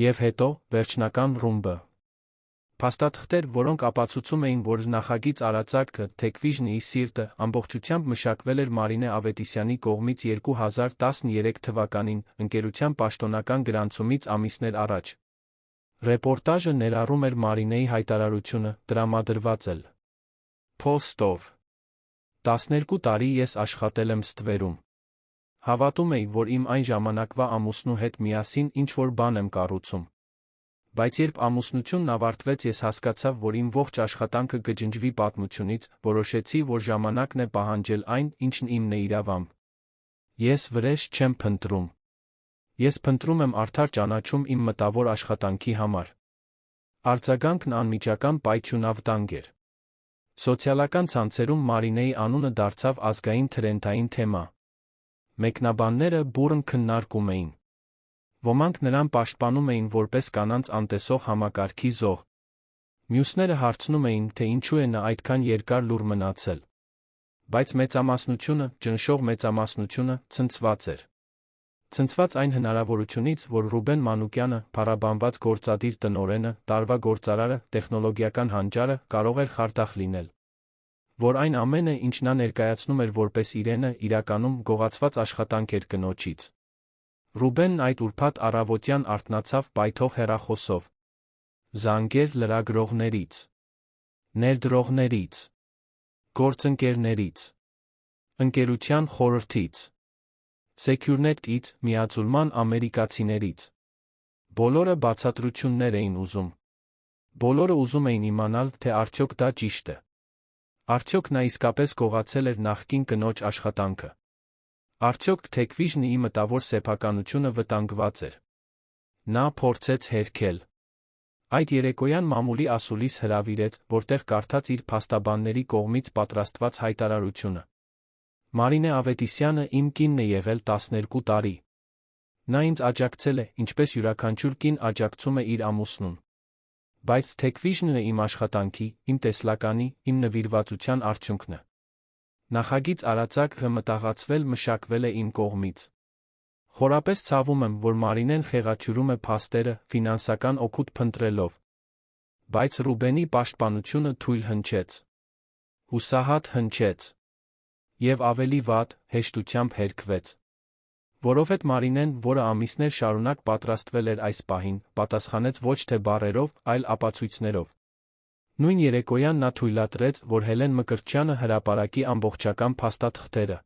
Եվ հետո, վերջնական ռումբը։ Փաստաթղթեր, որոնք ապացուցում էին, որ նախագիծ արածակը, Թեքվիժնիի սիրտը, ամբողջությամբ մշակվել էր Մարինե Ավետիսյանի կողմից 2013 թվականին, ընկերության պաշտոնական գրանցումից ամիսներ առաջ։ Ռեպորտաժը ներառում էր Մարինեի հայտարարությունը, տրամադրված էլ Փոստով։ 12 տարի ես աշխատել եմ ստվերում։ Հավատում էի, որ իմ այն ժամանակվա ամուսնու հետ միասին ինչ-որ բան եմ կառուցում։ Բայց երբ ամուսնությունն ավարտվեց, ես հասկացա, որ իմ ողջ աշխատանքը կջնջվի պատմությունից, որոշեցի, որ ժամանակն է պահանջել այն, ինչն իմն է իրավամբ։ Ես վրեժ չեմ փնտրում։ Ես փնտրում եմ արդար ճանաչում իմ մտավոր աշխատանքի համար։ Արձագանքն անմիջական պայթյունավտանգ էր։ Սոցիալական ցանցերում Մարինեի անունը դարձավ ազգային թրենդային թեմա։ Մեկնաբանները բուռն քննարկում էին։ Ոմանք նրան պաշտպանում էին որպես կանանց անտեսող համակարգի զոհ։ Մյուսները հարցնում էին, թե ինչու է նա այդքան երկար լուռ մնացել։ Բայց մեծամասնությունը, ճնշող մեծամասնությունը, ցնցված էր։ Ցնցված այն հնարավորությունից, որ Ռուբեն Մանուկյանը, փառաբանված գործադիր տնօրենը, տարվա գործարարը, տեխնոլոգիական հանճարը, կարող էր խարդախ լինել։ Որ այն ամենը, ինչ նա ներկայացնում էր որպես իրենը, իրականում գողացված աշխատանք էր կնոջից։ Ռուբենն այդ ուրբաթ առավոտյան արթնացավ պայթող հեռախոսով։ Զանգեր լրագրողներից, ներդրողներից, գործընկերներից, ընկերության խորհրդից, Securnet-ից, միաձուլման ամերիկացիներից։ Բոլորը բացատրություններ էին ուզում։ Բոլորը ուզում էին իմանալ, թե արդյոք դա ճիշտ է։ Արդյոք նա իսկապես գողացել էր նախկին կնոջ աշխատանքը։ Արդյոք Թեքվիժնի մտավոր սեփականությունը վտանգված էր։ Նա փորձեց հերքել։ Այդ երեկոյան մամուլի ասուլիս հրավիրեց, որտեղ կարդաց իր փաստաբանների կողմից պատրաստված հայտարարությունը։ Մարինե Ավետիսյանը իմ կինն է եղել 12 տարի։ Նա ինձ աջակցել է, ինչպես յուրաքանչյուր կին աջակցում է իր ամուսնուն։ Բայց Թեքվիժնը իմ աշխատանքի, իմ տեսլականի, իմ նվիրվածության արդյունքն է։ Նախագիծ արածակ մտաղացվել մշակվել է իմ կողմից։ Խորապես ցավում եմ, որ Մարինեն խեղաթյուրում է փաստերը, ֆինանսական օգուտ փնտրելով։ Բայց Ռուբենի պաշտպանությունը թույլ հնչեց։ Հուսահատ հնչեց։ Եվ ավելի վատ, հեշտությամբ հերքվեց։ Որովհետև Մարինեն, որը ամիսներ շարունակ պատրաստվել էր այս պահին, պատասխանեց ոչ թե բառերով, այլ ապացույցներով։ Նույն երեկոյան նա թույլատրեց, որ Հելեն Մկրտչյանը հրապարակի ամբողջական փաստաթղթերը։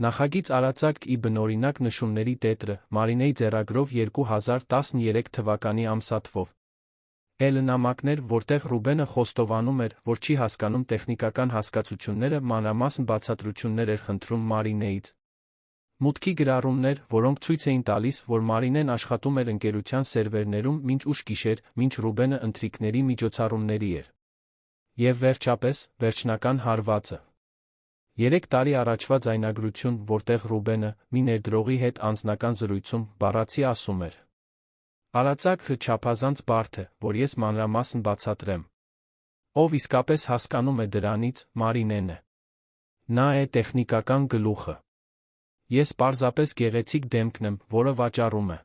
Նախագիծ արածակ ի բնօրինակ նշումների տետրը, Մարինեի ձեռագրով 2013 թվականի ամսաթվով։ Նամակներ, որտեղ Ռուբենը խոստովանում էր, որ չի հասկանում տեխնիկական հասկացությունները, մանրամասն բացատրություններ էր խնդրում Մարինեից։ Մուտքի գրառումներ, որոնք ցույց էին տալիս, որ Մարինեն աշխատում էր ընկերության սերվերներում մինչ ուշ գիշեր, մինչ Ռուբենը ընթրիքների միջոցառումների էր։ Եվ վերջապես, վերջնական հարվածը։ 3 տարի առաջվա ձայնագրություն, որտեղ Ռուբենը, մի ներդրողի հետ անձնական զրույցում, բառացի ասում էր. Արածակը չափազանց բարդ է, որ ես մանրամասն բացատրեմ։ Ով իսկապես հասկանում է դրանից, Մարինեն է։ Նա է տեխնիկական գլուխը։ Ես պարզապես գեղեցիկ դեմքն եմ, որը վաճառում է։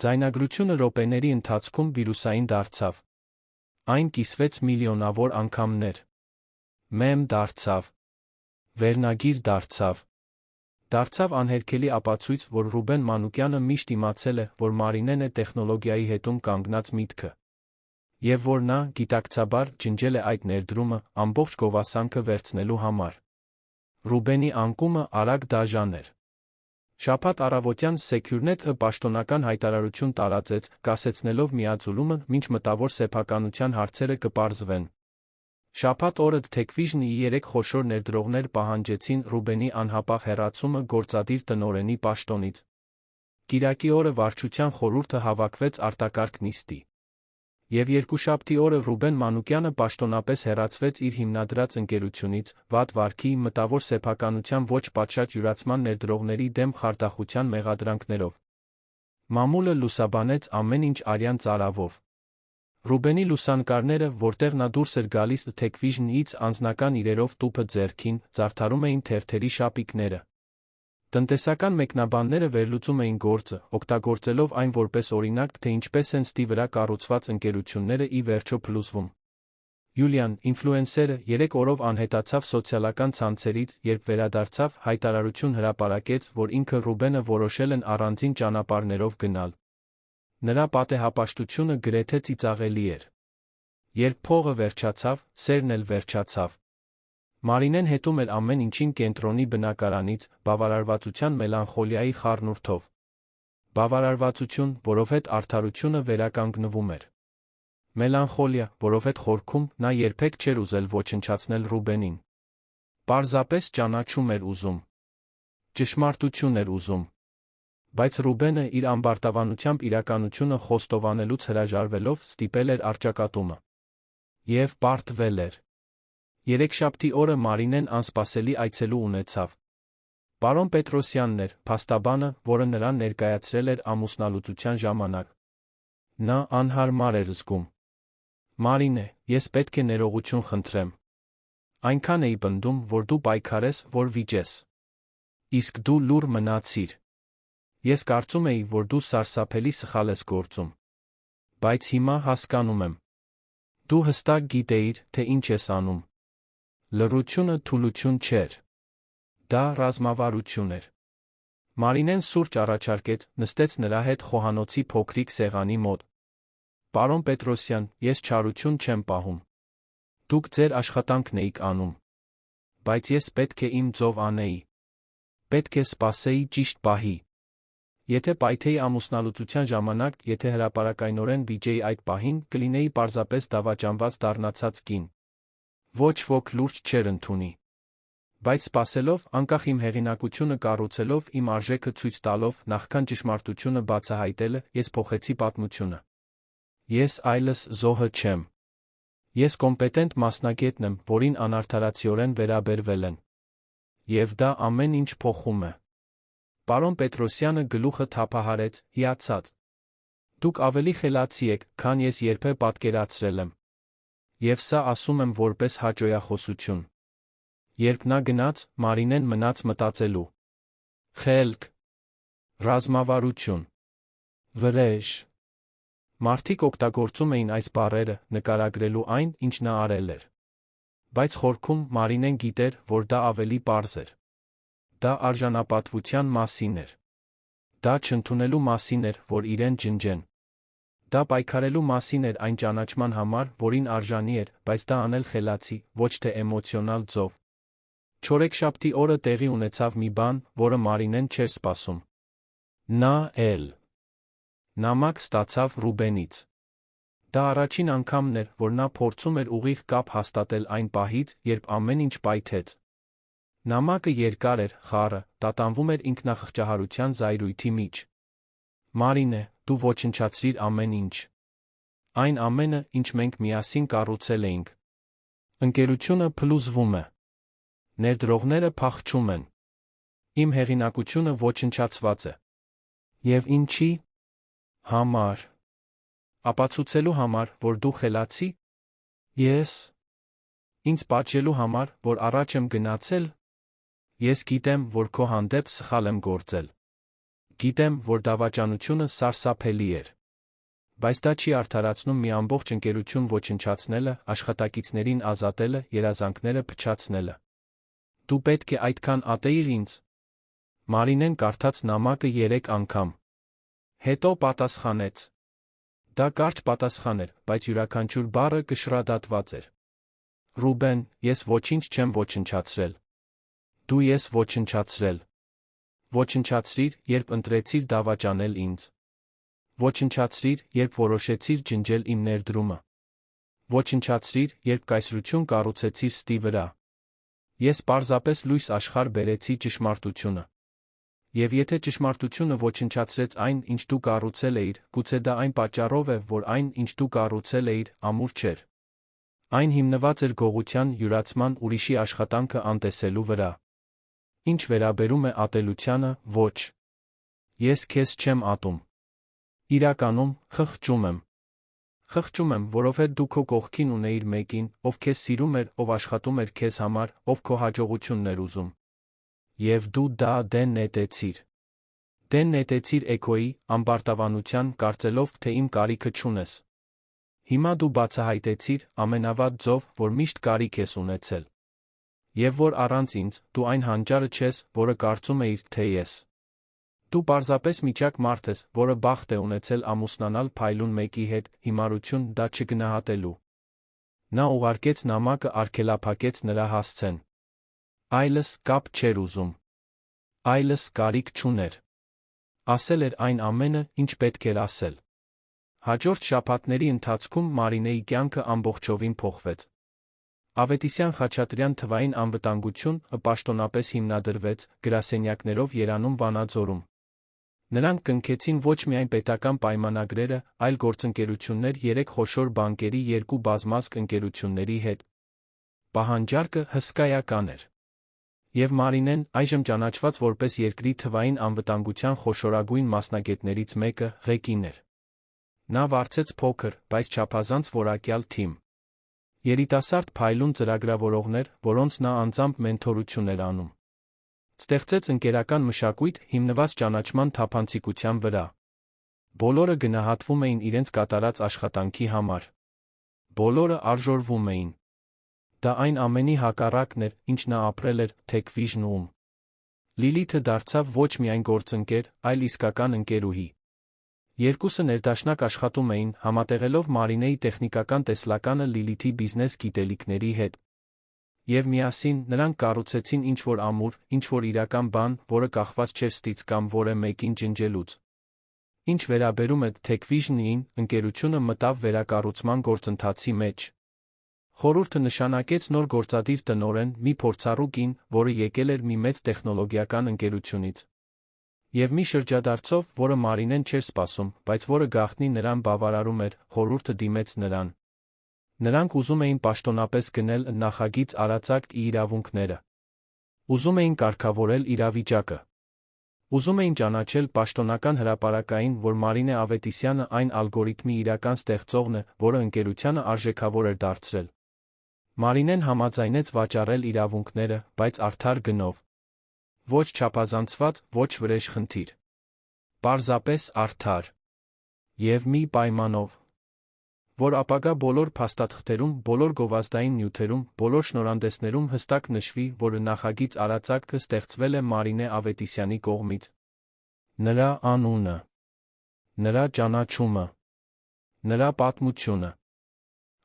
Ձայնագրությունը րոպեների ընթացքում վիրուսային դարձավ։ Այն կիսվեց միլիոնավոր անգամներ։ Մեմ դարձավ։ Վերնագիր դարձավ։ Դարձավ անհերքելի ապացույց, որ Ռուբեն Մանուկյանը միշտ իմացել է, որ Մարինեն է տեխնոլոգիայի հետում կանգնած միտքը։ Եվ որ նա, գիտակցաբար, ջնջել է այդ ներդրումը, ամբողջ գովասանքը վերցնելու համար։ Ռուբենի անկումը արագ դաժան էր։ Շաբաթ առավոտյան Securnet-ը պաշտոնական հայտարարություն տարածեց, կասեցնելով միաձուլումը, մինչ մտավոր սեփականության հարցերը կպարզվեն։ Շաբաթ օրը Թեքվիժնի 3 խոշոր ներդրողներ պահանջեցին Ռուբենի անհապաղ հեռացումը գործադիր տնօրենի պաշտոնից։ Կիրակի օրը վարչության խորհուրդը հավաքվեց արտակարգ նիստի։ Եվ երկուշաբթի օրը Ռուբեն Մանուկյանը պաշտոնապես հեռացվեց իր հիմնադրած ընկերությունից, վատ վարքի, մտավոր սեփականության ոչ պատշաճ յուրացման ներդրողների դեմ խարդախության մեղադրանքներով։ Մամուլը լուսաբանեց ամեն ինչ արյան ծարավով։ Ռուբենի լուսանկարները, որտեղ նա դուրս էր գալիս Թեքվիժնից անձնական իրերով տուփը ձեռքին, զարդարում էին թերթերի շապիկները։ Տնտեսական մեկնաբանները վերլուծում էին գործը, օգտագործելով այն որպես օրինակ, թե ինչպես են ստի վրա կառուցված ընկերությունները ի վերջո փլուզվում։ Յուլիան, ինֆլուենսերը, 3 օրով անհետացավ սոցիալական ցանցերից, երբ վերադարձավ, հայտարարություն հրապարակեց, որ ինքը Ռուբենը որոշել են առանձին ճանապարհներով գնալ։ Նրա պատեհապաշտությունը գրեթե ծիծաղելի էր։ Երբ փողը վերջացավ, սերն էլ վերջացավ։ Մարինեն հետում էր ամեն ինչին կենտրոնի բնակարանից, բավարարվածության մելանխոլիայի խառնուրդով։ Բավարարվածություն, որովհետև արդարությունը վերականգնվում էր։ Մելանխոլիա, որովհետև խորքում նա երբեք չէր ուզել ոչնչացնել Ռուբենին։ Պարզապես ճանաչում էր ուզում։ Ճշմարտություն էր ուզում։ Բայց Ռուբենը իր ամբարտավանությամբ իրականությունը խոստովանելուց հրաժարվելով ստիպել էր առճակատումը։ Եվ պարտվել էր։ Երեքշաբթի օրը Մարինեն անսպասելի այցելու ունեցավ։ Պարոն Պետրոսյանն էր, փաստաբանը, որը նրան ներկայացրել էր ամուսնալուծության ժամանակ։ Նա անհարմար էր զգում։ Մարինե, ես պետք է ներողություն խնդրեմ։ Այնքան էի պնդում, որ դու պայքարես, որ վիճես։ Իսկ դու լուռ մնացիր։ Ես կարծում էի, որ դու սարսափելի սխալ ես գործում։ Բայց հիմա հասկանում եմ։ Դու հստակ գիտեիր, թե ինչ ես անում։ Լռությունը թուլություն չէր։ Դա ռազմավարություն էր։ Մարինեն սուրճ առաջարկեց, նստեց նրա հետ խոհանոցի փոքրիկ սեղանի մոտ։ Պարոն Պետրոսյան, ես չարություն չեմ պահում։ Դուք ձեր աշխատանքն էիք անում։ Բայց ես պետք է իմ ձով անեի։ Պետք է սպասեի ճիշտ պահի։ Եթե պայթեի ամուսնալուծության ժամանակ, եթե հրապարակայնորեն վիճեի այդ պահին, կլինեի պարզապես դավաճանված դառնացած կին։ Ոչ ոք լուրջ չէր ընդունի։ Բայց սպասելով, անկախ իմ հեղինակությունը կառուցելով, իմ արժեքը ցույց տալով, նախքան ճշմարտությունը բացահայտելը, ես փոխեցի պատմությունը։ Ես այլս զոհը չեմ։ Ես կոմպետենտ մասնագետն եմ, որին անարդարացիորեն վերաբերվել են։ Եվ դա ամեն ինչ փոխում է։ Պարոն Պետրոսյանը գլուխը թափահարեց, հիացած։ Դուք ավելի խելացի եք, քան ես երբեք պատկերացրել եմ։ Եվ սա ասում եմ որպես հաճոյախոսություն։ Երբ նա գնաց, Մարինեն մնաց մտածելու։ Խելք, ռազմավարություն, վրեժ։ Մարդիկ օգտագործում էին այս բառերը, նկարագրելու այն, ինչ նա արել էր։ Բայց խորքում Մարինեն գիտեր, որ դա ավելի պարզ էր։ Դա արժանապատվության մասին էր։ Դա չընդունելու մասին էր, որ իրեն ջնջեն։ Դա պայքարելու մասին էր այն ճանաչման համար, որին արժանի էր, բայց դա անել խելացի, ոչ թե էմոցիոնալ ձով։ Չորեքշաբթի օրը տեղի ունեցավ մի բան, որը Մարինեն չէր սպասում։ Նա նամակ ստացավ Ռուբենից։ Դա առաջին անգամն էր, որ նա փորձում էր ուղիղ կապ հաստատել այն պահից, երբ ամեն ինչ պայթեց։ Նամակը երկար էր, խառը, տատանվում էր ինքնախղճահարության զայրույթի մեջ։ Մարինե, դու ոչնչացրիր ամեն ինչ։ Այն ամենը, ինչ մենք միասին կառուցել էինք։ Ընկերությունը փլուզվում է։ Ներդրողները փախչում են։ Իմ հեղինակությունը ոչնչացված է։ Եվ ինչի՞ համար։ Ապացուցելու համար, որ դու խելացի։ Ես։ Ինձ պատժելու համար, որ առաջ եմ գնացել։ Ես գիտեմ, որ քո հանդեպ սխալ եմ գործել։ Գիտեմ, որ դավաճանությունը սարսափելի էր։ Բայց դա չի արդարացնում մի ամբողջ ընկերություն ոչնչացնելը, աշխատակիցներին ազատելը, երազանքները փչացնելը։ Դու պետք է այդքան ատեիր ինձ։ Մարինեն կարդաց նամակը 3 անգամ։ Հետո պատասխանեց։ Դա կարճ պատասխան էր, բայց յուրաքանչյուր բառը կշռադատված էր։ Ռուբեն, ես ոչինչ չեմ ոչնչացրել։ Դու ես ոչնչացրել։ Ոչնչացրիր, երբ ընտրեցիր դավաճանել ինձ։ Ոչնչացրիր, երբ որոշեցիր ջնջել իմ ներդրումը։ Ոչնչացրիր, երբ կայսրություն կառուցեցիր ստի վրա։ Ես պարզապես լույս աշխարհ բերեցի ճշմարտությունը։ Եվ եթե ճշմարտությունը ոչնչացրեց այն, ինչ դու կառուցել էիր, գուցե դա այն պատճառով է, որ այն, ինչ դու կառուցել էիր, ամուր չէր։ Այն հիմնված էր գողության, յուրացման, ուրիշի աշխատանքը անտեսելու վրա։ Ինչ վերաբերում է ատելությանը, ոչ։ Ես քեզ չեմ ատում։ Իրականում, խղճում եմ։ Խղճում եմ, որովհետև դու քո կողքին ունեիր մեկին, ով քեզ սիրում էր, ով աշխատում էր քեզ համար, ով քո հաջողությունն էր ուզում։ Եվ դու դա դեն նետեցիր։ Դեն նետեցիր էգոյի, ամբարտավանության, կարծելով, թե իմ կարիքը չունես։ Հիմա դու բացահայտեցիր ամենավատ ձով, որ միշտ կարիք ես ունեցել։ Եվ որ առանց ինձ, դու այն հանճարը չես, որը կարծում էիր, թե ես։ Դու պարզապես միջակ մարդ ես, որը բախտ է ունեցել ամուսնանալ փայլուն մեկի հետ, հիմարություն դա չգնահատելու։ Նա ուղարկեց նամակը արգելափակեց նրա հասցեն։ Այլս կապ չէր ուզում։ Այլս կարիք չուներ։ Ասել էր այն ամենը, ինչ պետք էր ասել։ Հաջորդ շաբաթների ընթացքում Մարինեի կյանքը ամբողջովին փոխվեց։ Ավետիսյան Խաչատրյան թվային անվտանգությունը պաշտոնապես հիմնադրվեց, գրասենյակներով Երանում Վանաձորում։ Նրանք կնքեցին ոչ միայն պետական պայմանագրերը, այլ գործընկերություններ 3 խոշոր բանկերի 2 բազմազգ ընկերությունների հետ։ Պահանջարկը հսկայական էր։ Եվ Մարինեն, այժմ ճանաչված որպես երկրի թվային անվտանգության խոշորագույն մասնագետներից մեկը, ղեկին էր։ Նա վարձեց փոքր, բայց չափազանց որակյալ թիմ։ Երիտասարդ փայլուն ծրագրավորողներ, որոնց նա անձամբ մենթորություն էր անում։ Ստեղծեց ընկերական մշակույթ, հիմնված ճանաչման թափանցիկության վրա։ Բոլորը գնահատվում էին իրենց կատարած աշխատանքի համար։ Բոլորը արժորվում էին։ Դա այն ամենի հակառակն էր, ինչ նա ապրել էր Techvision-ում։ Լիլիթը դարձավ ոչ միայն գործընկեր, այլ իսկական ընկերուհի։ Երկուսը ներդաշնակ աշխատում էին, համատեղելով Մարինեի տեխնիկական տեսլականը Լիլիթի բիզնես գիտելիքների հետ։ Եվ միասին նրանք կառուցեցին ինչ-որ ամուր, ինչ-որ իրական բան, որը կախված չէր ստից կամ որը մեկին ջնջելուց։ Ինչ վերաբերում է Techvision-ին, ընկերությունը մտավ վերակառուցման գործընթացի մեջ։ Խորհուրդը նշանակեց նոր գործադիր տնօրեն, մի փորձառու կին, որը եկել էր մի մեծ տեխնոլոգիական ընկերությունից։ Եվ մի շրջադարձով, որը Մարինեն չէր սպասում, բայց որը գաղտնի նրան բավարարում էր, խորհուրդը դիմեց նրան։ Նրանք ուզում էին պաշտոնապես գնել նախագիծ արածակի իրավունքները։ Ուզում էին կարգավորել իրավիճակը։ Ուզում էին ճանաչել պաշտոնական հրապարակային, որ Մարինե Ավետիսյանը այն ալգորիթմի իրական ստեղծողն է, որը ընկերությանը արժեքավոր էր դարձրել։ Մարինեն համաձայնեց վաճառել իրավունքները, բայց արդար գնով։ Ոչ չափազանցված, ոչ վրեժխնդիր։ Պարզապես արդար։ Եվ մի պայմանով, որ ապագա բոլոր փաստաթղթերում, բոլոր գովազդային նյութերում, բոլոր շնորհանդեսներում հստակ նշվի, որ նախագիծ արածակը ստեղծվել է Մարինե Ավետիսյանի կողմից։ Նրա անունը, նրա ճանաչումը, նրա պատմությունը։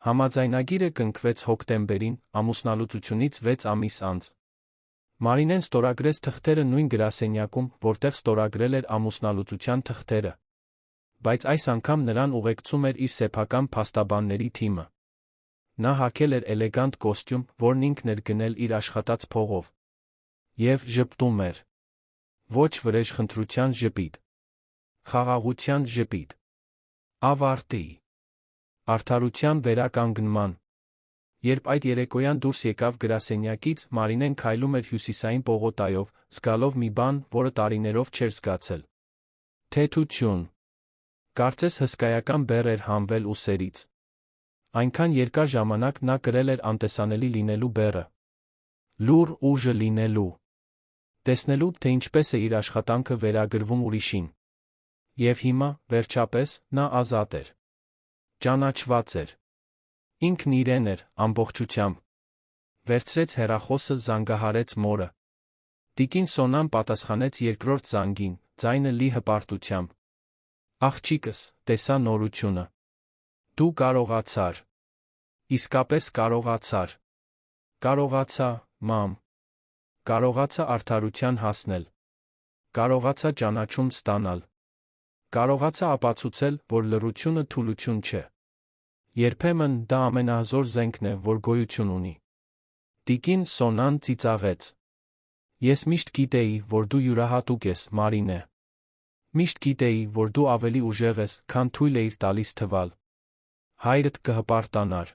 Համաձայնագիրը կնքվեց հոկտեմբերին, ամուսնալուծությունից 6 ամիս անց։ Մարինեն ստորագրեց թղթերը նույն գրասենյակում, որտեղ ստորագրել էր ամուսնալուծության թղթերը։ Բայց այս անգամ նրան ուղեկցում էր իր սեփական փաստաբանների թիմը։ Նա հագել էր էլեգանտ կոստյում, որն ինքն էր գնել իր աշխատած փողով։ Եվ ժպտում էր։ Ոչ վրեժխնդրության ժպիտ։ Խաղաղության ժպիտ։ Ավարտի։ Արդարության վերականգնման։ Երբ այդ երեկոյան դուրս եկավ գրասենյակից, Մարինեն քայլում էր հյուսիսային պողոտայով, զգալով մի բան, որը տարիներով չէր զգացել։ Թեթություն։ Կարծես հսկայական բեռ էր հանվել ուսերից։ Այնքան երկար ժամանակ նա կրել էր անտեսանելի լինելու բեռը։ Լուռ ուժը լինելու։ Տեսնելու, թե ինչպես է իր աշխատանքը վերագրվում ուրիշին։ Եվ հիմա, վերջապես, նա ազատ էր։ Ճանաչված էր։ Ինքն իրեն էր, ամբողջությամբ։ Վերցրեց հեռախոսը, զանգահարեց մորը։ Տիկին Սոնան պատասխանեց երկրորդ զանգին, ձայնը լի հպարտությամբ։ Աղջիկս, տեսա նորությունը։ Դու կարողացար։ Իսկապես կարողացար։ Կարողացա, մամ։ Կարողացա արդարության հասնել։ Կարողացա ճանաչում ստանալ։ Կարողացա ապացուցել, որ լռությունը թուլություն չէ։ Երբեմն դա ամենահզոր զենքն է, որ գոյություն ունի։ Տիկին Սոնան ծիծաղեց։ Ես միշտ գիտեի, որ դու յուրահատուկ ես, Մարինե։ Միշտ գիտեի, որ դու ավելի ուժեղ ես, քան թույլ էիր տալիս թվալ։ Հայրդ կհպարտանար։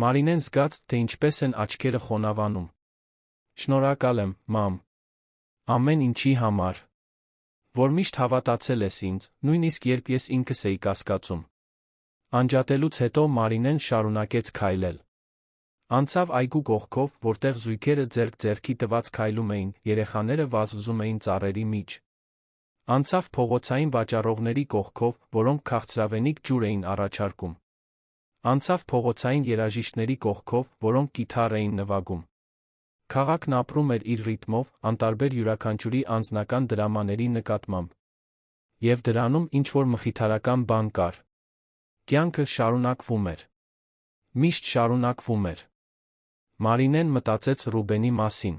Մարինեն զգաց, թե ինչպես են աչքերը խոնավանում։ Շնորհակալ եմ, մամ։ Ամեն ինչի համար։ Որ միշտ հավատացել ես ինձ, նույնիսկ երբ ես ինքս էի կասկածում։ Անջատելուց հետո Մարինեն շարունակեց քայլել։ Անցավ այգու կողքով, որտեղ զույգերը ձեռք-ձեռքի տված քայլում էին, երեխաները վազվզում էին ծառերի միջ։ Անցավ փողոցային վաճառողների կողքով, որոնք քաղցրավենիք ջուր էին առաջարկում։ Անցավ փողոցային երաժիշտների կողքով, որոնք կիթառ էին նվագում։ Քաղաքն ապրում էր իր ռիթմով, անտարբեր յուրաքանչյուրի անձնական դրամաների նկատմամբ։ Եվ դրանում ինչ-որ մխիթարական բան կար։ Կյանքը շարունակվում էր։ Միշտ շարունակվում էր։ Մարինեն մտածեց Ռուբենի մասին։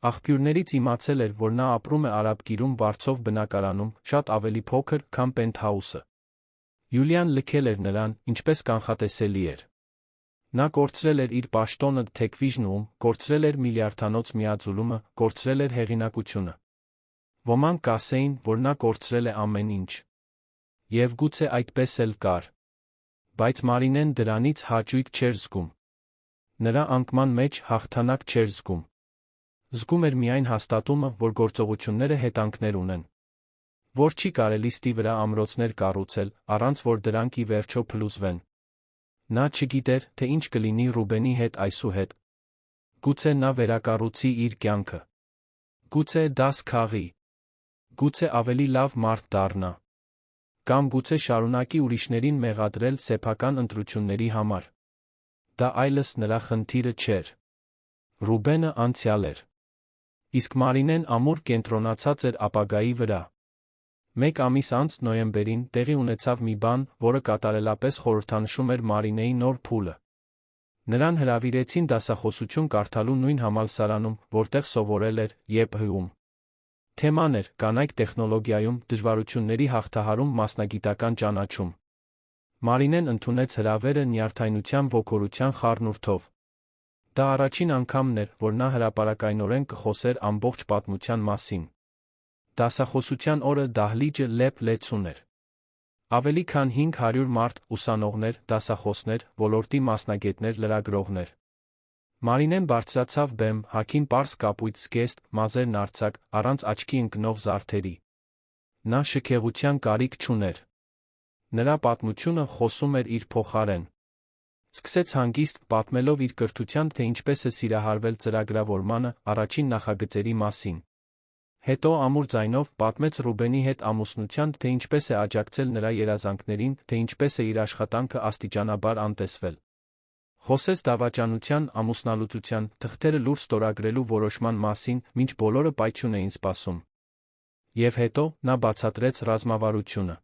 Աղբյուրներից իմացել էր, որ նա ապրում է Արաբկիրում վարձով բնակարանում, շատ ավելի փոքր, քան Պենթհաուսը։ Յուլիան լքել էր նրան, ինչպես կանխատեսելի էր։ Նա կորցրել էր իր պաշտոնը Techvision-ում, կորցրել էր միլիարդանոց միաձուլումը, կորցրել էր հեղինակությունը։ Ոմանք կասեին, որ նա կորցրել է ամեն ինչ։ Եվ գուցե այդպես էլ կար։ Բայց Մարինեն դրանից հաճույք չէր զգում։ Նրա անկման մեջ հաղթանակ չէր զգում։ Զգում էր միայն հաստատումը, որ գործողությունները հետանքներ ունեն։ Որ չի կարելի ստի վրա ամրոցներ կառուցել, առանց որ դրանք ի վերջո փլուզվեն։ Նա չգիտեր, թե ինչ կլինի Ռուբենի հետ այսուհետ։ Գուցե նա վերակառուցի իր կյանքը։ Գուցե դա սքաղի։ Գուցե ավելի լավ մարդ դառնա։ Կամ գուցե շարունակի ուրիշներին մեղադրել սեփական ընտրությունների համար։ Դա այլս նրա խնդիրը չէր։ Ռուբենը անցյալ էր։ Իսկ Մարինեն ամուր կենտրոնացած էր ապագայի վրա։ Մեկ ամիս անց նոյեմբերին տեղի ունեցավ մի բան, որը կատարելապես խորհրդանշում էր Մարինեի նոր փուլը։ Նրան հրավիրեցին դասախոսություն կարդալու նույն համալսարանում, որտեղ սովորել էր ԵՊՀ-ում։ Թեման էր կանայք տեխնոլոգիայում դժվարությունների հաղթահարում մասնագիտական ճանաչում։ Մարինեն ընդունեց հրավերը նյարդայնության ոգորության խառնուրդով։ Դա առաջին անգամն էր, որ նա հրապարակայնորեն կխոսեր ամբողջ պատմության մասին։ Դասախոսության օրը դահլիճը լեփ-լեցուն էր։ Ավելի քան 500 մարդ, ուսանողներ, դասախոսներ, ոլորտի մասնագետներ, լրագրողներ։ Մարինեն բարձրացավ բեմ, հագին պարզ կապույտ զգեստ, մազերն արձակ, առանց աչքի ընկնող զարդերի։ Նա շքեղության կարիք չուներ։ Նրա պատմությունը խոսում էր իր փոխարեն։ Սկսեց հանգիստ պատմելով իր կրթության, թե ինչպես է սիրահարվել ծրագրավորմանը, առաջին նախագծերի մասին։ Հետո ամուր ձայնով պատմեց Ռուբենի հետ ամուսնության, թե ինչպես է աջակցել նրա երազանքներին, թե ինչպես է իր աշխատանքը աստիճանաբար անտեսվել։ Խոսեց դավաճանության, ամուսնալուծության, թղթերը լուր ստորագրելու որոշման մասին, մինչ բոլորը պայթյուն էին սպասում։ Եվ հետո նա բացատրեց ռազմավարությունը։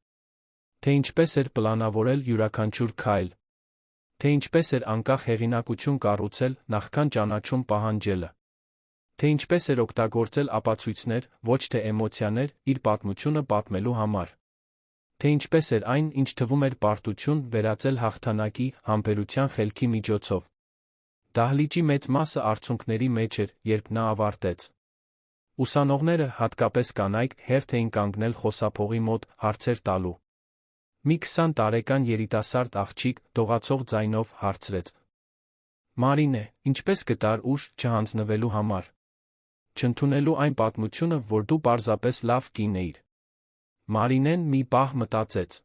Թե ինչպես էր պլանավորել յուրաքանչյուր քայլ։ Թե ինչպես էր անկախ հեղինակություն կառուցել, նախքան ճանաչում պահանջելը։ Թե ինչպես էր օգտագործել ապացույցներ, ոչ թե էմոցիաներ, իր պատմությունը պատմելու համար։ Թե ինչպես էր այն, ինչ թվում էր պարտություն, վերածել հաղթանակի, համբերության խելքի միջոցով։ Դահլիճի մեծ մասը արցունքների մեջ էր, երբ նա ավարտեց։ Ուսանողները, հատկապես կանայք, հերթ էին կանգնել խոսափողի մոտ, հարցեր տալու։ Մի 20 տարեկան երիտասարդ աղջիկ, դողացող ձայնով, հարցրեց. Մարինե, ինչպես գտար ուժ չհանձնվելու համար։ Չընդունելու այն պատմությունը, որ դու պարզապես լավ կին էիր։ Մարինեն մի պահ մտածեց։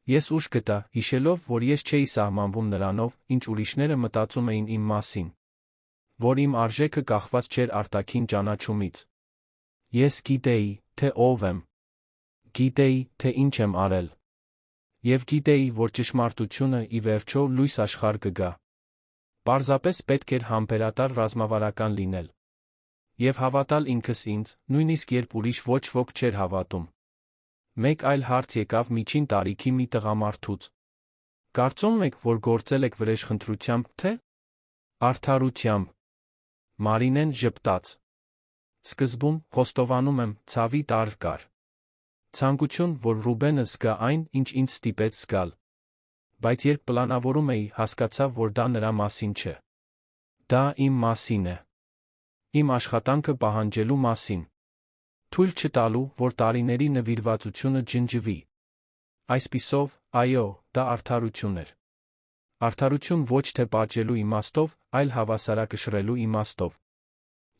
Ես ուժ գտա, հիշելով, որ ես չէի սահմանվում նրանով, ինչ ուրիշները մտածում էին իմ մասին։ Որ իմ արժեքը կախված չէր արտաքին ճանաչումից։ Ես գիտեի, թե ով եմ։ Գիտեի, թե ինչ եմ արել։ Եվ գիտեի, որ ճշմարտությունը ի վերջո լույս աշխարհ կգա։ Պարզապես պետք էր համբերատար ռազմավարական լինել։ Եվ հավատալ ինքս ինձ, նույնիսկ երբ ուրիշ ոչ ոք չէր հավատում։ Մեկ այլ հարց եկավ միջին տարիքի մի տղամարդուց։ Կարծում եք, որ գործել եք վրեժխնդրությամբ, թե արդարությամբ։ Մարինեն ժպտաց։ Սկզբում, խոստովանում եմ, ցավի տար կար։ Ցանկություն, որ Ռուբենը զգա այն, ինչ ինձ ստիպեց զգալ։ Բայց երբ պլանավորում էի, հասկացա, որ դա նրա մասին չէ։ Դա իմ մասին է։ Իմ աշխատանքը պահանջելու մասին։ Թույլ չտալու, որ տարիների նվիրվածությունը ջնջվի։ Այսպիսով, այո, դա արդարություն էր։ Արդարություն ոչ թե պատժելու իմաստով, այլ հավասարակշռելու իմաստով։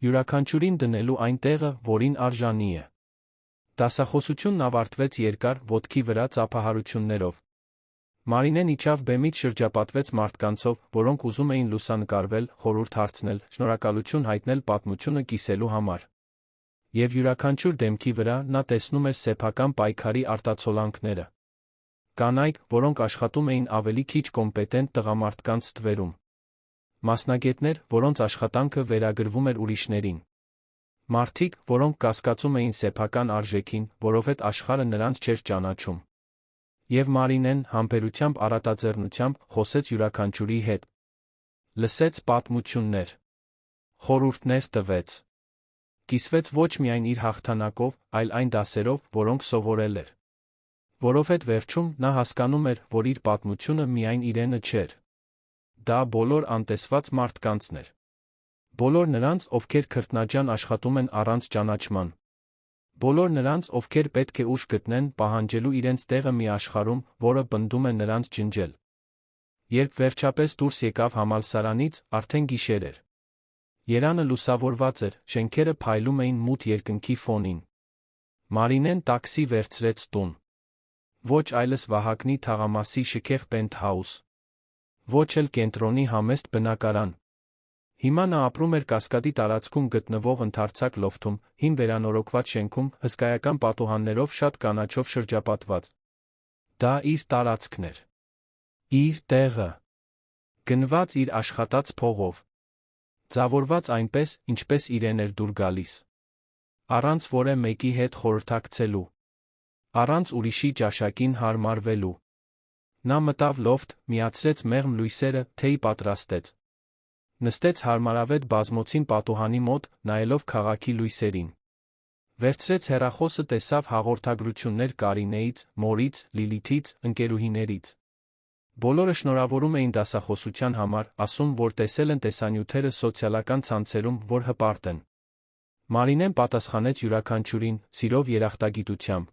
Յուրաքանչյուրին դնելու այն տեղը, որին արժանի է։ Դասախոսությունն ավարտվեց երկար, ոտքի վրա ծափահարություններով։ Մարինեն իջավ բեմից, շրջապատվեց մարդկանցով, որոնք ուզում էին լուսանկարվել, խորհուրդ հարցնել, շնորհակալություն հայտնել պատմությունը կիսելու համար։ Եվ յուրաքանչյուր դեմքի վրա նա տեսնում էր սեփական պայքարի արտացոլանքները։ Կանայք, որոնք աշխատում էին ավելի քիչ կոմպետենտ տղամարդկանց ստվերում։ Մասնագետներ, որոնց աշխատանքը վերագրվում էր ուրիշներին։ Մարդիկ, որոնք կասկածում էին սեփական արժեքին, որովհետև աշխարհը նրանց չէր ճանաչում։ Եվ Մարինեն համբերությամբ առատաձեռնությամբ խոսեց յուրաքանչյուրի հետ։ Լսեց պատմություններ։ Խորհուրդներ տվեց։ Կիսվեց ոչ միայն իր հաղթանակով, այլ այն դասերով, որոնք սովորել էր։ Որովհետև վերջում նա հասկանում էր, որ իր պատմությունը միայն իրենը չէր։ Դա բոլոր անտեսված մարդկանցն էր։ Բոլոր նրանց, ովքեր քրտնաջան աշխատում են առանց ճանաչման։ Բոլոր նրանց, ովքեր պետք է ուժ գտնեն, պահանջելու իրենց տեղը մի աշխարհում, որը պնդում է նրանց ջնջել։ Երբ վերջապես դուրս եկավ համալսարանից, արդեն գիշեր էր։ Երանը լուսավորված էր, շենքերը փայլում էին մութ երկնքի ֆոնին։ Մարինեն տաքսի վերցրեց տուն։ Ոչ այլս Վահագնի թաղամասի շքեղ պենթհաուս։ ոչ էլ կենտրոնի համեստ բնակարան։ Հիմա նա ապրում էր Կասկադի տարածքում գտնվող ընդարձակ լոֆթում, հին վերանորոգված շենքում, հսկայական պատուհաններով շատ կանաչով շրջապատված։ Դա իր տարածքն էր։ Իր տեղը։ Գնված իր աշխատած փողով։ Ձավորված այնպես, ինչպես իրեն էր դուր գալիս։ Առանց որե մեկի հետ խորհրդակցելու։ Առանց ուրիշի ճաշակին հարմարվելու։ Նա մտավ լոֆթ, միացրեց մեղմ լույսերը, թեյ պատրաստեց։ Նստեց հարմարավետ բազմոցին պատուհանի մոտ, նայելով քաղաքի լույսերին։ Վերցրեց հեռախոսը, տեսավ հաղորդագրություններ Կարինեից, մորից, Լիլիթից, ընկերուհիներից։ Բոլորը շնորհավորում էին դասախոսության համար, ասում, որ տեսել են տեսանյութերը սոցիալական ցանցերում, որ հպարտ են։ Մարինեն պատասխանեց յուրաքանչյուրին, սիրով երախտագիտությամբ։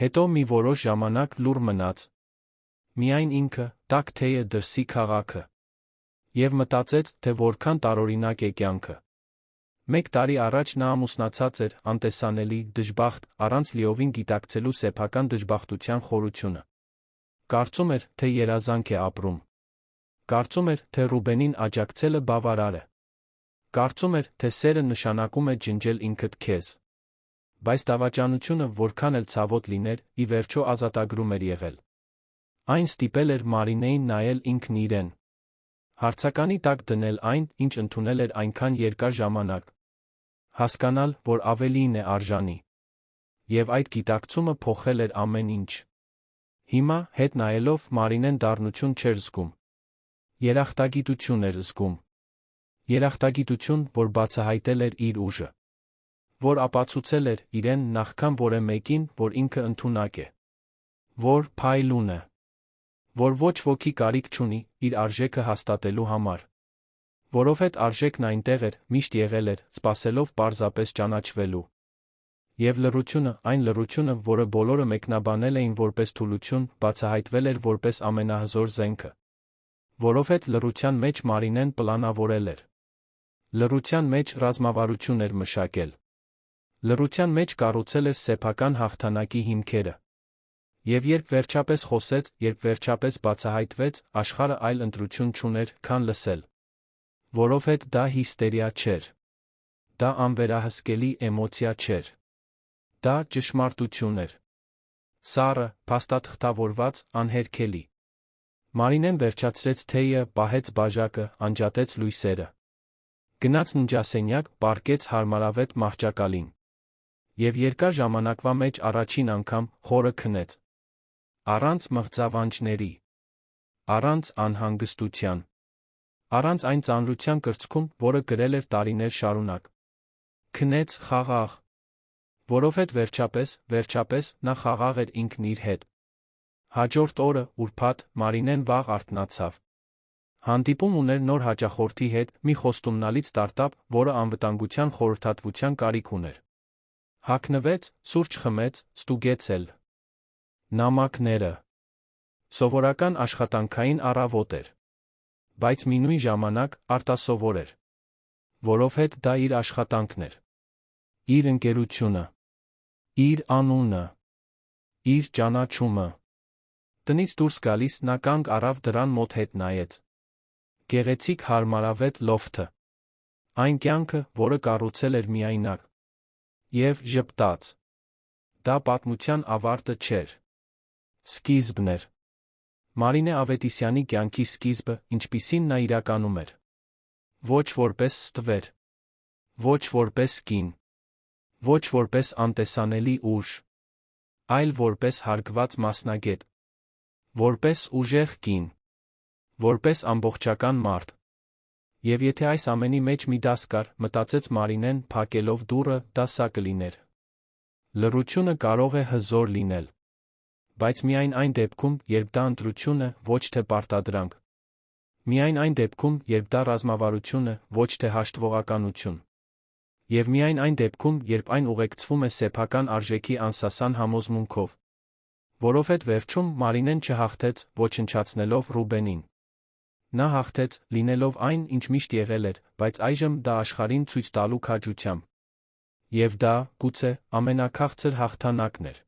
Հետո մի որոշ ժամանակ լուռ մնաց։ Միայն ինքը, տաք թեյը դրսի քաղաքը։ Եվ մտածեց, թե որքան տարօրինակ է կյանքը։ 1 տարի առաջ նա ամուսնացած էր, անտեսանելի, դժբախտ, առանց լիովին գիտակցելու սեփական դժբախտության խորությունը։ Կարծում էր, թե երազանք է ապրում։ Կարծում էր, թե Ռուբենին աջակցելը բավարար է։ Կարծում էր, թե սերը նշանակում է ջնջել ինքդ քեզ։ Բայց դավաճանությունը, որքան էլ ցավոտ լիներ, ի վերջո ազատագրում էր եղել։ Այն ստիպել էր Մարինեին նայել ինքն իրեն։ Հարցականի տակ դնել այն, ինչ ընդունել էր այնքան երկար ժամանակ։ Հասկանալ, որ ավելիին է արժանի։ Եվ այդ գիտակցումը փոխել էր ամեն ինչ։ Հիմա, հետ նայելով, Մարինեն դառնություն չէր զգում։ Երախտագիտություն էր զգում։ Երախտագիտություն, որ բացահայտել էր իր ուժը։ Որ ապացուցել էր իրեն նախքան որևէ մեկին, որ ինքը ընդունակ է։ Որ փայլուն է։ Որ ոչ ոքի կարիք չունի իր արժեքը հաստատելու համար։ Որովհետև արժեքն այնտեղ էր, միշտ եղել էր, սպասելով պարզապես ճանաչվելու։ Եվ լռությունը, այն լռությունը, որը բոլորը մեկնաբանել էին որպես թուլություն, բացահայտվել էր որպես ամենահզոր զենքը։ Որովհետև լռության մեջ Մարինեն պլանավորել էր։ Լռության մեջ ռազմավարություն էր մշակել։ Լռության մեջ կառուցել էր սեփական հաղթանակի հիմքերը։ Եվ երբ վերջապես խոսեց, երբ վերջապես բացահայտվեց, աշխարհը այլ ընտրություն չուներ, քան լսել։ Որովհետև դա հիստերիա չէր։ Դա անվերահսկելի էմոցիա չէր։ Դա ճշմարտություն էր։ Սառը, փաստաթղթավորված, անհերքելի։ Մարինեն վերջացրեց թեյը, պահեց բաժակը, անջատեց լույսերը։ Գնաց ննջասենյակ, պառկեց հարմարավետ մահճակալին։ Եվ երկար ժամանակվա մեջ առաջին անգամ խորը քնեց։ Առանց մղձավանջների։ Առանց անհանգստության։ Առանց այն ծանրության կրծքում, որը գրել էր տարիներ շարունակ։ Քնեց խաղաղ։ Որովհետև վերջապես, նա խաղաղ էր ինքն իր հետ։ Հաջորդ օրը, ուրբաթ, Մարինեն վաղ արթնացավ։ Հանդիպում ուներ նոր հաճախորդի հետ, մի խոստումնալից ստարտափ, որը անվտանգության խորհրդատվության կարիք ուներ։ Հագնվեց, սուրճ խմեց, ստուգեց էլ։ Նամակները։ Սովորական աշխատանքային առավոտ էր։ Բայց մինույն ժամանակ արտասովոր էր։ Որովհետև դա իր աշխատանքն էր։ Իր ընկերությունը։ Իր անունը։ Իր ճանաչումը։ Տնից դուրս գալիս նա կանգ առավ դռան մոտ հետ նայեց։ Գեղեցիկ հարմարավետ լոֆթը։ Այն կյանքը, որը կառուցել էր միայնակ։ Եվ ժպտաց։ Դա պատմության ավարտը չէր։ Սկիզբն էր։ Մարինե Ավետիսյանի կյանքի սկիզբը, ինչպիսին նա իրականում էր։ Ոչ որպես ստվեր։ Ոչ որպես կին։ Ոչ որպես անտեսանելի ուժ։ Այլ որպես հարգված մասնագետ։ Որպես ուժեղ կին։ Որպես ամբողջական մարդ։ Եվ եթե այս ամենի մեջ մի դաս կար, մտածեց Մարինեն, փակելով դուռը, դա սա կլիներ։ Լռությունը կարող է հզոր լինել։ Բայց միայն այն դեպքում, երբ դա ընտրություն է, ոչ թե պարտադրանք։ Միայն այն դեպքում, երբ դա ռազմավարություն է, ոչ թե հաշտվողականություն։ Եվ միայն այն դեպքում, երբ այն ուղեկցվում է սեփական արժեքի անսասան համոզմունքով։ Որովհետև վերջում Մարինեն չհաղթեց, ոչնչացնելով Ռուբենին։ Նա հաղթեց, լինելով այն, ինչ միշտ եղել էր, բայց այժմ դա աշխարհին ցույց տալու քաջությամբ։ Եվ դա, գուցե, ամենաքաղցր հաղթանակն էր։